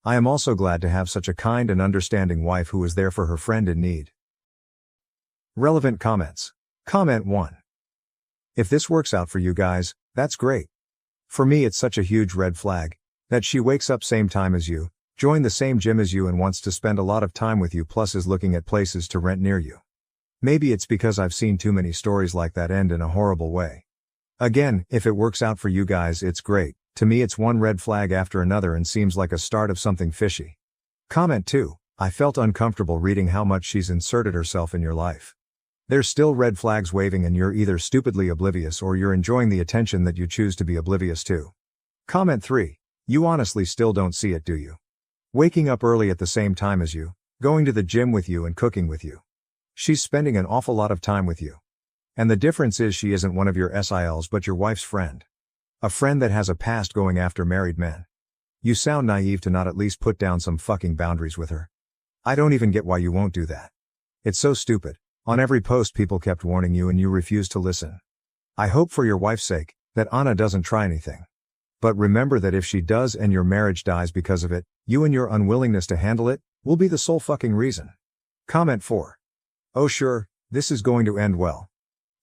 I am also glad to have such a kind and understanding wife who is there for her friend in need. Relevant comments. Comment 1. If this works out for you guys, that's great. For me it's such a huge red flag, that she wakes up same time as you, joined the same gym as you and wants to spend a lot of time with you plus is looking at places to rent near you. Maybe it's because I've seen too many stories like that end in a horrible way. Again, if it works out for you guys it's great. To me it's one red flag after another and seems like a start of something fishy. Comment 2. I felt uncomfortable reading how much she's inserted herself in your life. There's still red flags waving and you're either stupidly oblivious or you're enjoying the attention that you choose to be oblivious to. Comment 3. You honestly still don't see it, do you? Waking up early at the same time as you, going to the gym with you and cooking with you. She's spending an awful lot of time with you. And the difference is she isn't one of your SILs but your wife's friend. A friend that has a past going after married men. You sound naive to not at least put down some fucking boundaries with her. I don't even get why you won't do that. It's so stupid. On every post people kept warning you and you refused to listen. I hope for your wife's sake, that Anna doesn't try anything. But remember that if she does and your marriage dies because of it, you and your unwillingness to handle it, will be the sole fucking reason. Comment 4. Oh sure, this is going to end well.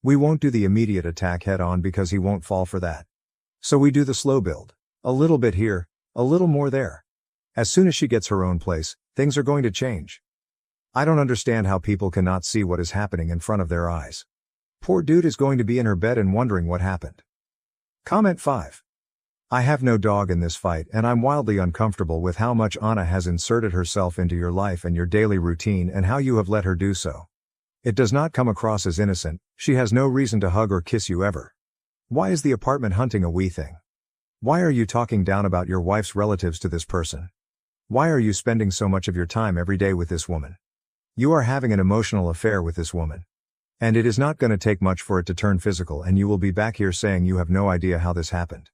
We won't do the immediate attack head on because he won't fall for that. So we do the slow build. A little bit here, a little more there. As soon as she gets her own place, things are going to change. I don't understand how people cannot see what is happening in front of their eyes. Poor dude is going to be in her bed and wondering what happened. Comment 5. I have no dog in this fight and I'm wildly uncomfortable with how much Anna has inserted herself into your life and your daily routine and how you have let her do so. It does not come across as innocent. She has no reason to hug or kiss you ever. Why is the apartment hunting a wee thing? Why are you talking down about your wife's relatives to this person? Why are you spending so much of your time every day with this woman? You are having an emotional affair with this woman. And it is not going to take much for it to turn physical and you will be back here saying you have no idea how this happened.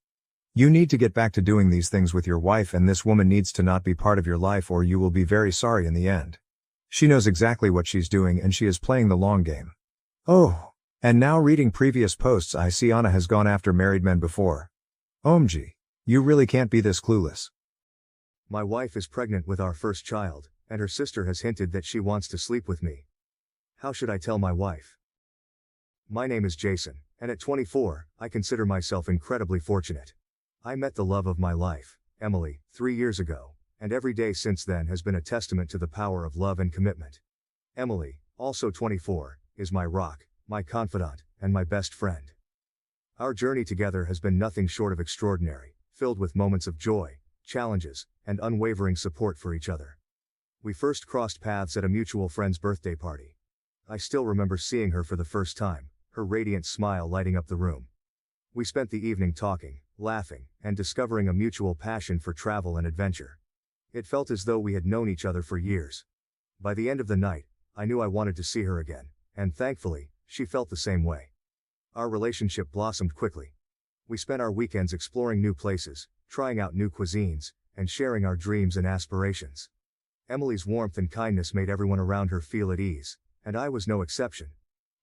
You need to get back to doing these things with your wife and this woman needs to not be part of your life or you will be very sorry in the end. She knows exactly what she's doing and she is playing the long game. Oh. And now reading previous posts I see Anna has gone after married men before. OMG. You really can't be this clueless. My wife is pregnant with our first child, and her sister has hinted that she wants to sleep with me. How should I tell my wife? My name is Jason, and at 24, I consider myself incredibly fortunate. I met the love of my life, Emily, 3 years ago, and every day since then has been a testament to the power of love and commitment. Emily, also 24, is my rock, my confidant, and my best friend. Our journey together has been nothing short of extraordinary, filled with moments of joy, challenges, and unwavering support for each other. We first crossed paths at a mutual friend's birthday party. I still remember seeing her for the first time, her radiant smile lighting up the room. We spent the evening talking, laughing, and discovering a mutual passion for travel and adventure. It felt as though we had known each other for years. By the end of the night, I knew I wanted to see her again, and thankfully, she felt the same way. Our relationship blossomed quickly. We spent our weekends exploring new places, trying out new cuisines, and sharing our dreams and aspirations. Emily's warmth and kindness made everyone around her feel at ease, and I was no exception.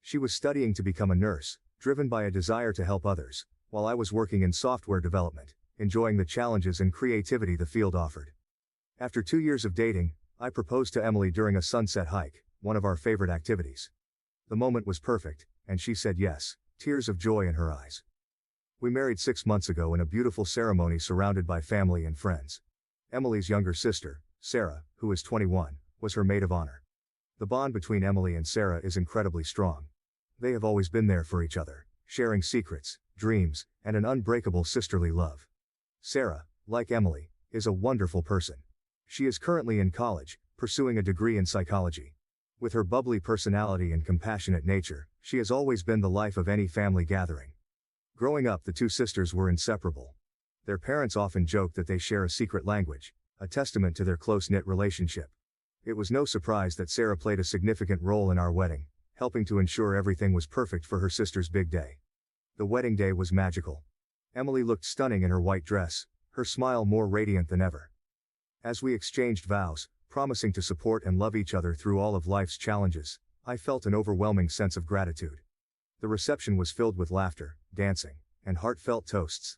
She was studying to become a nurse, driven by a desire to help others, while I was working in software development, enjoying the challenges and creativity the field offered. After 2 years of dating, I proposed to Emily during a sunset hike, one of our favorite activities. The moment was perfect, and she said yes, tears of joy in her eyes. We married 6 months ago in a beautiful ceremony surrounded by family and friends. Emily's younger sister, Sarah, who is 21, was her maid of honor. The bond between Emily and Sarah is incredibly strong. They have always been there for each other, sharing secrets, dreams, and an unbreakable sisterly love. Sarah, like Emily, is a wonderful person. She is currently in college, pursuing a degree in psychology. With her bubbly personality and compassionate nature, she has always been the life of any family gathering. Growing up, the two sisters were inseparable. Their parents often joked that they share a secret language, a testament to their close-knit relationship. It was no surprise that Sarah played a significant role in our wedding, helping to ensure everything was perfect for her sister's big day. The wedding day was magical. Emily looked stunning in her white dress, her smile more radiant than ever. As we exchanged vows, promising to support and love each other through all of life's challenges, I felt an overwhelming sense of gratitude. The reception was filled with laughter, dancing, and heartfelt toasts.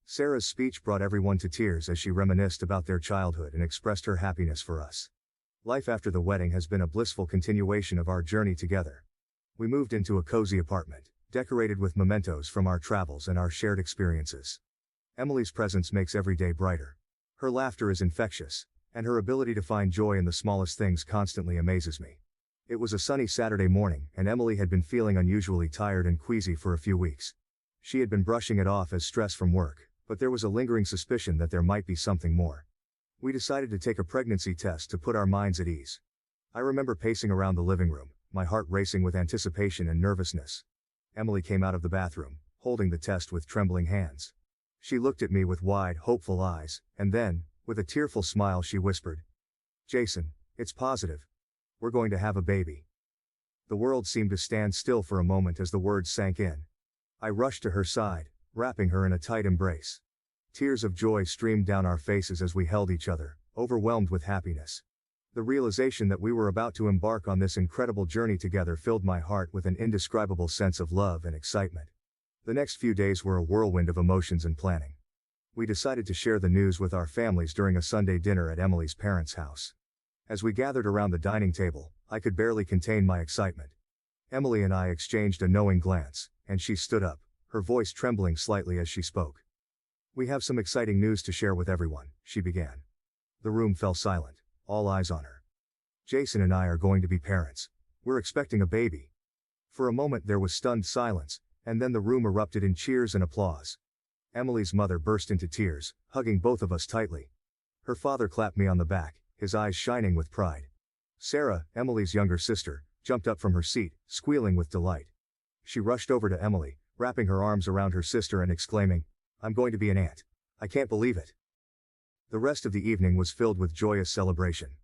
Sarah's speech brought everyone to tears as she reminisced about their childhood and expressed her happiness for us. Life after the wedding has been a blissful continuation of our journey together. We moved into a cozy apartment, decorated with mementos from our travels and our shared experiences. Emily's presence makes every day brighter. Her laughter is infectious, and her ability to find joy in the smallest things constantly amazes me. It was a sunny Saturday morning, and Emily had been feeling unusually tired and queasy for a few weeks. She had been brushing it off as stress from work, but there was a lingering suspicion that there might be something more. We decided to take a pregnancy test to put our minds at ease. I remember pacing around the living room, my heart racing with anticipation and nervousness. Emily came out of the bathroom, holding the test with trembling hands. She looked at me with wide, hopeful eyes, and then, with a tearful smile, she whispered, "Jason, it's positive. We're going to have a baby." The world seemed to stand still for a moment as the words sank in. I rushed to her side, wrapping her in a tight embrace. Tears of joy streamed down our faces as we held each other, overwhelmed with happiness. The realization that we were about to embark on this incredible journey together filled my heart with an indescribable sense of love and excitement. The next few days were a whirlwind of emotions and planning. We decided to share the news with our families during a Sunday dinner at Emily's parents' house. As we gathered around the dining table, I could barely contain my excitement. Emily and I exchanged a knowing glance, and she stood up, her voice trembling slightly as she spoke. "We have some exciting news to share with everyone," she began. The room fell silent, all eyes on her. "Jason and I are going to be parents. We're expecting a baby." For a moment there was stunned silence, and then the room erupted in cheers and applause. Emily's mother burst into tears, hugging both of us tightly. Her father clapped me on the back, his eyes shining with pride. Sarah, Emily's younger sister, jumped up from her seat, squealing with delight. She rushed over to Emily, wrapping her arms around her sister and exclaiming, "I'm going to be an aunt. I can't believe it." The rest of the evening was filled with joyous celebration.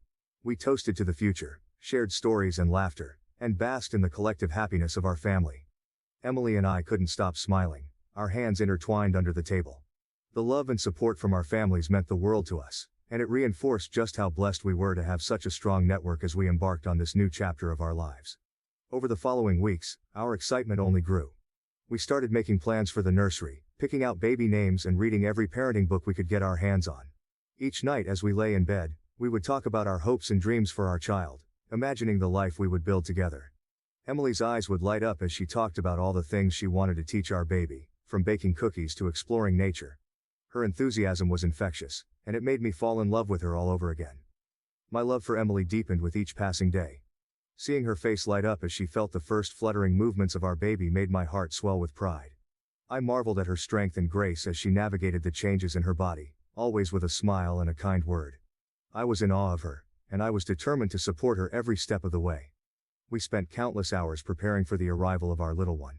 We toasted to the future, shared stories and laughter, and basked in the collective happiness of our family. Emily and I couldn't stop smiling, our hands intertwined under the table. The love and support from our families meant the world to us, and it reinforced just how blessed we were to have such a strong network as we embarked on this new chapter of our lives. Over the following weeks, our excitement only grew. We started making plans for the nursery, picking out baby names and reading every parenting book we could get our hands on. Each night as we lay in bed, we would talk about our hopes and dreams for our child, imagining the life we would build together. Emily's eyes would light up as she talked about all the things she wanted to teach our baby, from baking cookies to exploring nature. Her enthusiasm was infectious, and it made me fall in love with her all over again. My love for Emily deepened with each passing day. Seeing her face light up as she felt the first fluttering movements of our baby made my heart swell with pride. I marveled at her strength and grace as she navigated the changes in her body, always with a smile and a kind word. I was in awe of her, and I was determined to support her every step of the way. We spent countless hours preparing for the arrival of our little one.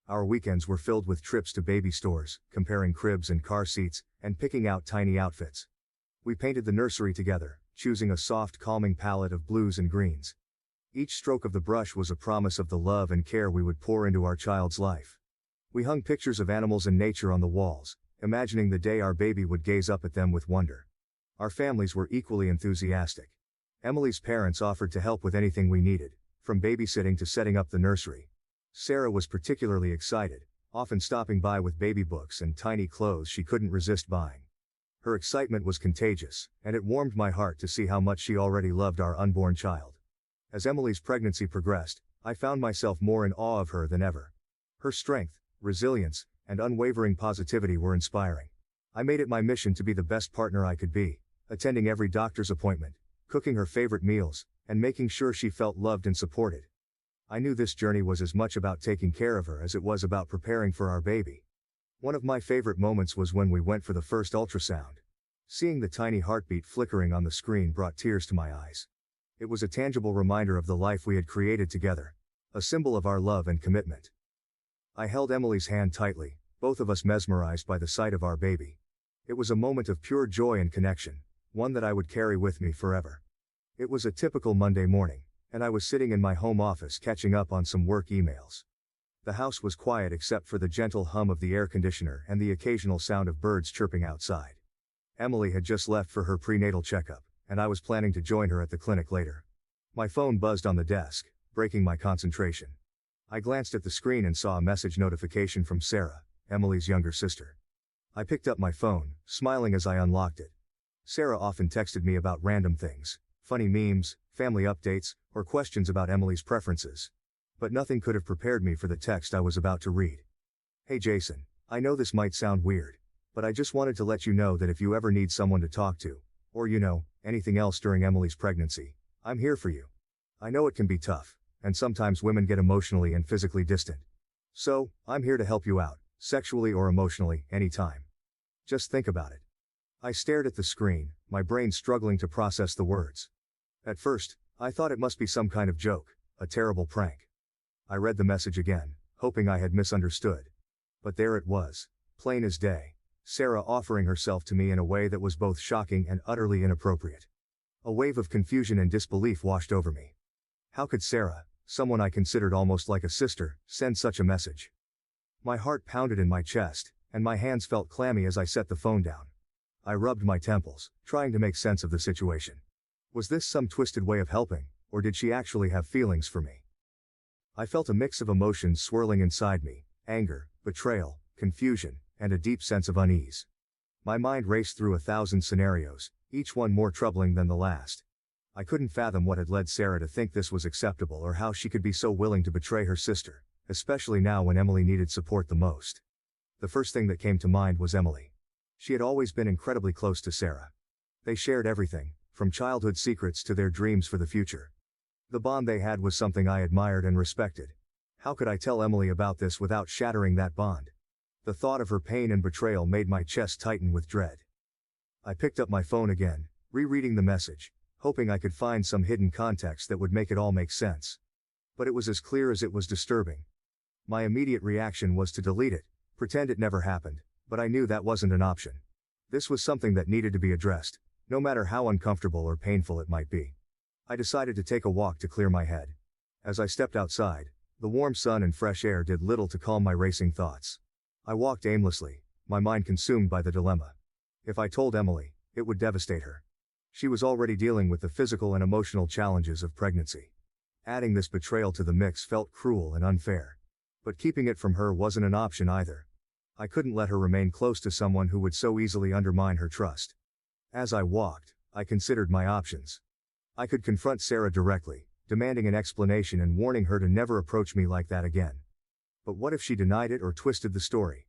Our weekends were filled with trips to baby stores, comparing cribs and car seats, and picking out tiny outfits. We painted the nursery together, choosing a soft, calming palette of blues and greens. Each stroke of the brush was a promise of the love and care we would pour into our child's life. We hung pictures of animals and nature on the walls, imagining the day our baby would gaze up at them with wonder. Our families were equally enthusiastic. Emily's parents offered to help with anything we needed, from babysitting to setting up the nursery. Sarah was particularly excited, often stopping by with baby books and tiny clothes she couldn't resist buying. Her excitement was contagious, and it warmed my heart to see how much she already loved our unborn child. As Emily's pregnancy progressed, I found myself more in awe of her than ever. Her strength, resilience, and unwavering positivity were inspiring. I made it my mission to be the best partner I could be, attending every doctor's appointment, cooking her favorite meals, and making sure she felt loved and supported. I knew this journey was as much about taking care of her as it was about preparing for our baby. One of my favorite moments was when we went for the first ultrasound. Seeing the tiny heartbeat flickering on the screen brought tears to my eyes. It was a tangible reminder of the life we had created together, a symbol of our love and commitment. I held Emily's hand tightly, both of us mesmerized by the sight of our baby. It was a moment of pure joy and connection, one that I would carry with me forever. It was a typical Monday morning, and I was sitting in my home office catching up on some work emails. The house was quiet except for the gentle hum of the air conditioner and the occasional sound of birds chirping outside. Emily had just left for her prenatal checkup, and I was planning to join her at the clinic later. My phone buzzed on the desk, breaking my concentration. I glanced at the screen and saw a message notification from Sarah, Emily's younger sister. I picked up my phone, smiling as I unlocked it. Sarah often texted me about random things, funny memes, family updates, or questions about Emily's preferences. But nothing could have prepared me for the text I was about to read. Hey Jason, I know this might sound weird, but I just wanted to let you know that if you ever need someone to talk to, or anything else during Emily's pregnancy, I'm here for you. I know it can be tough, and sometimes women get emotionally and physically distant. So, I'm here to help you out, sexually or emotionally, anytime. Just think about it. I stared at the screen, my brain struggling to process the words. At first, I thought it must be some kind of joke, a terrible prank. I read the message again, hoping I had misunderstood. But there it was, plain as day, Sarah offering herself to me in a way that was both shocking and utterly inappropriate. A wave of confusion and disbelief washed over me. How could Sarah, someone I considered almost like a sister, send such a message? My heart pounded in my chest, and my hands felt clammy as I set the phone down. I rubbed my temples, trying to make sense of the situation. Was this some twisted way of helping, or did she actually have feelings for me? I felt a mix of emotions swirling inside me, anger, betrayal, confusion, and a deep sense of unease. My mind raced through 1,000 scenarios, each one more troubling than the last. I couldn't fathom what had led Sarah to think this was acceptable or how she could be so willing to betray her sister, especially now when Emily needed support the most. The first thing that came to mind was Emily. She had always been incredibly close to Sarah. They shared everything, from childhood secrets to their dreams for the future. The bond they had was something I admired and respected. How could I tell Emily about this without shattering that bond? The thought of her pain and betrayal made my chest tighten with dread. I picked up my phone again, rereading the message, hoping I could find some hidden context that would make it all make sense. But it was as clear as it was disturbing. My immediate reaction was to delete it, pretend it never happened, but I knew that wasn't an option. This was something that needed to be addressed, no matter how uncomfortable or painful it might be. I decided to take a walk to clear my head. As I stepped outside, the warm sun and fresh air did little to calm my racing thoughts. I walked aimlessly, my mind consumed by the dilemma. If I told Emily, it would devastate her. She was already dealing with the physical and emotional challenges of pregnancy. Adding this betrayal to the mix felt cruel and unfair. But keeping it from her wasn't an option either. I couldn't let her remain close to someone who would so easily undermine her trust. As I walked, I considered my options. I could confront Sarah directly, demanding an explanation and warning her to never approach me like that again. But what if she denied it or twisted the story?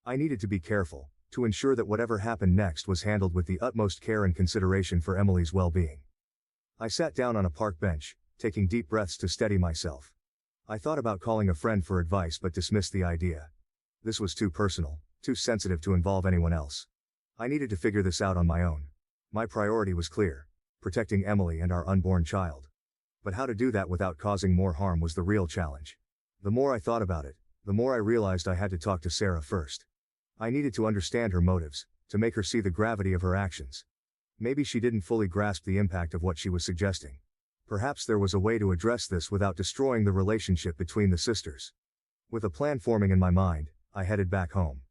I needed to be careful, to ensure that whatever happened next was handled with the utmost care and consideration for Emily's well-being. I sat down on a park bench, taking deep breaths to steady myself. I thought about calling a friend for advice but dismissed the idea. This was too personal, too sensitive to involve anyone else. I needed to figure this out on my own. My priority was clear: protecting Emily and our unborn child. But how to do that without causing more harm was the real challenge. The more I thought about it, the more I realized I had to talk to Sarah first. I needed to understand her motives, to make her see the gravity of her actions. Maybe she didn't fully grasp the impact of what she was suggesting. Perhaps there was a way to address this without destroying the relationship between the sisters. With a plan forming in my mind, I headed back home.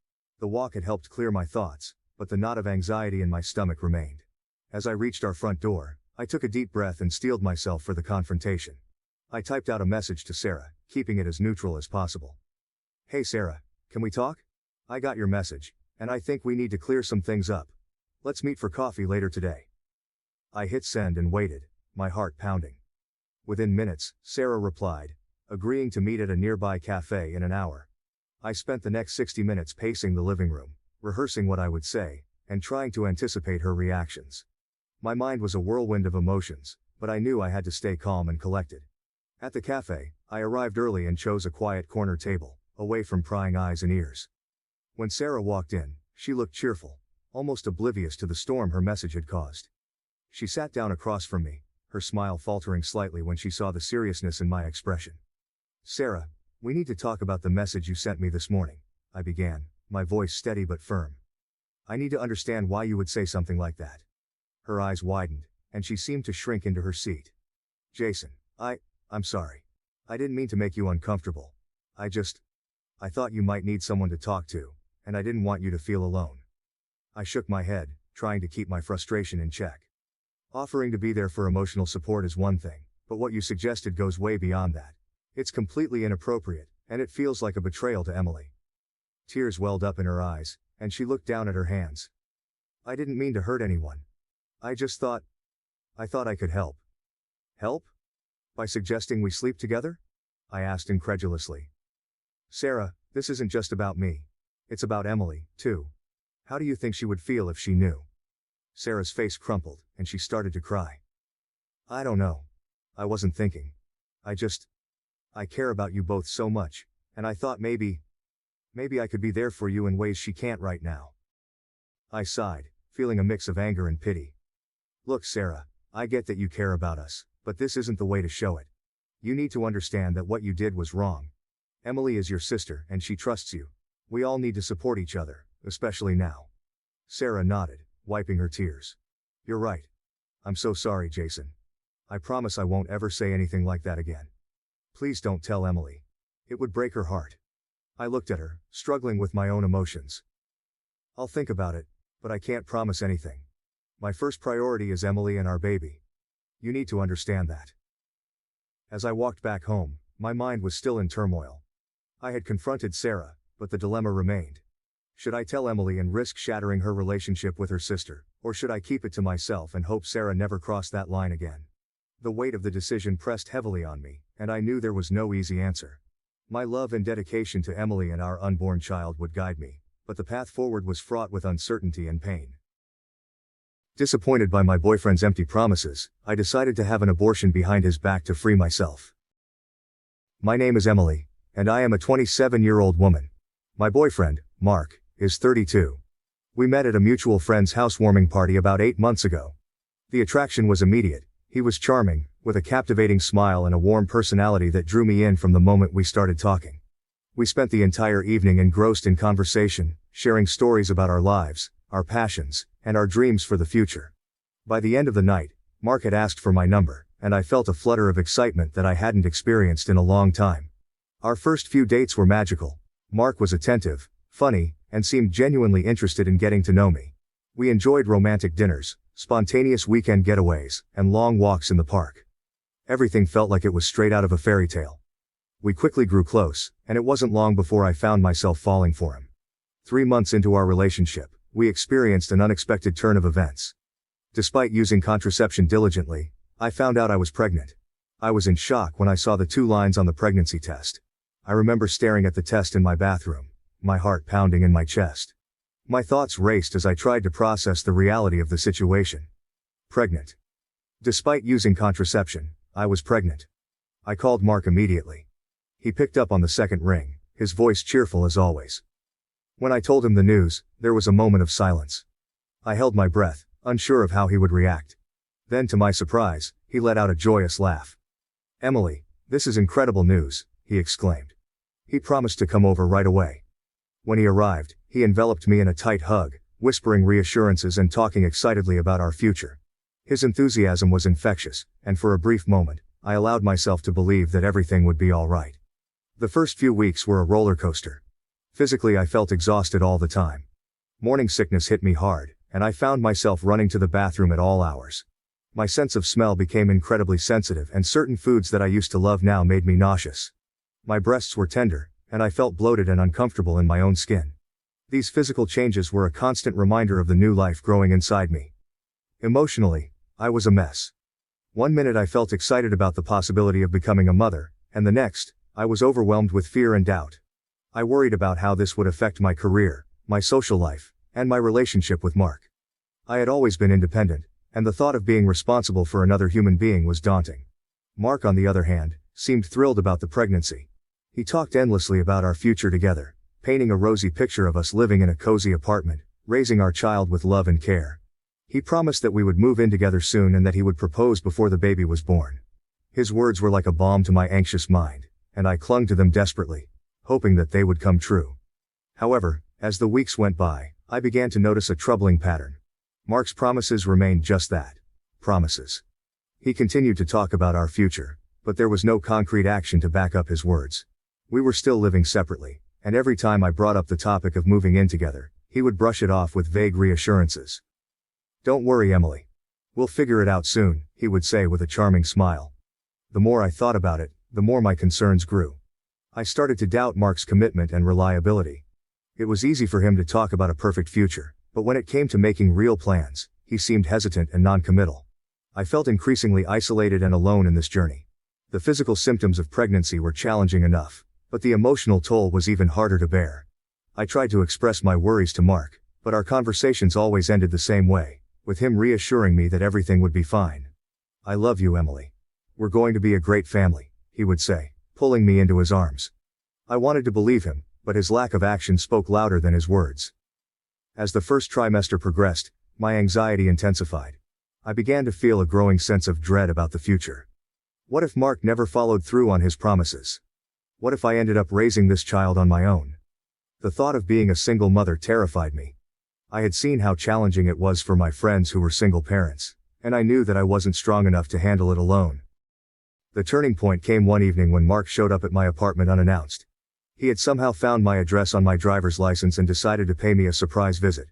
The walk had helped clear my thoughts, but the knot of anxiety in my stomach remained. As I reached our front door, I took a deep breath and steeled myself for the confrontation. I typed out a message to Sarah, keeping it as neutral as possible. "Hey Sarah, can we talk? I got your message, and I think we need to clear some things up. Let's meet for coffee later today." I hit send and waited, my heart pounding. Within minutes, Sarah replied, agreeing to meet at a nearby cafe in an hour. I spent the next 60 minutes pacing the living room, rehearsing what I would say, and trying to anticipate her reactions. My mind was a whirlwind of emotions, but I knew I had to stay calm and collected. At the cafe, I arrived early and chose a quiet corner table, away from prying eyes and ears. When Sarah walked in, she looked cheerful, almost oblivious to the storm her message had caused. She sat down across from me, her smile faltering slightly when she saw the seriousness in my expression. "Sarah, we need to talk about the message you sent me this morning," I began, my voice steady but firm. "I need to understand why you would say something like that." Her eyes widened, and she seemed to shrink into her seat. "Jason, I'm sorry. I didn't mean to make you uncomfortable. I thought you might need someone to talk to, and I didn't want you to feel alone." I shook my head, trying to keep my frustration in check. Offering to be there for emotional support is one thing, but what you suggested goes way beyond that. It's completely inappropriate, and it feels like a betrayal to Emily. Tears welled up in her eyes, and she looked down at her hands. "I didn't mean to hurt anyone. I thought I could help." "Help? By suggesting we sleep together?" I asked incredulously. "Sarah, this isn't just about me. It's about Emily, too. How do you think she would feel if she knew?" Sarah's face crumpled, and she started to cry. "I don't know. I wasn't thinking. I care about you both so much, and I thought maybe I could be there for you in ways she can't right now." I sighed, feeling a mix of anger and pity. "Look, Sarah, I get that you care about us, but this isn't the way to show it. You need to understand that what you did was wrong. Emily is your sister, and she trusts you. We all need to support each other, especially now." Sarah nodded, wiping her tears. "You're right. I'm so sorry, Jason. I promise I won't ever say anything like that again. Please don't tell Emily. It would break her heart." I looked at her, struggling with my own emotions. "I'll think about it, but I can't promise anything. My first priority is Emily and our baby. You need to understand that." As I walked back home, my mind was still in turmoil. I had confronted Sarah, but the dilemma remained. Should I tell Emily and risk shattering her relationship with her sister, or should I keep it to myself and hope Sarah never crossed that line again? The weight of the decision pressed heavily on me, and I knew there was no easy answer. My love and dedication to Emily and our unborn child would guide me, but the path forward was fraught with uncertainty and pain. Disappointed by my boyfriend's empty promises, I decided to have an abortion behind his back to free myself. My name is Emily, and I am a 27-year-old woman. My boyfriend, Mark, is 32. We met at a mutual friend's housewarming party about 8 months ago. The attraction was immediate. He was charming, with a captivating smile and a warm personality that drew me in from the moment we started talking. We spent the entire evening engrossed in conversation, sharing stories about our lives, our passions, and our dreams for the future. By the end of the night, Mark had asked for my number, and I felt a flutter of excitement that I hadn't experienced in a long time. Our first few dates were magical. Mark was attentive, funny, and seemed genuinely interested in getting to know me. We enjoyed romantic dinners, spontaneous weekend getaways, and long walks in the park. Everything felt like it was straight out of a fairy tale. We quickly grew close, and it wasn't long before I found myself falling for him. 3 months into our relationship, we experienced an unexpected turn of events. Despite using contraception diligently, I found out I was pregnant. I was in shock when I saw the 2 lines on the pregnancy test. I remember staring at the test in my bathroom, my heart pounding in my chest. My thoughts raced as I tried to process the reality of the situation. Pregnant. Despite using contraception, I was pregnant. I called Mark immediately. He picked up on the second ring, his voice cheerful as always. When I told him the news, there was a moment of silence. I held my breath, unsure of how he would react. Then to my surprise, he let out a joyous laugh. "Emily, this is incredible news," he exclaimed. He promised to come over right away. When he arrived, he enveloped me in a tight hug, whispering reassurances and talking excitedly about our future. His enthusiasm was infectious, and for a brief moment, I allowed myself to believe that everything would be all right. The first few weeks were a roller coaster. Physically, I felt exhausted all the time. Morning sickness hit me hard, and I found myself running to the bathroom at all hours. My sense of smell became incredibly sensitive, and certain foods that I used to love now made me nauseous. My breasts were tender, and I felt bloated and uncomfortable in my own skin. These physical changes were a constant reminder of the new life growing inside me. Emotionally, I was a mess. One minute I felt excited about the possibility of becoming a mother, and the next, I was overwhelmed with fear and doubt. I worried about how this would affect my career, my social life, and my relationship with Mark. I had always been independent, and the thought of being responsible for another human being was daunting. Mark, on the other hand, seemed thrilled about the pregnancy. He talked endlessly about our future together, painting a rosy picture of us living in a cozy apartment, raising our child with love and care. He promised that we would move in together soon and that he would propose before the baby was born. His words were like a balm to my anxious mind, and I clung to them desperately, hoping that they would come true. However, as the weeks went by, I began to notice a troubling pattern. Mark's promises remained just that, promises. He continued to talk about our future, but there was no concrete action to back up his words. We were still living separately, and every time I brought up the topic of moving in together, he would brush it off with vague reassurances. "Don't worry, Emily. We'll figure it out soon," he would say with a charming smile. The more I thought about it, the more my concerns grew. I started to doubt Mark's commitment and reliability. It was easy for him to talk about a perfect future, but when it came to making real plans, he seemed hesitant and non-committal. I felt increasingly isolated and alone in this journey. The physical symptoms of pregnancy were challenging enough, but the emotional toll was even harder to bear. I tried to express my worries to Mark, but our conversations always ended the same way, with him reassuring me that everything would be fine. "I love you, Emily. We're going to be a great family," he would say, pulling me into his arms. I wanted to believe him, but his lack of action spoke louder than his words. As the first trimester progressed, my anxiety intensified. I began to feel a growing sense of dread about the future. What if Mark never followed through on his promises? What if I ended up raising this child on my own? The thought of being a single mother terrified me. I had seen how challenging it was for my friends who were single parents, and I knew that I wasn't strong enough to handle it alone. The turning point came one evening when Mark showed up at my apartment unannounced. He had somehow found my address on my driver's license and decided to pay me a surprise visit.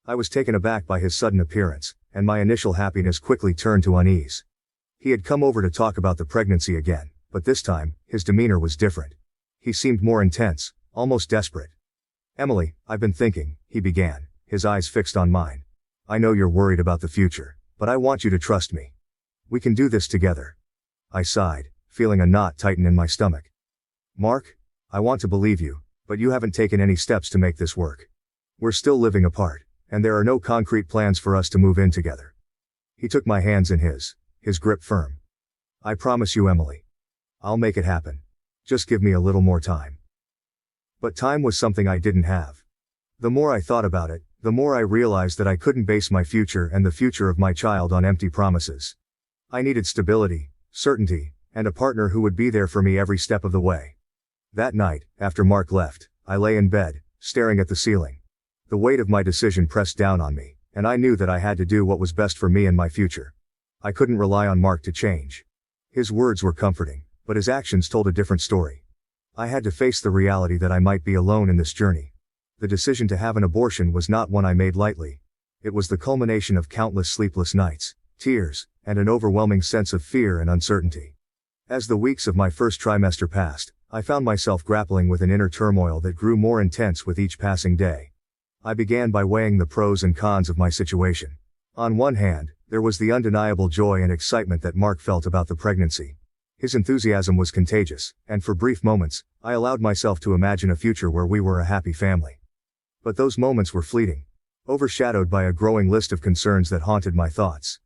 I was taken aback by his sudden appearance, and my initial happiness quickly turned to unease. He had come over to talk about the pregnancy again, but this time, his demeanor was different. He seemed more intense, almost desperate. "Emily, I've been thinking," he began, his eyes fixed on mine. "I know you're worried about the future, but I want you to trust me. We can do this together." I sighed, feeling a knot tighten in my stomach. "Mark, I want to believe you, but you haven't taken any steps to make this work. We're still living apart, and there are no concrete plans for us to move in together." He took my hands in his grip firm. "I promise you, Emily. I'll make it happen. Just give me a little more time." But time was something I didn't have. The more I thought about it, the more I realized that I couldn't base my future and the future of my child on empty promises. I needed stability, certainty, and a partner who would be there for me every step of the way. That night, after Mark left, I lay in bed, staring at the ceiling. The weight of my decision pressed down on me, and I knew that I had to do what was best for me and my future. I couldn't rely on Mark to change. His words were comforting, but his actions told a different story. I had to face the reality that I might be alone in this journey. The decision to have an abortion was not one I made lightly. It was the culmination of countless sleepless nights, tears, and an overwhelming sense of fear and uncertainty. As the weeks of my first trimester passed, I found myself grappling with an inner turmoil that grew more intense with each passing day. I began by weighing the pros and cons of my situation. On one hand, there was the undeniable joy and excitement that Mark felt about the pregnancy. His enthusiasm was contagious, and for brief moments, I allowed myself to imagine a future where we were a happy family. But those moments were fleeting, overshadowed by a growing list of concerns that haunted my thoughts.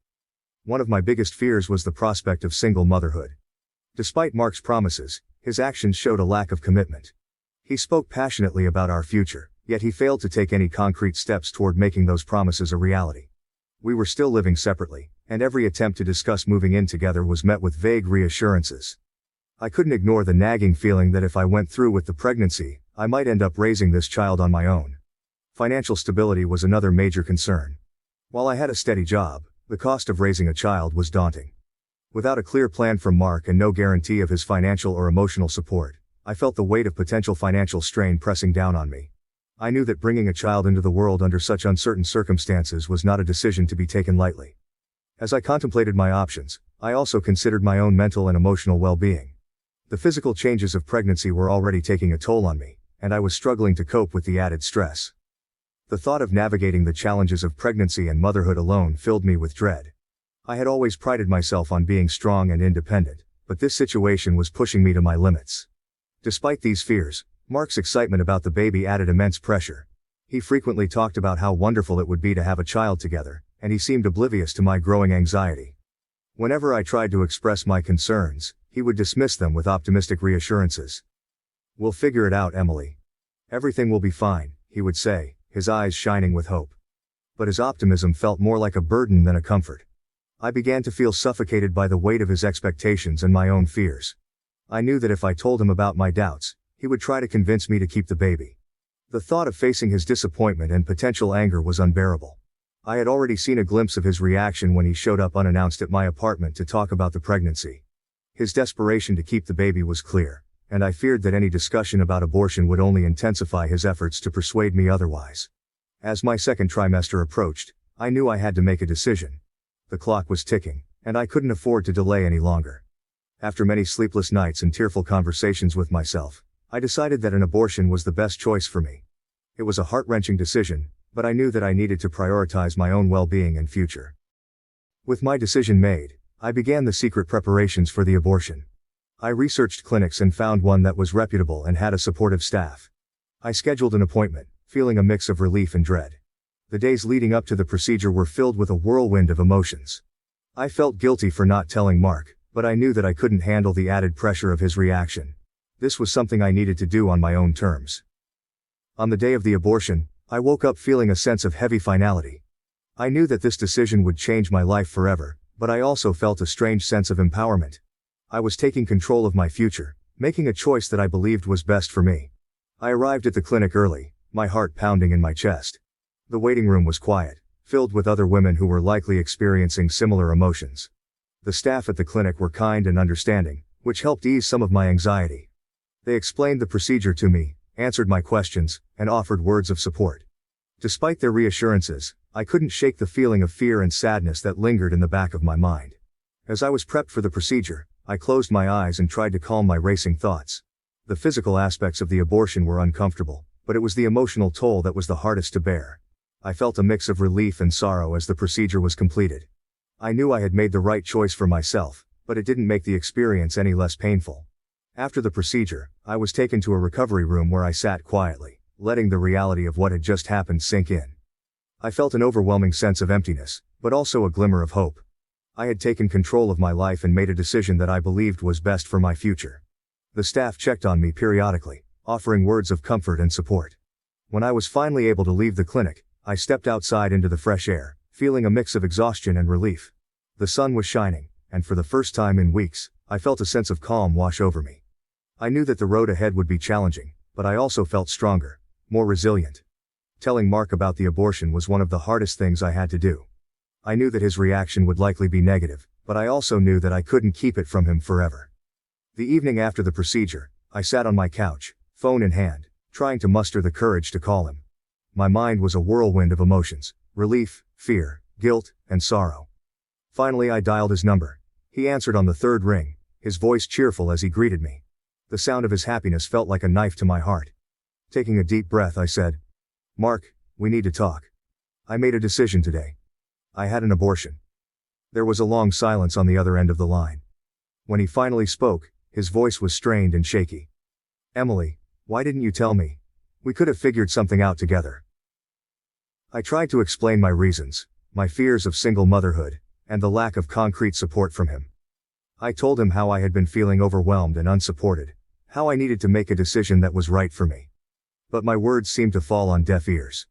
One of my biggest fears was the prospect of single motherhood. Despite Mark's promises, his actions showed a lack of commitment. He spoke passionately about our future, yet he failed to take any concrete steps toward making those promises a reality. We were still living separately, and every attempt to discuss moving in together was met with vague reassurances. I couldn't ignore the nagging feeling that if I went through with the pregnancy, I might end up raising this child on my own. Financial stability was another major concern. While I had a steady job, the cost of raising a child was daunting. Without a clear plan from Mark and no guarantee of his financial or emotional support, I felt the weight of potential financial strain pressing down on me. I knew that bringing a child into the world under such uncertain circumstances was not a decision to be taken lightly. As I contemplated my options, I also considered my own mental and emotional well-being. The physical changes of pregnancy were already taking a toll on me, and I was struggling to cope with the added stress. The thought of navigating the challenges of pregnancy and motherhood alone filled me with dread. I had always prided myself on being strong and independent, but this situation was pushing me to my limits. Despite these fears, Mark's excitement about the baby added immense pressure. He frequently talked about how wonderful it would be to have a child together, and he seemed oblivious to my growing anxiety. Whenever I tried to express my concerns, he would dismiss them with optimistic reassurances. "We'll figure it out, Emily. Everything will be fine," he would say, his eyes shining with hope. But his optimism felt more like a burden than a comfort. I began to feel suffocated by the weight of his expectations and my own fears. I knew that if I told him about my doubts, he would try to convince me to keep the baby. The thought of facing his disappointment and potential anger was unbearable. I had already seen a glimpse of his reaction when he showed up unannounced at my apartment to talk about the pregnancy. His desperation to keep the baby was clear, and I feared that any discussion about abortion would only intensify his efforts to persuade me otherwise. As my second trimester approached, I knew I had to make a decision. The clock was ticking, and I couldn't afford to delay any longer. After many sleepless nights and tearful conversations with myself, I decided that an abortion was the best choice for me. It was a heart-wrenching decision, but I knew that I needed to prioritize my own well-being and future. With my decision made, I began the secret preparations for the abortion. I researched clinics and found one that was reputable and had a supportive staff. I scheduled an appointment, feeling a mix of relief and dread. The days leading up to the procedure were filled with a whirlwind of emotions. I felt guilty for not telling Mark, but I knew that I couldn't handle the added pressure of his reaction. This was something I needed to do on my own terms. On the day of the abortion, I woke up feeling a sense of heavy finality. I knew that this decision would change my life forever, but I also felt a strange sense of empowerment. I was taking control of my future, making a choice that I believed was best for me. I arrived at the clinic early, my heart pounding in my chest. The waiting room was quiet, filled with other women who were likely experiencing similar emotions. The staff at the clinic were kind and understanding, which helped ease some of my anxiety. They explained the procedure to me, answered my questions, and offered words of support. Despite their reassurances, I couldn't shake the feeling of fear and sadness that lingered in the back of my mind. As I was prepped for the procedure, I closed my eyes and tried to calm my racing thoughts. The physical aspects of the abortion were uncomfortable, but it was the emotional toll that was the hardest to bear. I felt a mix of relief and sorrow as the procedure was completed. I knew I had made the right choice for myself, but it didn't make the experience any less painful. After the procedure, I was taken to a recovery room where I sat quietly, letting the reality of what had just happened sink in. I felt an overwhelming sense of emptiness, but also a glimmer of hope. I had taken control of my life and made a decision that I believed was best for my future. The staff checked on me periodically, offering words of comfort and support. When I was finally able to leave the clinic, I stepped outside into the fresh air, feeling a mix of exhaustion and relief. The sun was shining, and for the first time in weeks, I felt a sense of calm wash over me. I knew that the road ahead would be challenging, but I also felt stronger, more resilient. Telling Mark about the abortion was one of the hardest things I had to do. I knew that his reaction would likely be negative, but I also knew that I couldn't keep it from him forever. The evening after the procedure, I sat on my couch, phone in hand, trying to muster the courage to call him. My mind was a whirlwind of emotions: relief, fear, guilt, and sorrow. Finally I dialed his number. He answered on the third ring, his voice cheerful as he greeted me. The sound of his happiness felt like a knife to my heart. Taking a deep breath, I said, "Mark, we need to talk. I made a decision today. I had an abortion." There was a long silence on the other end of the line. When he finally spoke, his voice was strained and shaky. "Emily, why didn't you tell me? We could have figured something out together." I tried to explain my reasons, my fears of single motherhood, and the lack of concrete support from him. I told him how I had been feeling overwhelmed and unsupported, how I needed to make a decision that was right for me. But my words seemed to fall on deaf ears.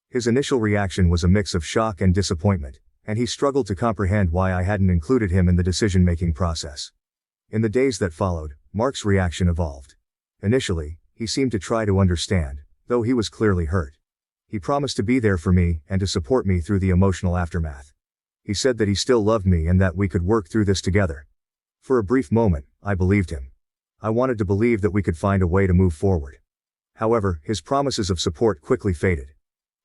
His initial reaction was a mix of shock and disappointment, and he struggled to comprehend why I hadn't included him in the decision-making process. In the days that followed, Mark's reaction evolved. Initially, he seemed to try to understand, though he was clearly hurt. He promised to be there for me and to support me through the emotional aftermath. He said that he still loved me and that we could work through this together. For a brief moment, I believed him. I wanted to believe that we could find a way to move forward. However, his promises of support quickly faded.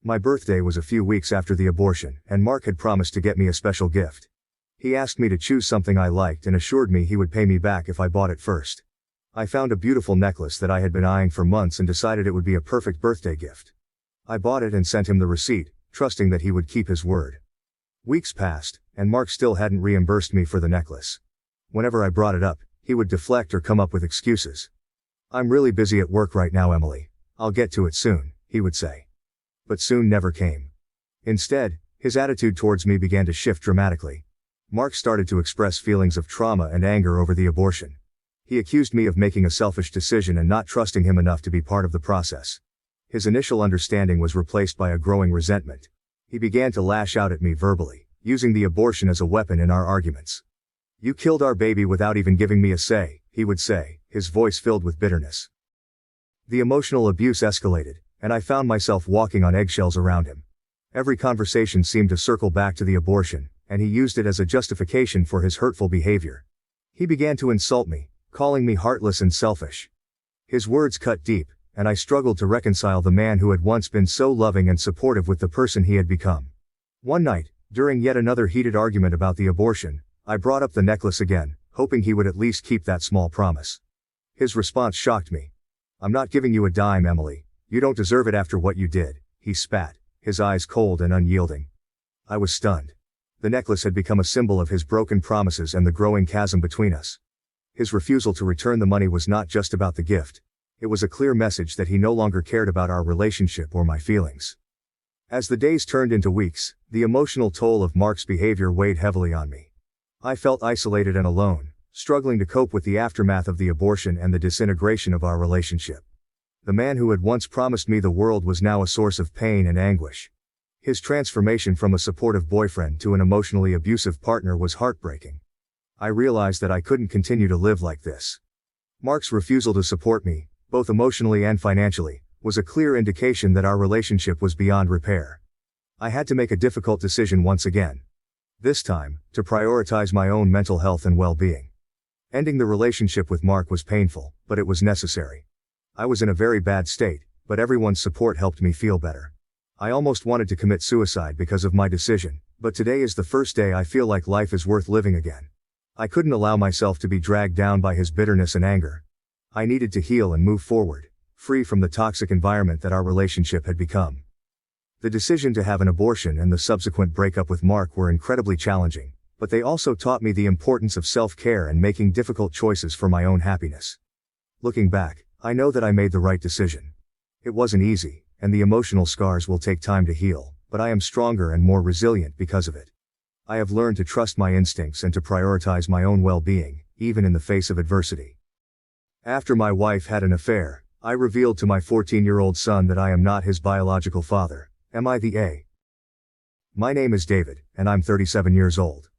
My birthday was a few weeks after the abortion, and Mark had promised to get me a special gift. He asked me to choose something I liked and assured me he would pay me back if I bought it first. I found a beautiful necklace that I had been eyeing for months and decided it would be a perfect birthday gift. I bought it and sent him the receipt, trusting that he would keep his word. Weeks passed, and Mark still hadn't reimbursed me for the necklace. Whenever I brought it up, he would deflect or come up with excuses. "I'm really busy at work right now, Emily. I'll get to it soon," he would say. But soon never came. Instead, his attitude towards me began to shift dramatically. Mark started to express feelings of trauma and anger over the abortion. He accused me of making a selfish decision and not trusting him enough to be part of the process. His initial understanding was replaced by a growing resentment. He began to lash out at me verbally, using the abortion as a weapon in our arguments. "You killed our baby without even giving me a say," he would say, his voice filled with bitterness. The emotional abuse escalated, and I found myself walking on eggshells around him. Every conversation seemed to circle back to the abortion, and he used it as a justification for his hurtful behavior. He began to insult me, calling me heartless and selfish. His words cut deep, and I struggled to reconcile the man who had once been so loving and supportive with the person he had become. One night, during yet another heated argument about the abortion, I brought up the necklace again, hoping he would at least keep that small promise. His response shocked me. "I'm not giving you a dime, Emily. You don't deserve it after what you did," he spat, his eyes cold and unyielding. I was stunned. The necklace had become a symbol of his broken promises and the growing chasm between us. His refusal to return the money was not just about the gift. It was a clear message that he no longer cared about our relationship or my feelings. As the days turned into weeks, the emotional toll of Mark's behavior weighed heavily on me. I felt isolated and alone, struggling to cope with the aftermath of the abortion and the disintegration of our relationship. The man who had once promised me the world was now a source of pain and anguish. His transformation from a supportive boyfriend to an emotionally abusive partner was heartbreaking. I realized that I couldn't continue to live like this. Mark's refusal to support me, both emotionally and financially, was a clear indication that our relationship was beyond repair. I had to make a difficult decision once again. This time, to prioritize my own mental health and well-being. Ending the relationship with Mark was painful, but it was necessary. I was in a very bad state, but everyone's support helped me feel better. I almost wanted to commit suicide because of my decision, but today is the first day I feel like life is worth living again. I couldn't allow myself to be dragged down by his bitterness and anger. I needed to heal and move forward, free from the toxic environment that our relationship had become. The decision to have an abortion and the subsequent breakup with Mark were incredibly challenging, but they also taught me the importance of self-care and making difficult choices for my own happiness. Looking back, I know that I made the right decision. It wasn't easy, and the emotional scars will take time to heal, but I am stronger and more resilient because of it. I have learned to trust my instincts and to prioritize my own well-being, even in the face of adversity. After my wife had an affair, I revealed to my 14-year-old son that I am not his biological father. Am I the A? My name is David, and I'm 37 years old.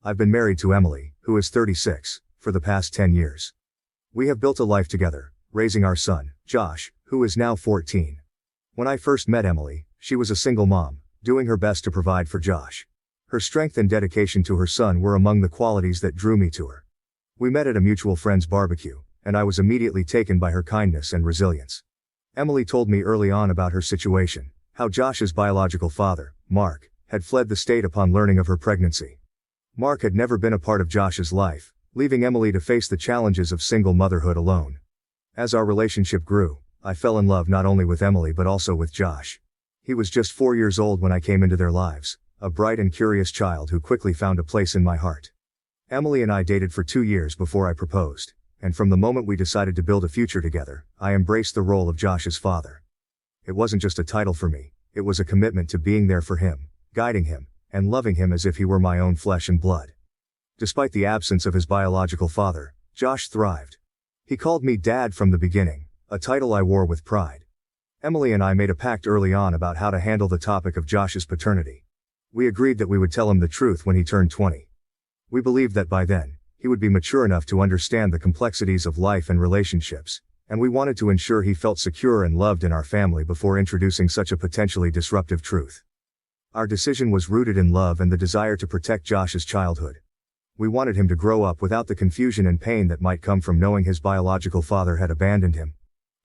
I've been married to Emily, who is 36, for the past 10 years. We have built a life together, raising our son, Josh, who is now 14. When I first met Emily, she was a single mom, doing her best to provide for Josh. Her strength and dedication to her son were among the qualities that drew me to her. We met at a mutual friend's barbecue, and I was immediately taken by her kindness and resilience. Emily told me early on about her situation, how Josh's biological father, Mark, had fled the state upon learning of her pregnancy. Mark had never been a part of Josh's life, leaving Emily to face the challenges of single motherhood alone. As our relationship grew, I fell in love not only with Emily but also with Josh. He was just 4 years old when I came into their lives, a bright and curious child who quickly found a place in my heart. Emily and I dated for 2 years before I proposed, and from the moment we decided to build a future together, I embraced the role of Josh's father. It wasn't just a title for me, it was a commitment to being there for him, guiding him, and loving him as if he were my own flesh and blood. Despite the absence of his biological father, Josh thrived. He called me Dad from the beginning, a title I wore with pride. Emily and I made a pact early on about how to handle the topic of Josh's paternity. We agreed that we would tell him the truth when he turned 20. We believed that by then, He would be mature enough to understand the complexities of life and relationships, and we wanted to ensure he felt secure and loved in our family before introducing such a potentially disruptive truth. Our decision was rooted in love and the desire to protect Josh's childhood. We wanted him to grow up without the confusion and pain that might come from knowing his biological father had abandoned him.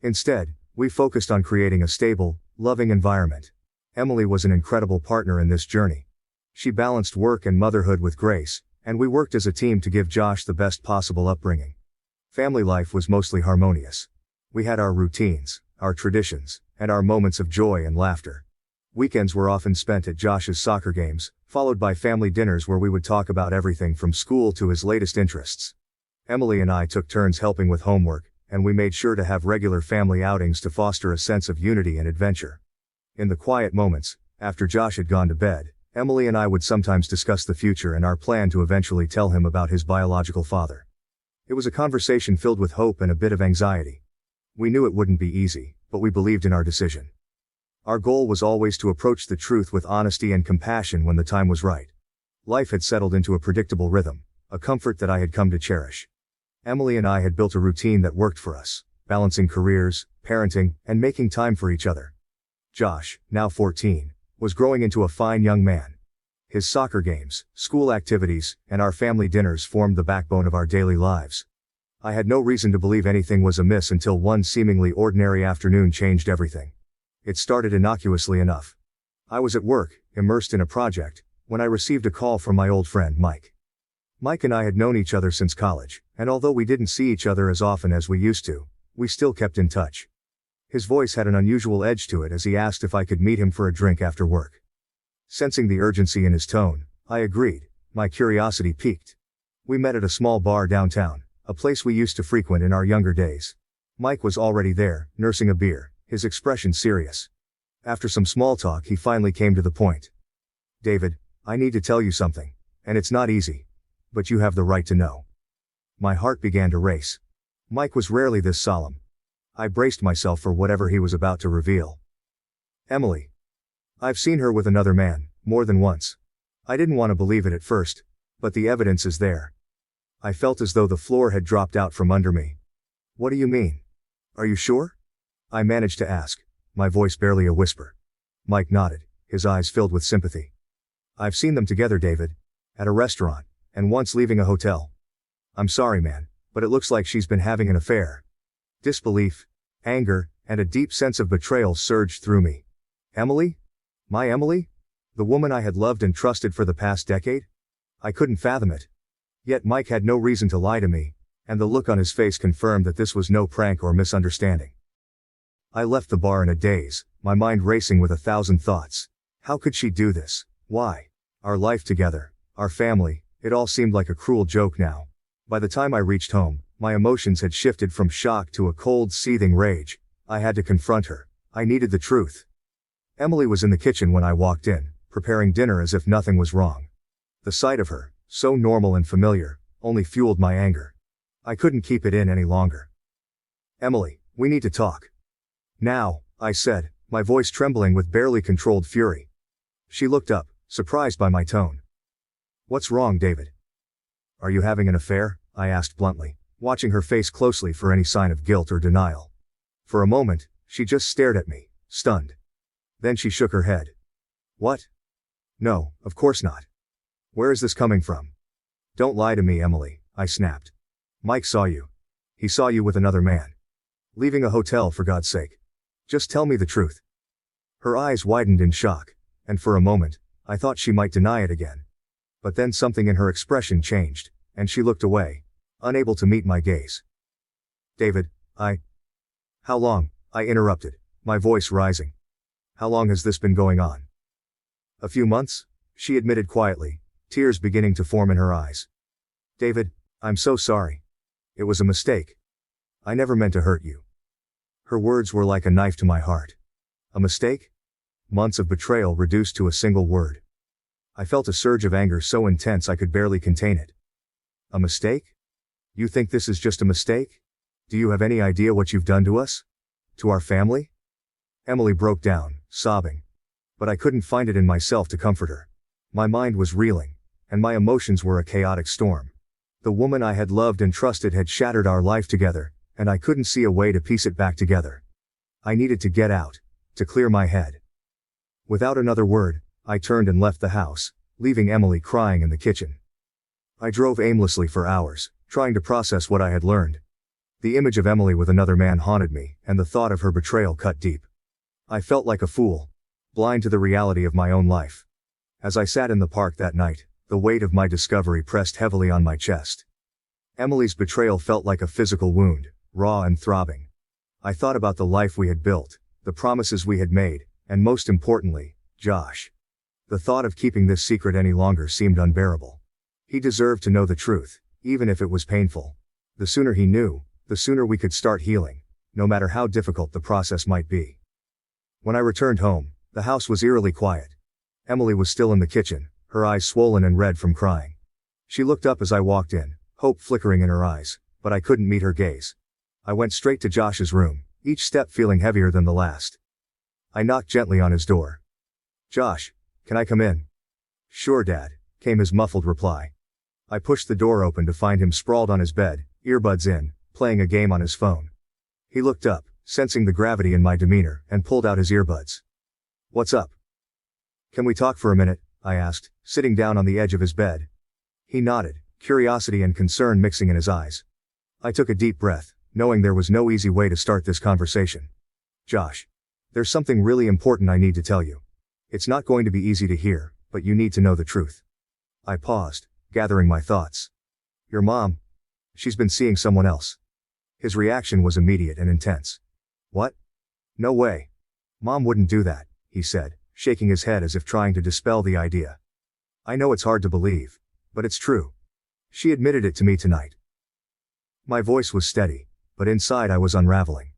Instead, we focused on creating a stable, loving environment. Emily was an incredible partner in this journey. She balanced work and motherhood with grace, and we worked as a team to give Josh the best possible upbringing. Family life was mostly harmonious. We had our routines, our traditions, and our moments of joy and laughter. Weekends were often spent at Josh's soccer games, followed by family dinners where we would talk about everything from school to his latest interests. Emily and I took turns helping with homework, and we made sure to have regular family outings to foster a sense of unity and adventure. In the quiet moments, after Josh had gone to bed, Emily and I would sometimes discuss the future and our plan to eventually tell him about his biological father. It was a conversation filled with hope and a bit of anxiety. We knew it wouldn't be easy, but we believed in our decision. Our goal was always to approach the truth with honesty and compassion when the time was right. Life had settled into a predictable rhythm, a comfort that I had come to cherish. Emily and I had built a routine that worked for us, balancing careers, parenting, and making time for each other. Josh, now 14, was growing into a fine young man. His soccer games, school activities, and our family dinners formed the backbone of our daily lives. I had no reason to believe anything was amiss until one seemingly ordinary afternoon changed everything. It started innocuously enough. I was at work, immersed in a project, when I received a call from my old friend Mike. Mike and I had known each other since college, and although we didn't see each other as often as we used to, we still kept in touch. His voice had an unusual edge to it as he asked if I could meet him for a drink after work. Sensing the urgency in his tone, I agreed, my curiosity piqued. We met at a small bar downtown, a place we used to frequent in our younger days. Mike was already there, nursing a beer, his expression serious. After some small talk he finally came to the point. "David, I need to tell you something, and it's not easy. But you have the right to know." My heart began to race. Mike was rarely this solemn. I braced myself for whatever he was about to reveal. "Emily. I've seen her with another man, more than once. I didn't want to believe it at first, but the evidence is there." I felt as though the floor had dropped out from under me. "What do you mean? Are you sure?" I managed to ask, my voice barely a whisper. Mike nodded, his eyes filled with sympathy. "I've seen them together, David. At a restaurant, and once leaving a hotel. I'm sorry, man, but it looks like she's been having an affair." Disbelief, anger, and a deep sense of betrayal surged through me. Emily? My Emily? The woman I had loved and trusted for the past decade? I couldn't fathom it. Yet Mike had no reason to lie to me, and the look on his face confirmed that this was no prank or misunderstanding. I left the bar in a daze, my mind racing with 1,000 thoughts. How could she do this? Why? Our life together, our family, it all seemed like a cruel joke now. By the time I reached home, my emotions had shifted from shock to a cold, seething rage. I had to confront her. I needed the truth. Emily was in the kitchen when I walked in, preparing dinner as if nothing was wrong. The sight of her, so normal and familiar, only fueled my anger. I couldn't keep it in any longer. "Emily, we need to talk." "Now," I said, my voice trembling with barely controlled fury. She looked up, surprised by my tone. "What's wrong, David?" "Are you having an affair?" I asked bluntly, watching her face closely for any sign of guilt or denial. For a moment, she just stared at me, stunned. Then she shook her head. "What? No, of course not. Where is this coming from?" "Don't lie to me, Emily," I snapped. "Mike saw you. He saw you with another man. Leaving a hotel, for God's sake. Just tell me the truth." Her eyes widened in shock, and for a moment, I thought she might deny it again. But then something in her expression changed, and she looked away, unable to meet my gaze. "David, How long?" I interrupted, my voice rising. "How long has this been going on?" "A few months," she admitted quietly, tears beginning to form in her eyes. "David, I'm so sorry. It was a mistake. I never meant to hurt you." Her words were like a knife to my heart. A mistake? Months of betrayal reduced to a single word. I felt a surge of anger so intense I could barely contain it. "A mistake? You think this is just a mistake? Do you have any idea what you've done to us? To our family?" Emily broke down, sobbing. But I couldn't find it in myself to comfort her. My mind was reeling, and my emotions were a chaotic storm. The woman I had loved and trusted had shattered our life together, and I couldn't see a way to piece it back together. I needed to get out, to clear my head. Without another word, I turned and left the house, leaving Emily crying in the kitchen. I drove aimlessly for hours, trying to process what I had learned. The image of Emily with another man haunted me, and the thought of her betrayal cut deep. I felt like a fool, blind to the reality of my own life. As I sat in the park that night, the weight of my discovery pressed heavily on my chest. Emily's betrayal felt like a physical wound, raw and throbbing. I thought about the life we had built, the promises we had made, and most importantly, Josh. The thought of keeping this secret any longer seemed unbearable. He deserved to know the truth, even if it was painful. The sooner he knew, the sooner we could start healing, no matter how difficult the process might be. When I returned home, the house was eerily quiet. Emily was still in the kitchen, her eyes swollen and red from crying. She looked up as I walked in, hope flickering in her eyes, but I couldn't meet her gaze. I went straight to Josh's room, each step feeling heavier than the last. I knocked gently on his door. "Josh, can I come in?" "Sure, Dad," came his muffled reply. I pushed the door open to find him sprawled on his bed, earbuds in, playing a game on his phone. He looked up, sensing the gravity in my demeanor, and pulled out his earbuds. "What's up?" "Can we talk for a minute?" I asked, sitting down on the edge of his bed. He nodded, curiosity and concern mixing in his eyes. I took a deep breath, knowing there was no easy way to start this conversation. "Josh, there's something really important I need to tell you. It's not going to be easy to hear, but you need to know the truth." I paused, gathering my thoughts. "Your mom? She's been seeing someone else." His reaction was immediate and intense. "What? No way. Mom wouldn't do that," he said, shaking his head as if trying to dispel the idea. "I know it's hard to believe, but it's true. She admitted it to me tonight." My voice was steady, but inside I was unraveling.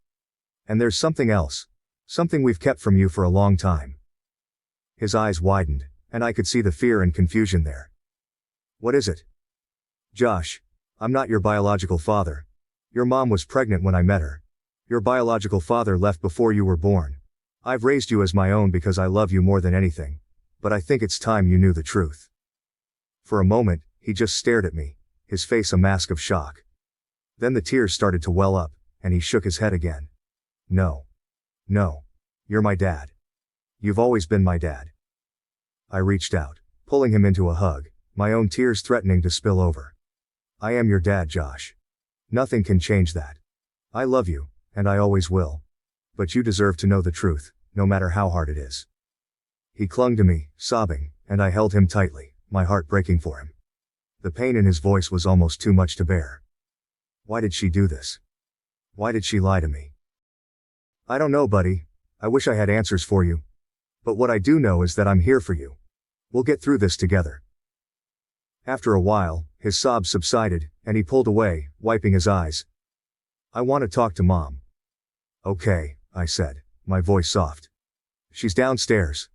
"And there's something else. Something we've kept from you for a long time." His eyes widened, and I could see the fear and confusion there. "What is it?" "Josh, I'm not your biological father. Your mom was pregnant when I met her. Your biological father left before you were born. I've raised you as my own because I love you more than anything, but I think it's time you knew the truth." For a moment, he just stared at me, his face a mask of shock. Then the tears started to well up, and he shook his head again. No. No. You're my dad. You've always been my dad." I reached out, pulling him into a hug, my own tears threatening to spill over. "I am your dad, Josh. Nothing can change that. I love you, and I always will. But you deserve to know the truth, no matter how hard it is." He clung to me, sobbing, and I held him tightly, my heart breaking for him. The pain in his voice was almost too much to bear. "Why did she do this? Why did she lie to me?" "I don't know, buddy. I wish I had answers for you. But what I do know is that I'm here for you. We'll get through this together." After a while, his sobs subsided, and he pulled away, wiping his eyes. "I want to talk to Mom." "Okay," I said, my voice soft. "She's downstairs."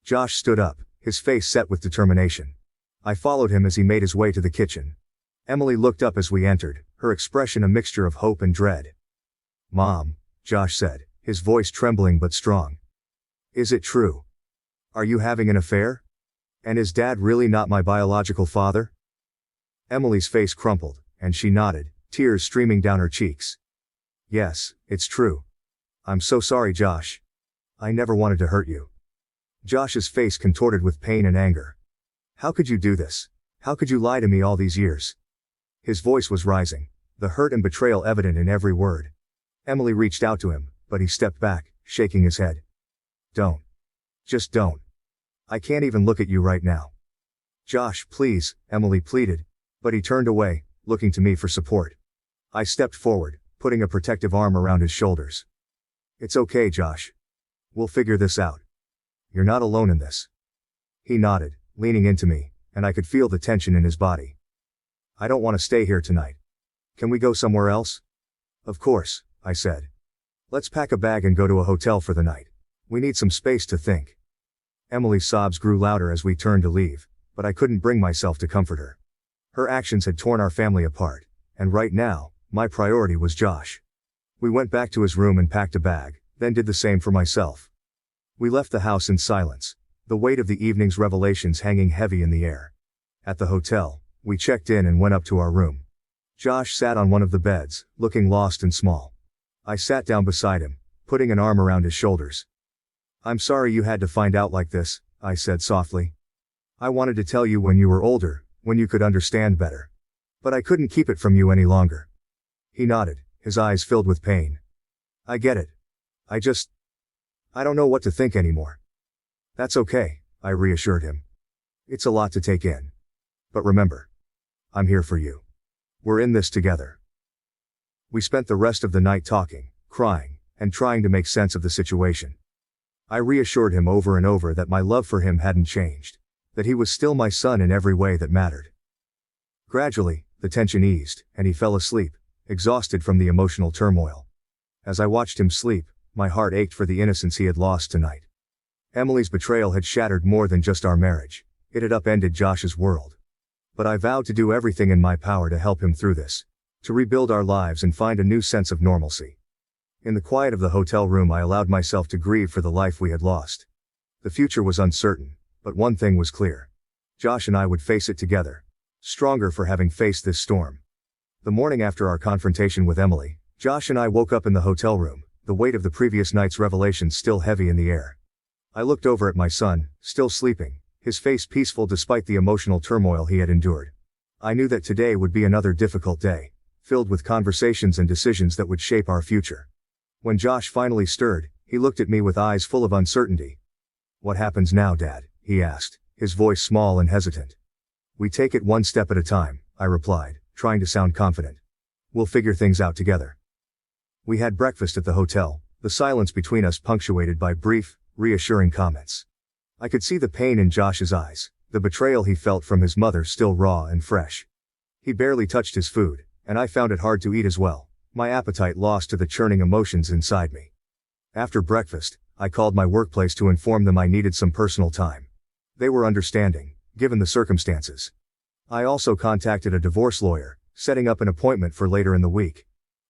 Josh stood up, his face set with determination. I followed him as he made his way to the kitchen. Emily looked up as we entered, her expression a mixture of hope and dread. "Mom," Josh said, his voice trembling but strong. "Is it true? Are you having an affair? And is Dad really not my biological father?" Emily's face crumpled, and she nodded, tears streaming down her cheeks. "Yes, it's true. I'm so sorry, Josh. I never wanted to hurt you." Josh's face contorted with pain and anger. "How could you do this? How could you lie to me all these years?" His voice was rising, the hurt and betrayal evident in every word. Emily reached out to him, but he stepped back, shaking his head. "Don't. Just don't. I can't even look at you right now." "Josh, please," Emily pleaded, but he turned away, looking to me for support. I stepped forward, putting a protective arm around his shoulders. "It's okay, Josh. We'll figure this out. You're not alone in this." He nodded, leaning into me, and I could feel the tension in his body. "I don't want to stay here tonight. Can we go somewhere else?" "Of course," I said. "Let's pack a bag and go to a hotel for the night. We need some space to think." Emily's sobs grew louder as we turned to leave, but I couldn't bring myself to comfort her. Her actions had torn our family apart, and right now, my priority was Josh. We went back to his room and packed a bag, then did the same for myself. We left the house in silence, the weight of the evening's revelations hanging heavy in the air. At the hotel, We checked in and went up to our room. Josh sat on one of the beds, looking lost and small. I sat down beside him, putting an arm around his shoulders. "I'm sorry you had to find out like this," I said softly. "I wanted to tell you when you were older, when you could understand better. But I couldn't keep it from you any longer." He nodded, his eyes filled with pain. "I get it. I don't know what to think anymore." "That's okay," I reassured him. "It's a lot to take in. But remember, I'm here for you. We're in this together." We spent the rest of the night talking, crying, and trying to make sense of the situation. I reassured him over and over that my love for him hadn't changed, that he was still my son in every way that mattered. Gradually, the tension eased, and he fell asleep, exhausted from the emotional turmoil. As I watched him sleep, my heart ached for the innocence he had lost tonight. Emily's betrayal had shattered more than just our marriage, it had upended Josh's world. But I vowed to do everything in my power to help him through this, to rebuild our lives and find a new sense of normalcy. In the quiet of the hotel room, I allowed myself to grieve for the life we had lost. The future was uncertain, but one thing was clear. Josh and I would face it together, stronger for having faced this storm. The morning after our confrontation with Emily, Josh and I woke up in the hotel room, the weight of the previous night's revelations still heavy in the air. I looked over at my son, still sleeping, his face peaceful despite the emotional turmoil he had endured. I knew that today would be another difficult day, filled with conversations and decisions that would shape our future. When Josh finally stirred, he looked at me with eyes full of uncertainty. "What happens now, Dad?" he asked, his voice small and hesitant. "We take it one step at a time," I replied, trying to sound confident. "We'll figure things out together." We had breakfast at the hotel, the silence between us punctuated by brief, reassuring comments. I could see the pain in Josh's eyes, the betrayal he felt from his mother still raw and fresh. He barely touched his food, and I found it hard to eat as well, my appetite lost to the churning emotions inside me. After breakfast, I called my workplace to inform them I needed some personal time. They were understanding, given the circumstances. I also contacted a divorce lawyer, setting up an appointment for later in the week.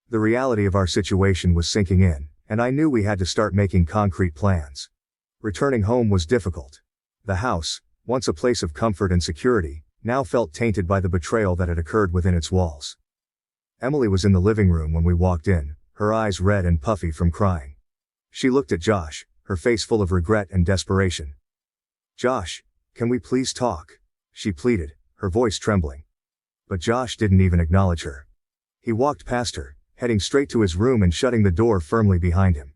The reality of our situation was sinking in, and I knew we had to start making concrete plans. Returning home was difficult. The house, once a place of comfort and security, now felt tainted by the betrayal that had occurred within its walls. Emily was in the living room when we walked in, her eyes red and puffy from crying. She looked at Josh, her face full of regret and desperation. "Josh, can we please talk?" she pleaded, her voice trembling. But Josh didn't even acknowledge her. He walked past her, heading straight to his room and shutting the door firmly behind him.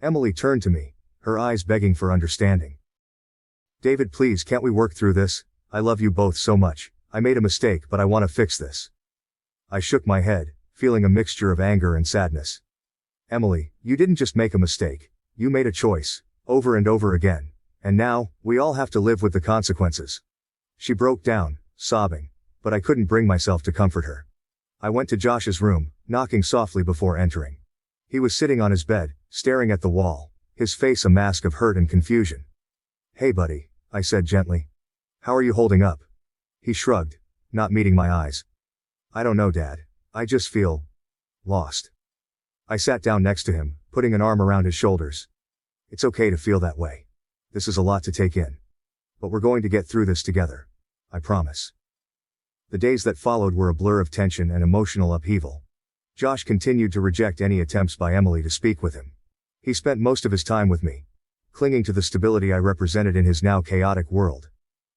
Emily turned to me, her eyes begging for understanding. "David, please, can't we work through this? I love you both so much. I made a mistake, but I want to fix this." I shook my head, feeling a mixture of anger and sadness. "Emily, you didn't just make a mistake. You made a choice, over and over again. And now, we all have to live with the consequences." She broke down, sobbing, but I couldn't bring myself to comfort her. I went to Josh's room, knocking softly before entering. He was sitting on his bed, staring at the wall, his face a mask of hurt and confusion. "Hey buddy," I said gently. "How are you holding up?" He shrugged, not meeting my eyes. "I don't know, Dad. I just feel lost." I sat down next to him, putting an arm around his shoulders. "It's okay to feel that way. This is a lot to take in. But we're going to get through this together. I promise." The days that followed were a blur of tension and emotional upheaval. Josh continued to reject any attempts by Emily to speak with him. He spent most of his time with me, clinging to the stability I represented in his now chaotic world.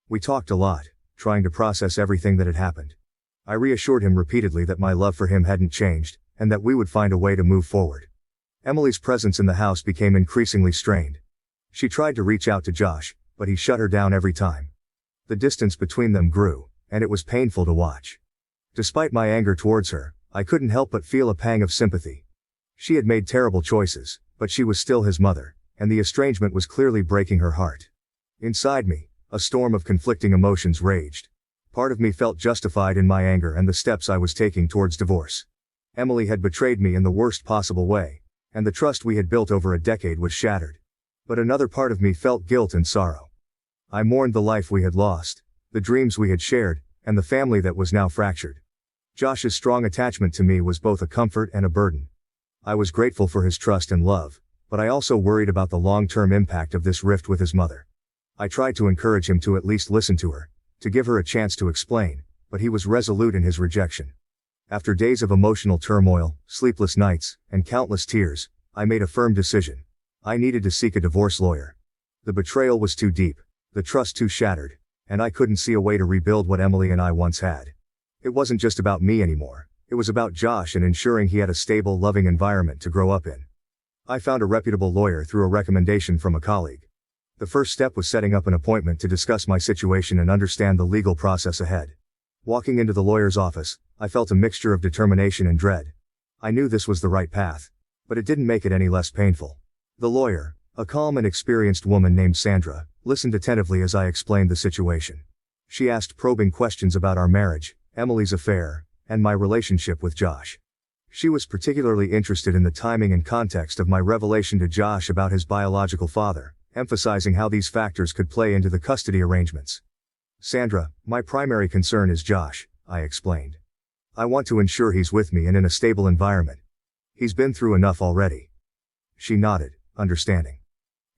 We talked a lot, trying to process everything that had happened. I reassured him repeatedly that my love for him hadn't changed, and that we would find a way to move forward. Emily's presence in the house became increasingly strained. She tried to reach out to Josh, but he shut her down every time. The distance between them grew, and it was painful to watch. Despite my anger towards her, I couldn't help but feel a pang of sympathy. She had made terrible choices, but she was still his mother, and the estrangement was clearly breaking her heart. Inside me, a storm of conflicting emotions raged. Part of me felt justified in my anger and the steps I was taking towards divorce. Emily had betrayed me in the worst possible way, and the trust we had built over a decade was shattered. But another part of me felt guilt and sorrow. I mourned the life we had lost, the dreams we had shared, and the family that was now fractured. Josh's strong attachment to me was both a comfort and a burden. I was grateful for his trust and love, but I also worried about the long-term impact of this rift with his mother. I tried to encourage him to at least listen to her, to give her a chance to explain, but he was resolute in his rejection. After days of emotional turmoil, sleepless nights, and countless tears, I made a firm decision. I needed to seek a divorce lawyer. The betrayal was too deep, the trust too shattered, and I couldn't see a way to rebuild what Emily and I once had. It wasn't just about me anymore, it was about Josh and ensuring he had a stable, loving environment to grow up in. I found a reputable lawyer through a recommendation from a colleague. The first step was setting up an appointment to discuss my situation and understand the legal process ahead. Walking into the lawyer's office, I felt a mixture of determination and dread. I knew this was the right path, but it didn't make it any less painful. The lawyer, a calm and experienced woman named Sandra, listened attentively as I explained the situation. She asked probing questions about our marriage, Emily's affair, and my relationship with Josh. She was particularly interested in the timing and context of my revelation to Josh about his biological father, emphasizing how these factors could play into the custody arrangements. "Sandra, my primary concern is Josh," I explained. "I want to ensure he's with me and in a stable environment. He's been through enough already." She nodded, understanding.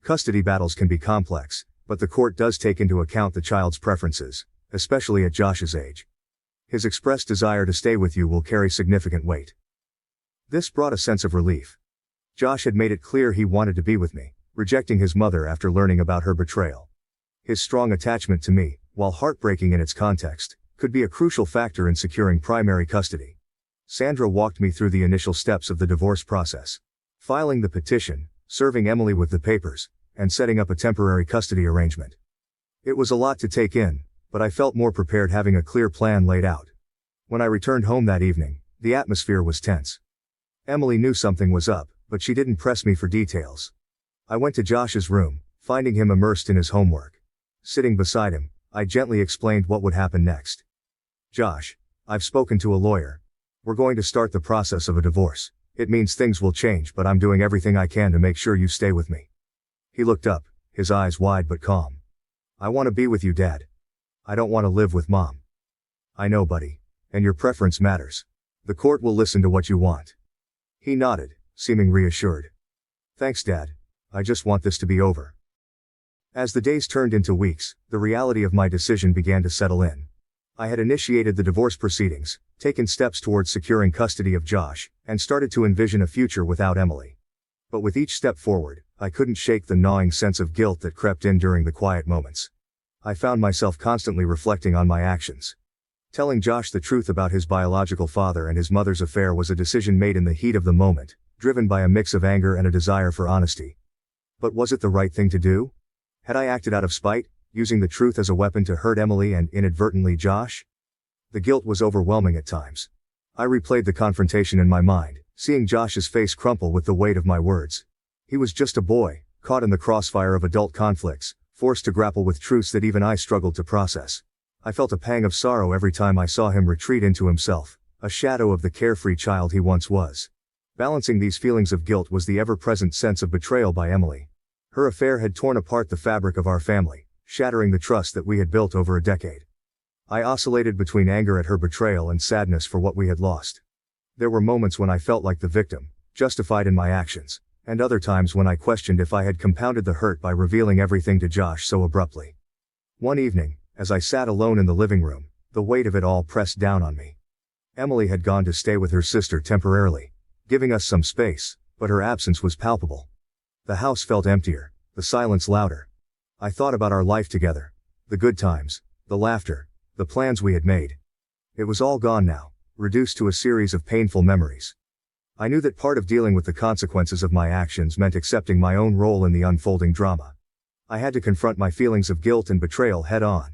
Custody battles can be complex, but the court does take into account the child's preferences, especially at Josh's age. His expressed desire to stay with you will carry significant weight. This brought a sense of relief. Josh had made it clear he wanted to be with me, rejecting his mother after learning about her betrayal. His strong attachment to me, while heartbreaking in its context, could be a crucial factor in securing primary custody. Sandra walked me through the initial steps of the divorce process. Filing the petition, serving Emily with the papers, and setting up a temporary custody arrangement. It was a lot to take in, but I felt more prepared having a clear plan laid out. When I returned home that evening, the atmosphere was tense. Emily knew something was up, but she didn't press me for details. I went to Josh's room, finding him immersed in his homework. Sitting beside him, I gently explained what would happen next. "Josh, I've spoken to a lawyer. We're going to start the process of a divorce. It means things will change, but I'm doing everything I can to make sure you stay with me." He looked up, his eyes wide but calm. "I want to be with you, Dad. I don't want to live with Mom." "I know, buddy. And your preference matters. The court will listen to what you want." He nodded, seeming reassured. "Thanks, Dad. I just want this to be over." As the days turned into weeks, the reality of my decision began to settle in. I had initiated the divorce proceedings, taken steps towards securing custody of Josh, and started to envision a future without Emily. But with each step forward, I couldn't shake the gnawing sense of guilt that crept in during the quiet moments. I found myself constantly reflecting on my actions. Telling Josh the truth about his biological father and his mother's affair was a decision made in the heat of the moment, driven by a mix of anger and a desire for honesty. But was it the right thing to do? Had I acted out of spite, using the truth as a weapon to hurt Emily and inadvertently Josh? The guilt was overwhelming at times. I replayed the confrontation in my mind, seeing Josh's face crumple with the weight of my words. He was just a boy, caught in the crossfire of adult conflicts, forced to grapple with truths that even I struggled to process. I felt a pang of sorrow every time I saw him retreat into himself, a shadow of the carefree child he once was. Balancing these feelings of guilt was the ever-present sense of betrayal by Emily. Her affair had torn apart the fabric of our family, shattering the trust that we had built over a decade. I oscillated between anger at her betrayal and sadness for what we had lost. There were moments when I felt like the victim, justified in my actions, and other times when I questioned if I had compounded the hurt by revealing everything to Josh so abruptly. One evening, as I sat alone in the living room, the weight of it all pressed down on me. Emily had gone to stay with her sister temporarily, giving us some space, but her absence was palpable. The house felt emptier, the silence louder. I thought about our life together, the good times, the laughter, the plans we had made. It was all gone now, reduced to a series of painful memories. I knew that part of dealing with the consequences of my actions meant accepting my own role in the unfolding drama. I had to confront my feelings of guilt and betrayal head on.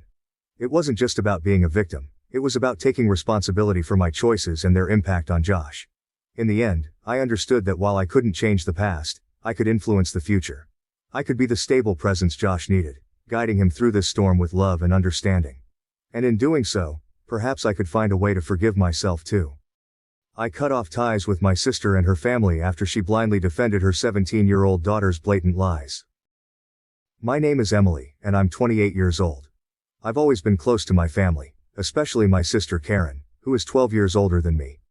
It wasn't just about being a victim, it was about taking responsibility for my choices and their impact on Josh. In the end, I understood that while I couldn't change the past, I could influence the future. I could be the stable presence Josh needed, guiding him through this storm with love and understanding. And in doing so, perhaps I could find a way to forgive myself too. I cut off ties with my sister and her family after she blindly defended her 17-year-old daughter's blatant lies. My name is Emily, and I'm 28 years old. I've always been close to my family, especially my sister Karen, who is 12 years older than me.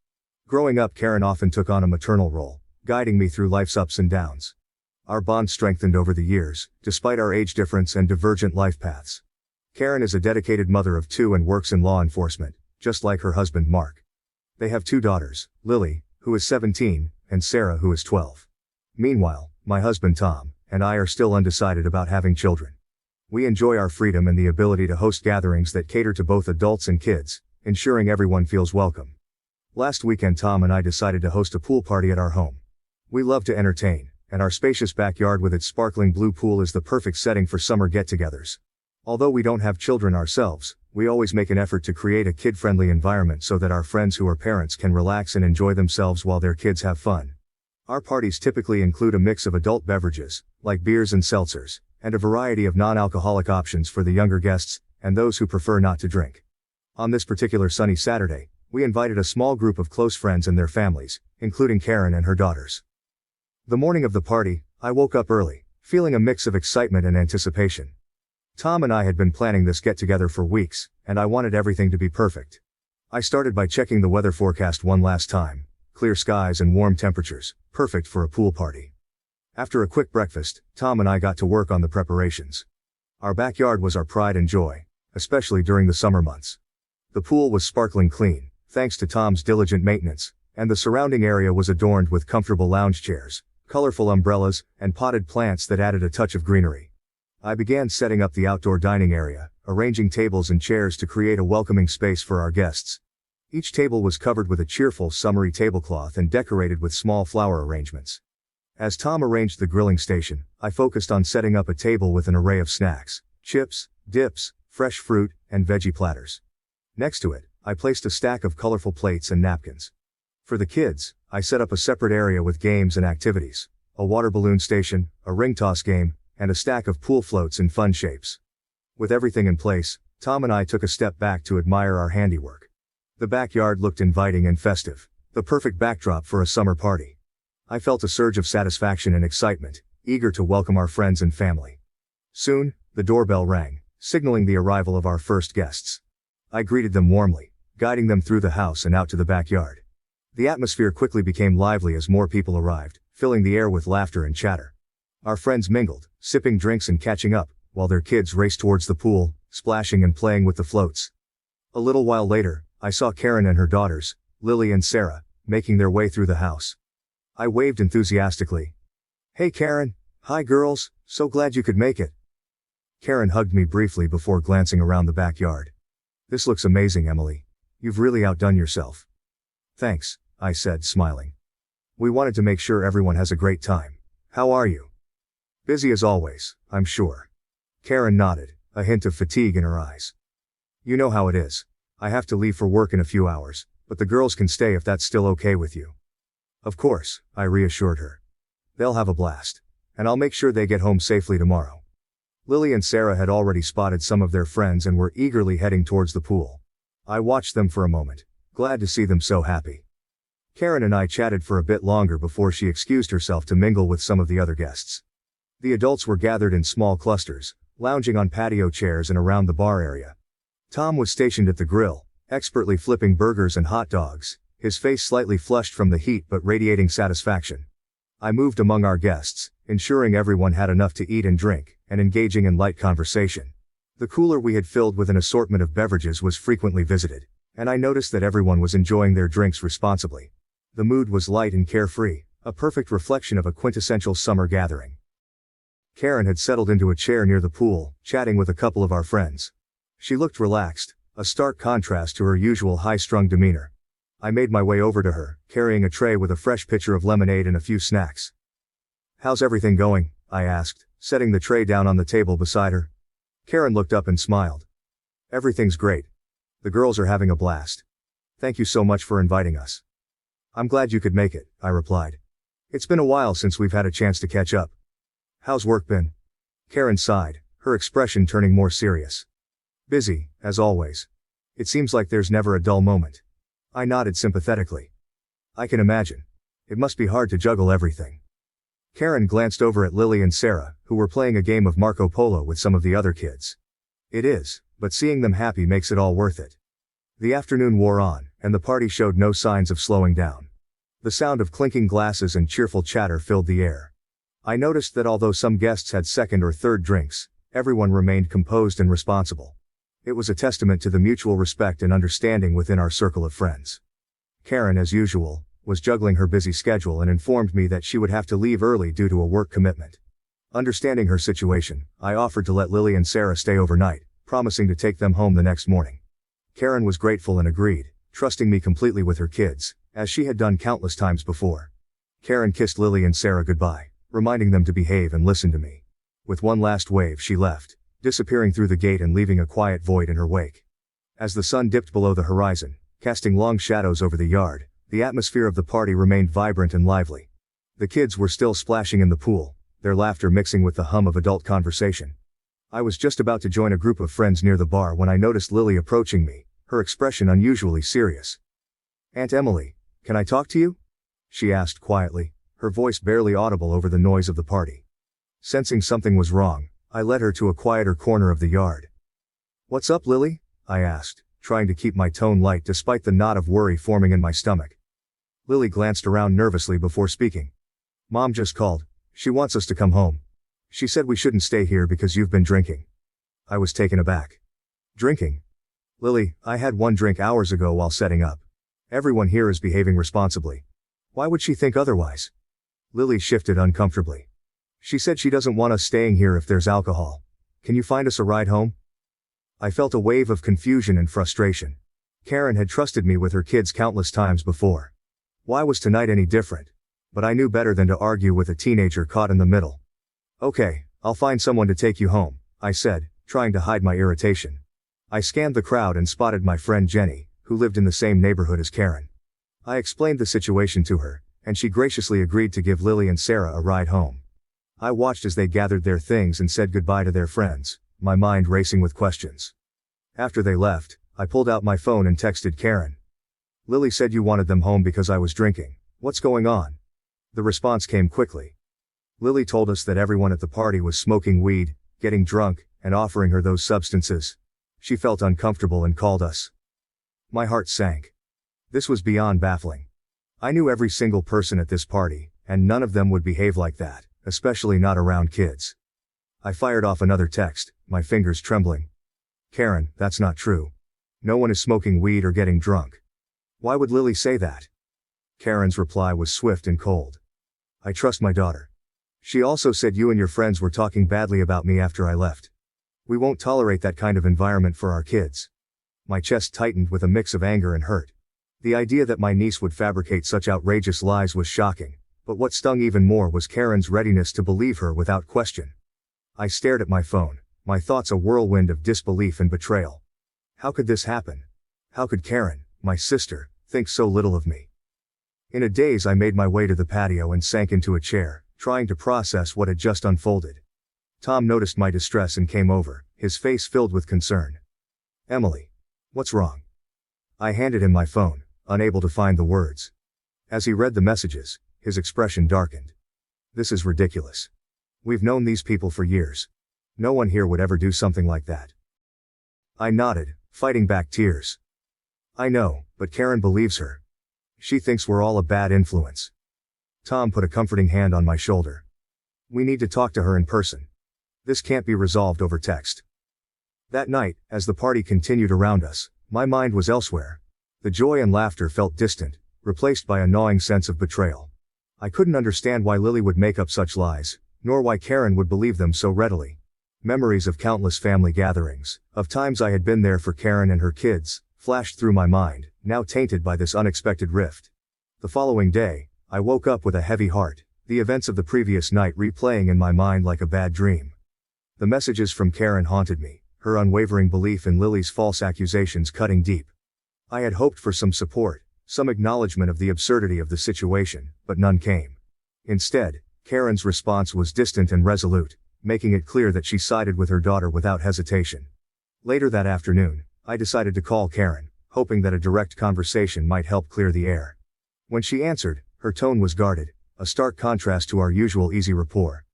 Growing up, Karen often took on a maternal role, guiding me through life's ups and downs. Our bond strengthened over the years, despite our age difference and divergent life paths. Karen is a dedicated mother of two and works in law enforcement, just like her husband Mark. They have 2 daughters, Lily, who is 17, and Sarah, who is 12. Meanwhile, my husband Tom and I are still undecided about having children. We enjoy our freedom and the ability to host gatherings that cater to both adults and kids, ensuring everyone feels welcome. Last weekend Tom and I decided to host a pool party at our home. We love to entertain, and our spacious backyard with its sparkling blue pool is the perfect setting for summer get-togethers. Although we don't have children ourselves, we always make an effort to create a kid-friendly environment so that our friends who are parents can relax and enjoy themselves while their kids have fun. Our parties typically include a mix of adult beverages, like beers and seltzers, and a variety of non-alcoholic options for the younger guests, and those who prefer not to drink. On this particular sunny Saturday, we invited a small group of close friends and their families, including Karen and her daughters. The morning of the party, I woke up early, feeling a mix of excitement and anticipation. Tom and I had been planning this get-together for weeks, and I wanted everything to be perfect. I started by checking the weather forecast one last time. Clear skies and warm temperatures, perfect for a pool party. After a quick breakfast, Tom and I got to work on the preparations. Our backyard was our pride and joy, especially during the summer months. The pool was sparkling clean, thanks to Tom's diligent maintenance, and the surrounding area was adorned with comfortable lounge chairs, colorful umbrellas, and potted plants that added a touch of greenery. I began setting up the outdoor dining area, arranging tables and chairs to create a welcoming space for our guests. Each table was covered with a cheerful summery tablecloth and decorated with small flower arrangements. As Tom arranged the grilling station, I focused on setting up a table with an array of snacks, chips, dips, fresh fruit, and veggie platters. Next to it, I placed a stack of colorful plates and napkins. For the kids, I set up a separate area with games and activities, a water balloon station, a ring toss game, and a stack of pool floats in fun shapes. With everything in place, Tom and I took a step back to admire our handiwork. The backyard looked inviting and festive, the perfect backdrop for a summer party. I felt a surge of satisfaction and excitement, eager to welcome our friends and family. Soon, the doorbell rang, signaling the arrival of our first guests. I greeted them warmly, guiding them through the house and out to the backyard. The atmosphere quickly became lively as more people arrived, filling the air with laughter and chatter. Our friends mingled, sipping drinks and catching up, while their kids raced towards the pool, splashing and playing with the floats. A little while later, I saw Karen and her daughters, Lily and Sarah, making their way through the house. I waved enthusiastically. "Hey Karen, hi girls, so glad you could make it." Karen hugged me briefly before glancing around the backyard. "This looks amazing, Emily. You've really outdone yourself." "Thanks," I said, smiling. "We wanted to make sure everyone has a great time. How are you?" "Busy as always, I'm sure." Karen nodded, a hint of fatigue in her eyes. "You know how it is. I have to leave for work in a few hours, but the girls can stay if that's still okay with you." "Of course," I reassured her. "They'll have a blast. And I'll make sure they get home safely tomorrow." Lily and Sarah had already spotted some of their friends and were eagerly heading towards the pool. I watched them for a moment, glad to see them so happy. Karen and I chatted for a bit longer before she excused herself to mingle with some of the other guests. The adults were gathered in small clusters, lounging on patio chairs and around the bar area. Tom was stationed at the grill, expertly flipping burgers and hot dogs, his face slightly flushed from the heat but radiating satisfaction. I moved among our guests, ensuring everyone had enough to eat and drink, and engaging in light conversation. The cooler we had filled with an assortment of beverages was frequently visited, and I noticed that everyone was enjoying their drinks responsibly. The mood was light and carefree, a perfect reflection of a quintessential summer gathering. Karen had settled into a chair near the pool, chatting with a couple of our friends. She looked relaxed, a stark contrast to her usual high-strung demeanor. I made my way over to her, carrying a tray with a fresh pitcher of lemonade and a few snacks. "How's everything going?" I asked, setting the tray down on the table beside her. Karen looked up and smiled. "Everything's great. The girls are having a blast. Thank you so much for inviting us." "I'm glad you could make it," I replied. "It's been a while since we've had a chance to catch up." "How's work been?" Karen sighed, her expression turning more serious. "Busy, as always. It seems like there's never a dull moment." I nodded sympathetically. "I can imagine. It must be hard to juggle everything." Karen glanced over at Lily and Sarah, who were playing a game of Marco Polo with some of the other kids. "It is, but seeing them happy makes it all worth it." The afternoon wore on, and the party showed no signs of slowing down. The sound of clinking glasses and cheerful chatter filled the air. I noticed that although some guests had second or third drinks, everyone remained composed and responsible. It was a testament to the mutual respect and understanding within our circle of friends. Karen, as usual, was juggling her busy schedule and informed me that she would have to leave early due to a work commitment. Understanding her situation, I offered to let Lily and Sarah stay overnight, promising to take them home the next morning. Karen was grateful and agreed, trusting me completely with her kids, as she had done countless times before. Karen kissed Lily and Sarah goodbye, reminding them to behave and listen to me. With one last wave she left, disappearing through the gate and leaving a quiet void in her wake. As the sun dipped below the horizon, casting long shadows over the yard, the atmosphere of the party remained vibrant and lively. The kids were still splashing in the pool, their laughter mixing with the hum of adult conversation. I was just about to join a group of friends near the bar when I noticed Lily approaching me, her expression unusually serious. "Aunt Emily, can I talk to you?" she asked quietly, her voice barely audible over the noise of the party. Sensing something was wrong, I led her to a quieter corner of the yard. "What's up, Lily?" I asked, trying to keep my tone light despite the knot of worry forming in my stomach. Lily glanced around nervously before speaking. "Mom just called. She wants us to come home. She said we shouldn't stay here because you've been drinking." I was taken aback. "Drinking? Lily, I had one drink hours ago while setting up. Everyone here is behaving responsibly. Why would she think otherwise?" Lily shifted uncomfortably. "She said she doesn't want us staying here if there's alcohol. Can you find us a ride home?" I felt a wave of confusion and frustration. Karen had trusted me with her kids countless times before. Why was tonight any different? But I knew better than to argue with a teenager caught in the middle. "Okay, I'll find someone to take you home," I said, trying to hide my irritation. I scanned the crowd and spotted my friend Jenny, who lived in the same neighborhood as Karen. I explained the situation to her, and she graciously agreed to give Lily and Sarah a ride home. I watched as they gathered their things and said goodbye to their friends, my mind racing with questions. After they left, I pulled out my phone and texted Karen. "Lily said you wanted them home because I was drinking. What's going on?" The response came quickly. Lily told us that everyone at the party was smoking weed, getting drunk, and offering her those substances. She felt uncomfortable and called us. My heart sank. This was beyond baffling. I knew every single person at this party, and none of them would behave like that, especially not around kids. I fired off another text, my fingers trembling. "Karen, that's not true. No one is smoking weed or getting drunk. Why would Lily say that?" Karen's reply was swift and cold. "I trust my daughter. She also said you and your friends were talking badly about me after I left. We won't tolerate that kind of environment for our kids." My chest tightened with a mix of anger and hurt. The idea that my niece would fabricate such outrageous lies was shocking, but what stung even more was Karen's readiness to believe her without question. I stared at my phone, my thoughts a whirlwind of disbelief and betrayal. How could this happen? How could Karen, my sister, think so little of me? In a daze I made my way to the patio and sank into a chair, trying to process what had just unfolded. Tom noticed my distress and came over, his face filled with concern. "Emily. What's wrong?" I handed him my phone, unable to find the words. As he read the messages, his expression darkened. "This is ridiculous. We've known these people for years. No one here would ever do something like that." I nodded, fighting back tears. "I know, but Karen believes her. She thinks we're all a bad influence." Tom put a comforting hand on my shoulder. "We need to talk to her in person. This can't be resolved over text." That night, as the party continued around us, my mind was elsewhere. The joy and laughter felt distant, replaced by a gnawing sense of betrayal. I couldn't understand why Lily would make up such lies, nor why Karen would believe them so readily. Memories of countless family gatherings, of times I had been there for Karen and her kids, flashed through my mind, now tainted by this unexpected rift. The following day, I woke up with a heavy heart, the events of the previous night replaying in my mind like a bad dream. The messages from Karen haunted me, her unwavering belief in Lily's false accusations cutting deep. I had hoped for some support, some acknowledgement of the absurdity of the situation, but none came. Instead, Karen's response was distant and resolute, making it clear that she sided with her daughter without hesitation. Later that afternoon, I decided to call Karen, hoping that a direct conversation might help clear the air. When she answered, her tone was guarded, a stark contrast to our usual easy rapport.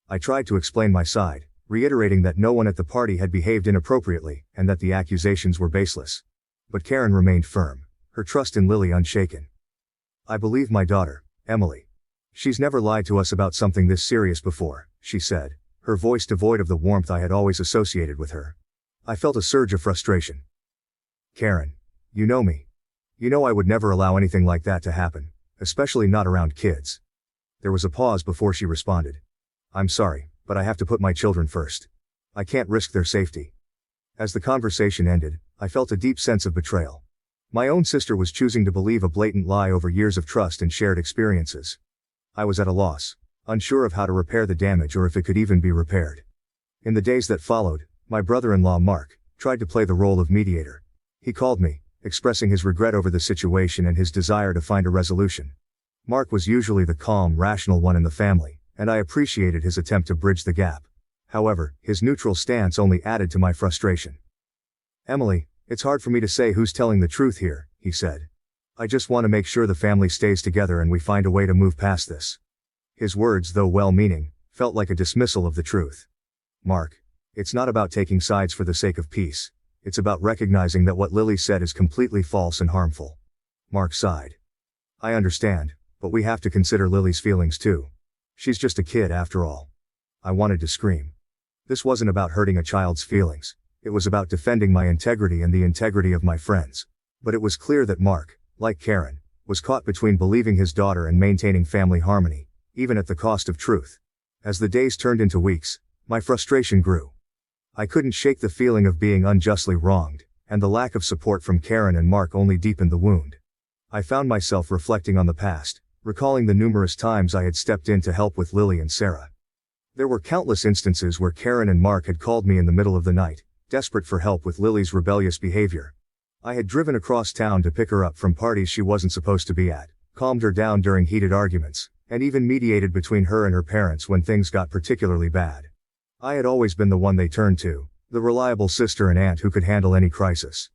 I tried to explain my side, reiterating that no one at the party had behaved inappropriately, and that the accusations were baseless. But Karen remained firm, her trust in Lily unshaken. "I believe my daughter, Emily. She's never lied to us about something this serious before," she said, her voice devoid of the warmth I had always associated with her. I felt a surge of frustration. Karen, you know me. You know I would never allow anything like that to happen, especially not around kids. There was a pause before she responded. I'm sorry, but I have to put my children first. I can't risk their safety. As the conversation ended, I felt a deep sense of betrayal. My own sister was choosing to believe a blatant lie over years of trust and shared experiences. I was at a loss, unsure of how to repair the damage or if it could even be repaired. In the days that followed, my brother-in-law Mark tried to play the role of mediator. He called me, expressing his regret over the situation and his desire to find a resolution. Mark was usually the calm, rational one in the family, and I appreciated his attempt to bridge the gap. However, his neutral stance only added to my frustration. Emily, it's hard for me to say who's telling the truth here, he said. I just want to make sure the family stays together and we find a way to move past this. His words, though well-meaning, felt like a dismissal of the truth. Mark, it's not about taking sides for the sake of peace. It's about recognizing that what Lily said is completely false and harmful. Mark sighed. I understand, but we have to consider Lily's feelings too. She's just a kid after all. I wanted to scream. This wasn't about hurting a child's feelings. It was about defending my integrity and the integrity of my friends. But it was clear that Mark, like Karen, was caught between believing his daughter and maintaining family harmony, even at the cost of truth. As the days turned into weeks, my frustration grew. I couldn't shake the feeling of being unjustly wronged, and the lack of support from Karen and Mark only deepened the wound. I found myself reflecting on the past, recalling the numerous times I had stepped in to help with Lily and Sarah. There were countless instances where Karen and Mark had called me in the middle of the night, desperate for help with Lily's rebellious behavior. I had driven across town to pick her up from parties she wasn't supposed to be at, calmed her down during heated arguments, and even mediated between her and her parents when things got particularly bad. I had always been the one they turned to, the reliable sister and aunt who could handle any crisis.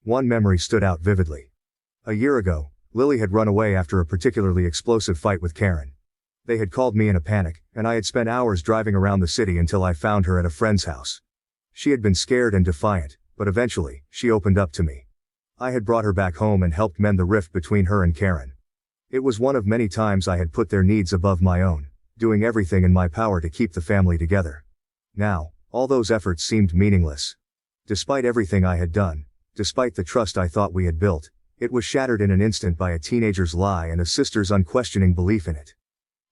One memory stood out vividly. A year ago, Lily had run away after a particularly explosive fight with Karen. They had called me in a panic, and I had spent hours driving around the city until I found her at a friend's house. She had been scared and defiant, but eventually, she opened up to me. I had brought her back home and helped mend the rift between her and Karen. It was one of many times I had put their needs above my own, doing everything in my power to keep the family together. Now, all those efforts seemed meaningless. Despite everything I had done, despite the trust I thought we had built, it was shattered in an instant by a teenager's lie and a sister's unquestioning belief in it.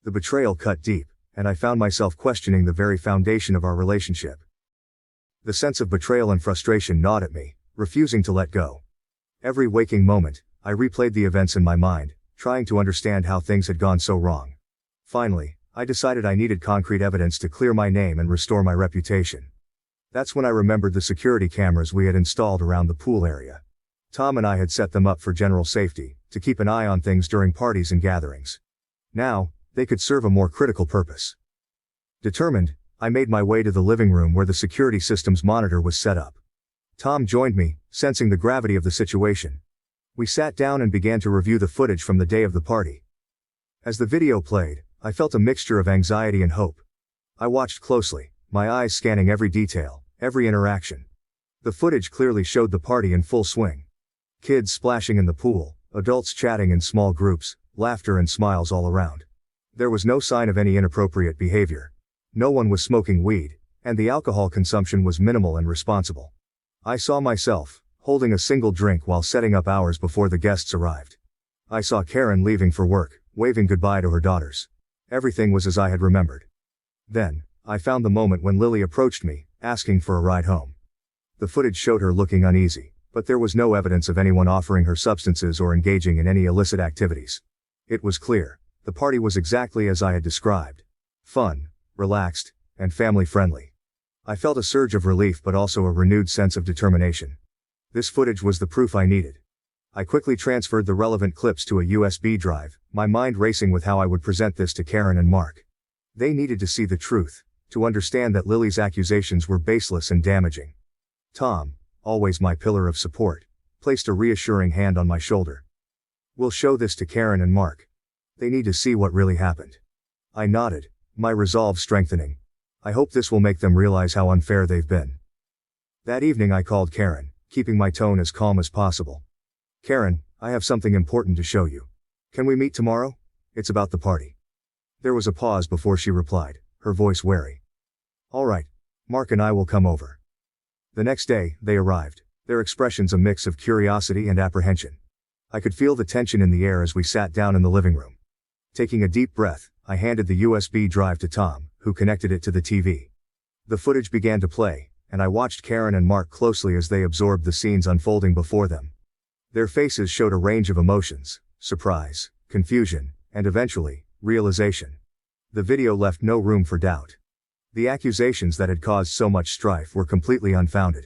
The betrayal cut deep, and I found myself questioning the very foundation of our relationship. The sense of betrayal and frustration gnawed at me, refusing to let go. Every waking moment, I replayed the events in my mind, trying to understand how things had gone so wrong. Finally, I decided I needed concrete evidence to clear my name and restore my reputation. That's when I remembered the security cameras we had installed around the pool area. Tom and I had set them up for general safety, to keep an eye on things during parties and gatherings. Now, they could serve a more critical purpose. Determined, I made my way to the living room where the security system's monitor was set up. Tom joined me, sensing the gravity of the situation. We sat down and began to review the footage from the day of the party. As the video played, I felt a mixture of anxiety and hope. I watched closely, my eyes scanning every detail, every interaction. The footage clearly showed the party in full swing. Kids splashing in the pool, adults chatting in small groups, laughter and smiles all around. There was no sign of any inappropriate behavior. No one was smoking weed, and the alcohol consumption was minimal and responsible. I saw myself, holding a single drink while setting up hours before the guests arrived. I saw Karen leaving for work, waving goodbye to her daughters. Everything was as I had remembered. Then, I found the moment when Lily approached me, asking for a ride home. The footage showed her looking uneasy, but there was no evidence of anyone offering her substances or engaging in any illicit activities. It was clear, the party was exactly as I had described. Fun, relaxed, and family-friendly. I felt a surge of relief but also a renewed sense of determination. This footage was the proof I needed. I quickly transferred the relevant clips to a USB drive, my mind racing with how I would present this to Karen and Mark. They needed to see the truth, to understand that Lily's accusations were baseless and damaging. Tom, always my pillar of support, placed a reassuring hand on my shoulder. We'll show this to Karen and Mark. They need to see what really happened. I nodded, my resolve strengthening. I hope this will make them realize how unfair they've been. That evening I called Karen, keeping my tone as calm as possible. Karen, I have something important to show you. Can we meet tomorrow? It's about the party. There was a pause before she replied, her voice wary. All right. Mark and I will come over. The next day, they arrived, their expressions a mix of curiosity and apprehension. I could feel the tension in the air as we sat down in the living room. Taking a deep breath, I handed the USB drive to Tom, who connected it to the TV. The footage began to play, and I watched Karen and Mark closely as they absorbed the scenes unfolding before them. Their faces showed a range of emotions: surprise, confusion, and eventually, realization. The video left no room for doubt. The accusations that had caused so much strife were completely unfounded.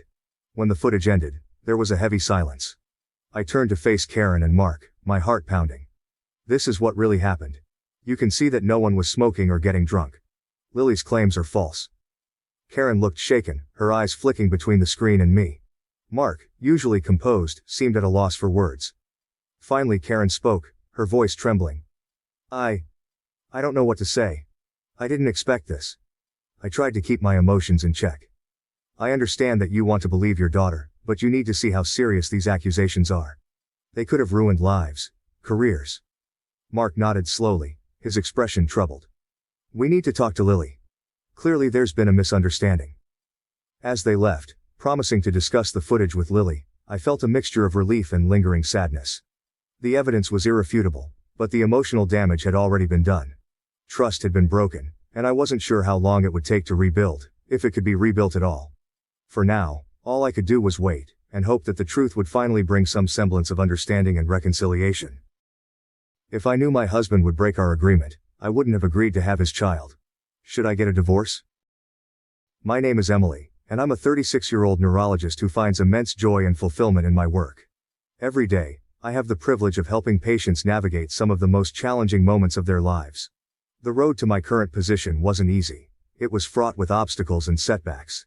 When the footage ended, there was a heavy silence. I turned to face Karen and Mark, my heart pounding. This is what really happened. You can see that no one was smoking or getting drunk. Lily's claims are false. Karen looked shaken, her eyes flicking between the screen and me. Mark, usually composed, seemed at a loss for words. Finally Karen spoke, her voice trembling. I don't know what to say. I didn't expect this. I tried to keep my emotions in check. I understand that you want to believe your daughter, but you need to see how serious these accusations are. They could have ruined lives, careers. Mark nodded slowly, his expression troubled. We need to talk to Lily. Clearly there's been a misunderstanding. As they left, promising to discuss the footage with Lily, I felt a mixture of relief and lingering sadness. The evidence was irrefutable, but the emotional damage had already been done. Trust had been broken, and I wasn't sure how long it would take to rebuild, if it could be rebuilt at all. For now, all I could do was wait, and hope that the truth would finally bring some semblance of understanding and reconciliation. If I knew my husband would break our agreement, I wouldn't have agreed to have his child. Should I get a divorce? My name is Emily, and I'm a 36-year-old neurologist who finds immense joy and fulfillment in my work. Every day, I have the privilege of helping patients navigate some of the most challenging moments of their lives. The road to my current position wasn't easy. It was fraught with obstacles and setbacks.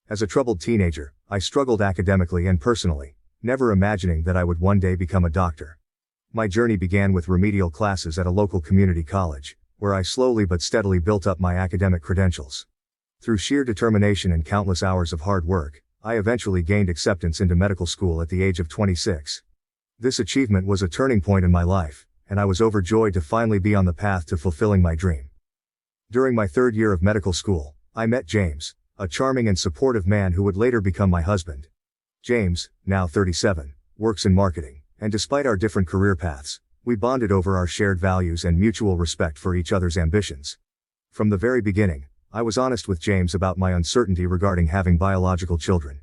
As a troubled teenager, I struggled academically and personally, never imagining that I would one day become a doctor. My journey began with remedial classes at a local community college, where I slowly but steadily built up my academic credentials. Through sheer determination and countless hours of hard work, I eventually gained acceptance into medical school at the age of 26. This achievement was a turning point in my life, and I was overjoyed to finally be on the path to fulfilling my dream. During my third year of medical school, I met James, a charming and supportive man who would later become my husband. James, now 37, works in marketing, and despite our different career paths, we bonded over our shared values and mutual respect for each other's ambitions. From the very beginning, I was honest with James about my uncertainty regarding having biological children.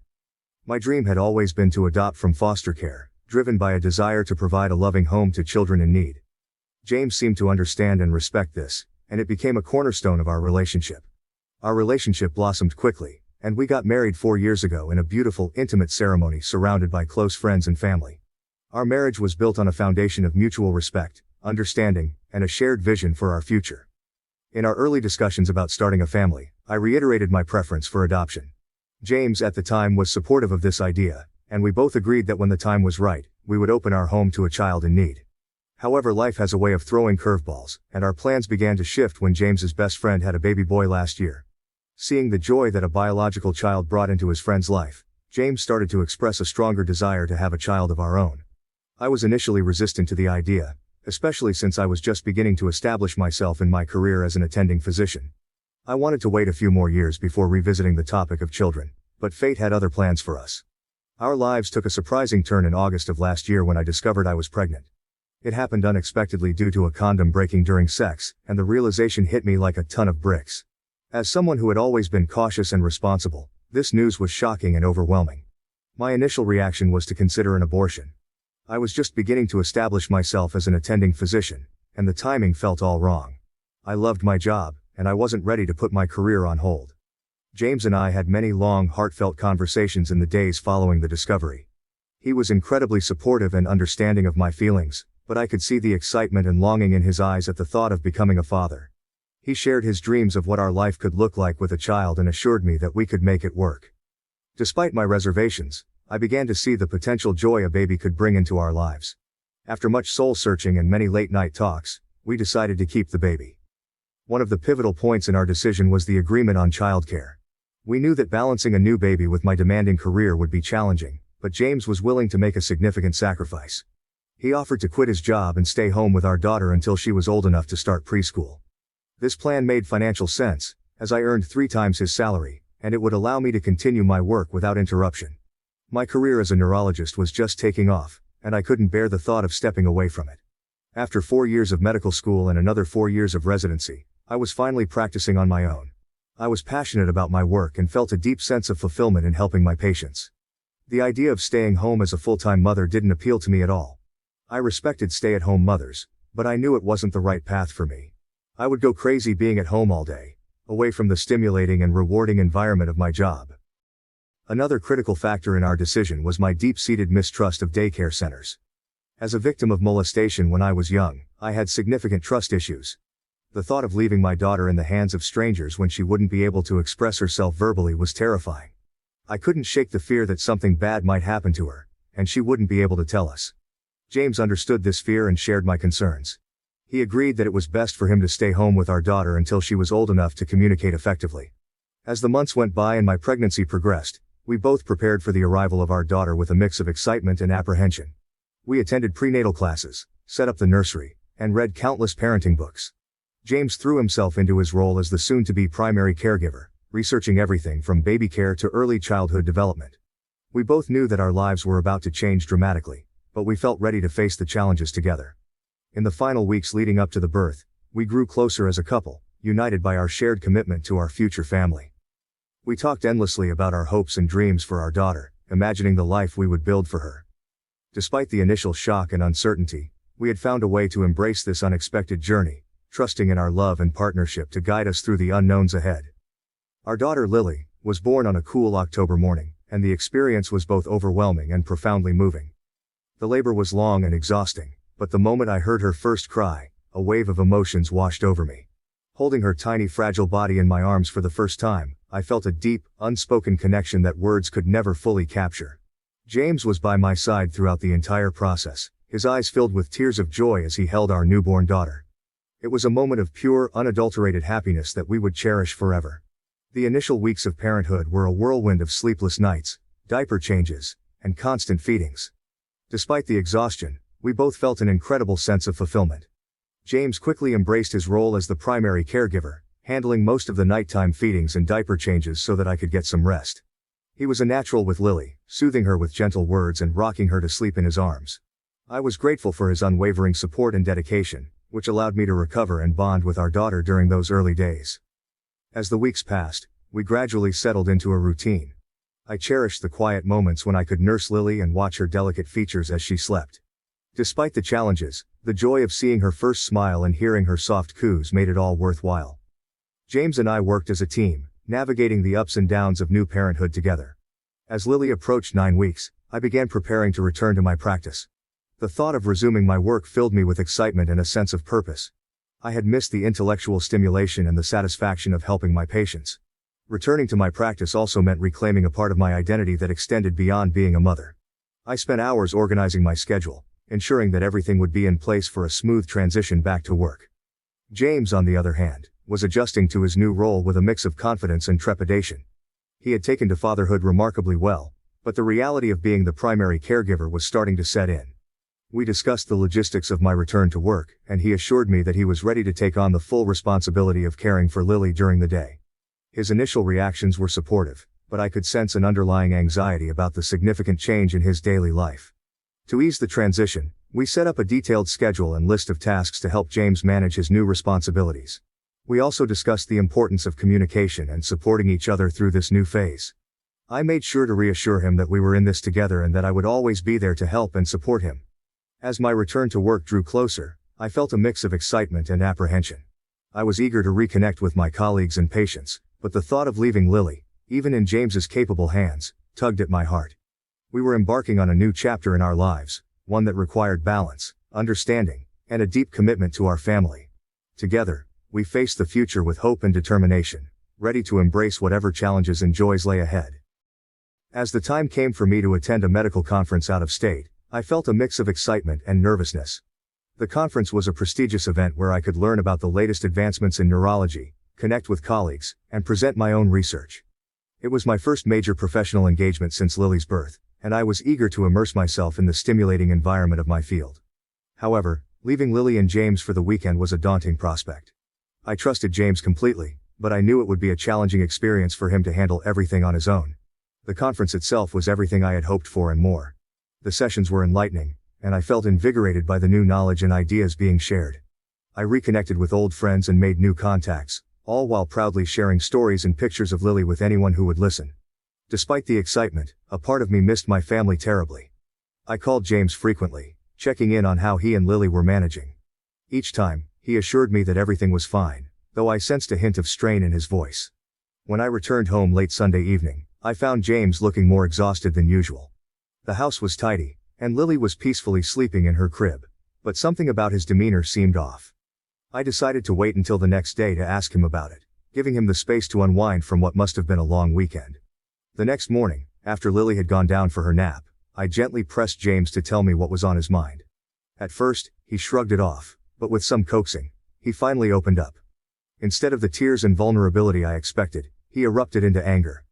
My dream had always been to adopt from foster care, driven by a desire to provide a loving home to children in need. James seemed to understand and respect this, and it became a cornerstone of our relationship. Our relationship blossomed quickly, and we got married 4 years ago in a beautiful, intimate ceremony surrounded by close friends and family. Our marriage was built on a foundation of mutual respect, understanding, and a shared vision for our future. In our early discussions about starting a family, I reiterated my preference for adoption. James at the time was supportive of this idea, and we both agreed that when the time was right, we would open our home to a child in need. However, life has a way of throwing curveballs, and our plans began to shift when James's best friend had a baby boy last year. Seeing the joy that a biological child brought into his friend's life, James started to express a stronger desire to have a child of our own. I was initially resistant to the idea, especially since I was just beginning to establish myself in my career as an attending physician. I wanted to wait a few more years before revisiting the topic of children, but fate had other plans for us. Our lives took a surprising turn in August of last year when I discovered I was pregnant. It happened unexpectedly due to a condom breaking during sex, and the realization hit me like a ton of bricks. As someone who had always been cautious and responsible, this news was shocking and overwhelming. My initial reaction was to consider an abortion. I was just beginning to establish myself as an attending physician, and the timing felt all wrong. I loved my job, and I wasn't ready to put my career on hold. James and I had many long, heartfelt conversations in the days following the discovery. He was incredibly supportive and understanding of my feelings, but I could see the excitement and longing in his eyes at the thought of becoming a father. He shared his dreams of what our life could look like with a child and assured me that we could make it work. Despite my reservations, I began to see the potential joy a baby could bring into our lives. After much soul-searching and many late-night talks, we decided to keep the baby. One of the pivotal points in our decision was the agreement on childcare. We knew that balancing a new baby with my demanding career would be challenging, but James was willing to make a significant sacrifice. He offered to quit his job and stay home with our daughter until she was old enough to start preschool. This plan made financial sense, as I earned 3 times his salary, and it would allow me to continue my work without interruption. My career as a neurologist was just taking off, and I couldn't bear the thought of stepping away from it. After 4 years of medical school and another 4 years of residency, I was finally practicing on my own. I was passionate about my work and felt a deep sense of fulfillment in helping my patients. The idea of staying home as a full-time mother didn't appeal to me at all. I respected stay-at-home mothers, but I knew it wasn't the right path for me. I would go crazy being at home all day, away from the stimulating and rewarding environment of my job. Another critical factor in our decision was my deep-seated mistrust of daycare centers. As a victim of molestation when I was young, I had significant trust issues. The thought of leaving my daughter in the hands of strangers when she wouldn't be able to express herself verbally was terrifying. I couldn't shake the fear that something bad might happen to her, and she wouldn't be able to tell us. James understood this fear and shared my concerns. He agreed that it was best for him to stay home with our daughter until she was old enough to communicate effectively. As the months went by and my pregnancy progressed, we both prepared for the arrival of our daughter with a mix of excitement and apprehension. We attended prenatal classes, set up the nursery, and read countless parenting books. James threw himself into his role as the soon-to-be primary caregiver, researching everything from baby care to early childhood development. We both knew that our lives were about to change dramatically, but we felt ready to face the challenges together. In the final weeks leading up to the birth, we grew closer as a couple, united by our shared commitment to our future family. We talked endlessly about our hopes and dreams for our daughter, imagining the life we would build for her. Despite the initial shock and uncertainty, we had found a way to embrace this unexpected journey, trusting in our love and partnership to guide us through the unknowns ahead. Our daughter Lily was born on a cool October morning, and the experience was both overwhelming and profoundly moving. The labor was long and exhausting, but the moment I heard her first cry, a wave of emotions washed over me. Holding her tiny fragile body in my arms for the first time, I felt a deep, unspoken connection that words could never fully capture. James was by my side throughout the entire process, his eyes filled with tears of joy as he held our newborn daughter. It was a moment of pure, unadulterated happiness that we would cherish forever. The initial weeks of parenthood were a whirlwind of sleepless nights, diaper changes, and constant feedings. Despite the exhaustion, we both felt an incredible sense of fulfillment. James quickly embraced his role as the primary caregiver, handling most of the nighttime feedings and diaper changes so that I could get some rest. He was a natural with Lily, soothing her with gentle words and rocking her to sleep in his arms. I was grateful for his unwavering support and dedication, which allowed me to recover and bond with our daughter during those early days. As the weeks passed, we gradually settled into a routine. I cherished the quiet moments when I could nurse Lily and watch her delicate features as she slept. Despite the challenges, the joy of seeing her first smile and hearing her soft coos made it all worthwhile. James and I worked as a team, navigating the ups and downs of new parenthood together. As Lily approached 9 weeks, I began preparing to return to my practice. The thought of resuming my work filled me with excitement and a sense of purpose. I had missed the intellectual stimulation and the satisfaction of helping my patients. Returning to my practice also meant reclaiming a part of my identity that extended beyond being a mother. I spent hours organizing my schedule, ensuring that everything would be in place for a smooth transition back to work. James, on the other hand, was adjusting to his new role with a mix of confidence and trepidation. He had taken to fatherhood remarkably well, but the reality of being the primary caregiver was starting to set in. We discussed the logistics of my return to work, and he assured me that he was ready to take on the full responsibility of caring for Lily during the day. His initial reactions were supportive, but I could sense an underlying anxiety about the significant change in his daily life. To ease the transition, we set up a detailed schedule and list of tasks to help James manage his new responsibilities. We also discussed the importance of communication and supporting each other through this new phase. I made sure to reassure him that we were in this together and that I would always be there to help and support him. As my return to work drew closer, I felt a mix of excitement and apprehension. I was eager to reconnect with my colleagues and patients, but the thought of leaving Lily, even in James's capable hands, tugged at my heart. We were embarking on a new chapter in our lives, one that required balance, understanding, and a deep commitment to our family. Together, we faced the future with hope and determination, ready to embrace whatever challenges and joys lay ahead. As the time came for me to attend a medical conference out of state, I felt a mix of excitement and nervousness. The conference was a prestigious event where I could learn about the latest advancements in neurology, connect with colleagues, and present my own research. It was my first major professional engagement since Lily's birth, and I was eager to immerse myself in the stimulating environment of my field. However, leaving Lily and James for the weekend was a daunting prospect. I trusted James completely, But I knew it would be a challenging experience for him to handle everything on his own. The conference itself was everything I had hoped for and more. The sessions were enlightening, and I felt invigorated by the new knowledge and ideas being shared. I reconnected with old friends and made new contacts, all while proudly sharing stories and pictures of Lily with anyone who would listen. Despite the excitement, a part of me missed my family terribly. I called James frequently, checking in on how he and Lily were managing. Each time, he assured me that everything was fine, though I sensed a hint of strain in his voice. When I returned home late Sunday evening, I found James looking more exhausted than usual. The house was tidy, and Lily was peacefully sleeping in her crib, but something about his demeanor seemed off. I decided to wait until the next day to ask him about it, giving him the space to unwind from what must have been a long weekend. The next morning, after Lily had gone down for her nap, I gently pressed James to tell me what was on his mind. At first, he shrugged it off, but with some coaxing, he finally opened up. Instead of the tears and vulnerability I expected, he erupted into anger.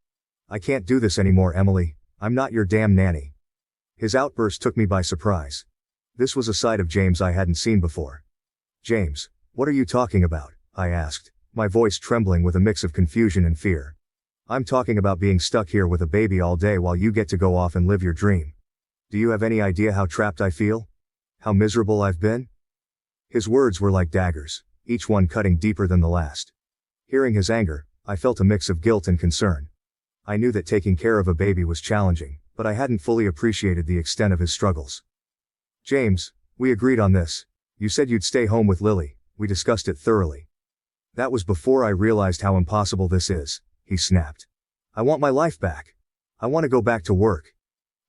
"I can't do this anymore, Emily. I'm not your damn nanny." His outburst took me by surprise. This was a side of James I hadn't seen before. "James, what are you talking about?" I asked, my voice trembling with a mix of confusion and fear. "I'm talking about being stuck here with a baby all day while you get to go off and live your dream. Do you have any idea how trapped I feel? How miserable I've been?" His words were like daggers, each one cutting deeper than the last. Hearing his anger, I felt a mix of guilt and concern. I knew that taking care of a baby was challenging, but I hadn't fully appreciated the extent of his struggles. "James, we agreed on this. You said you'd stay home with Lily. We discussed it thoroughly." "That was before I realized how impossible this is," he snapped. "I want my life back. I want to go back to work.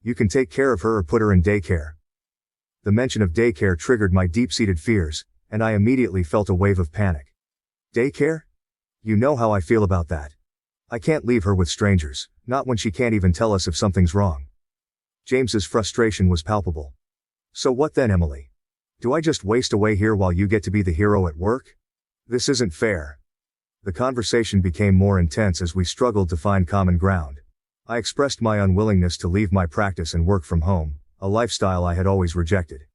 You can take care of her or put her in daycare." The mention of daycare triggered my deep-seated fears, and I immediately felt a wave of panic. "Daycare? You know how I feel about that. I can't leave her with strangers, not when she can't even tell us if something's wrong." James's frustration was palpable. "So what then, Emily? Do I just waste away here while you get to be the hero at work? This isn't fair." The conversation became more intense as we struggled to find common ground. I expressed my unwillingness to leave my practice and work from home, a lifestyle I had always rejected.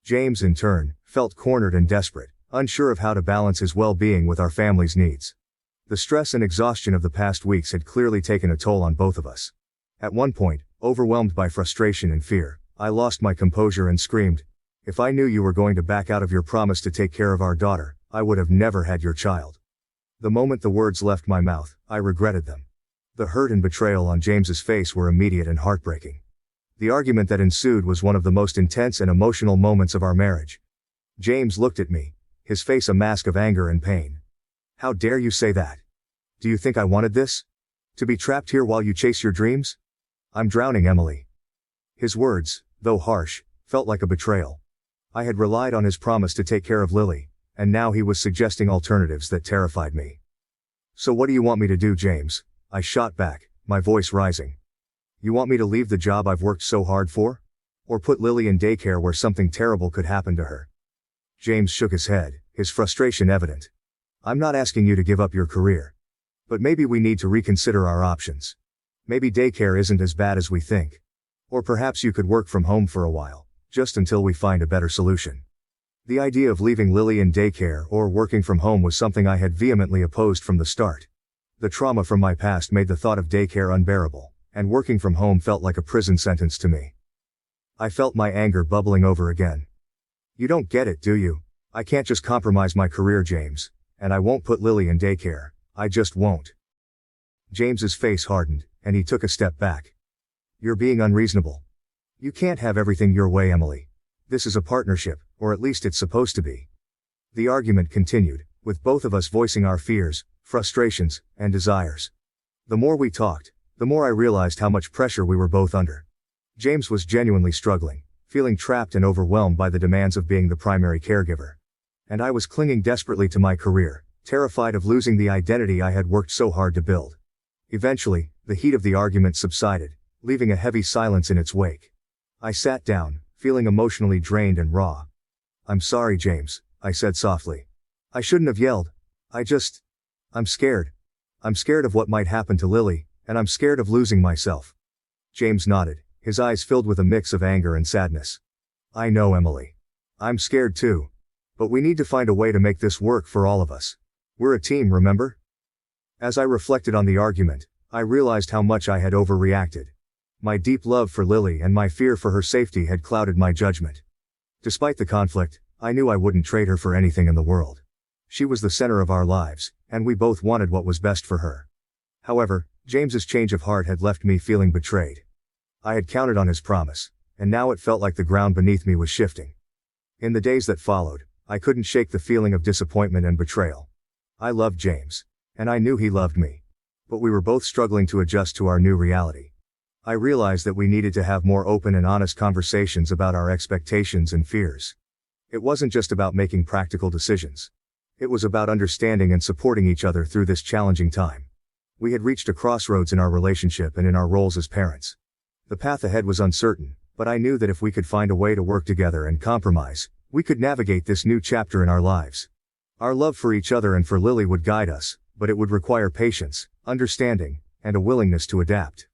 James, in turn, felt cornered and desperate, unsure of how to balance his well-being with our family's needs. The stress and exhaustion of the past weeks had clearly taken a toll on both of us. At one point, overwhelmed by frustration and fear, I lost my composure and screamed, "If I knew you were going to back out of your promise to take care of our daughter, I would have never had your child." The moment the words left my mouth, I regretted them. The hurt and betrayal on James's face were immediate and heartbreaking. The argument that ensued was one of the most intense and emotional moments of our marriage. James looked at me, his face a mask of anger and pain. "How dare you say that? Do you think I wanted this? To be trapped here while you chase your dreams? I'm drowning, Emily." His words, though harsh, felt like a betrayal. I had relied on his promise to take care of Lily, and now he was suggesting alternatives that terrified me. "So what do you want me to do, James?" I shot back, my voice rising. "You want me to leave the job I've worked so hard for? Or put Lily in daycare where something terrible could happen to her?" James shook his head, his frustration evident. "I'm not asking you to give up your career. But maybe we need to reconsider our options. Maybe daycare isn't as bad as we think. Or perhaps you could work from home for a while, just until we find a better solution." The idea of leaving Lily in daycare or working from home was something I had vehemently opposed from the start. The trauma from my past made the thought of daycare unbearable, and working from home felt like a prison sentence to me. I felt my anger bubbling over again. "You don't get it, do you? I can't just compromise my career, James, and I won't put Lily in daycare. I just won't." James's face hardened, and he took a step back. "You're being unreasonable. You can't have everything your way, Emily. This is a partnership, or at least it's supposed to be." The argument continued, with both of us voicing our fears, frustrations, and desires. The more we talked, the more I realized how much pressure we were both under. James was genuinely struggling, feeling trapped and overwhelmed by the demands of being the primary caregiver. And I was clinging desperately to my career, terrified of losing the identity I had worked so hard to build. Eventually, the heat of the argument subsided, leaving a heavy silence in its wake. I sat down, feeling emotionally drained and raw. "I'm sorry, James," I said softly. "I shouldn't have yelled. I'm scared. I'm scared of what might happen to Lily, and I'm scared of losing myself." James nodded, his eyes filled with a mix of anger and sadness. "I know, Emily. I'm scared too. But we need to find a way to make this work for all of us. We're a team, remember?" As I reflected on the argument, I realized how much I had overreacted. My deep love for Lily and my fear for her safety had clouded my judgment. Despite the conflict, I knew I wouldn't trade her for anything in the world. She was the center of our lives, and we both wanted what was best for her. However, James's change of heart had left me feeling betrayed. I had counted on his promise, and now it felt like the ground beneath me was shifting. In the days that followed, I couldn't shake the feeling of disappointment and betrayal. I loved James, and I knew he loved me. But we were both struggling to adjust to our new reality. I realized that we needed to have more open and honest conversations about our expectations and fears. It wasn't just about making practical decisions. It was about understanding and supporting each other through this challenging time. We had reached a crossroads in our relationship and in our roles as parents. The path ahead was uncertain, but I knew that if we could find a way to work together and compromise, we could navigate this new chapter in our lives. Our love for each other and for Lily would guide us, but it would require patience, understanding, and a willingness to adapt.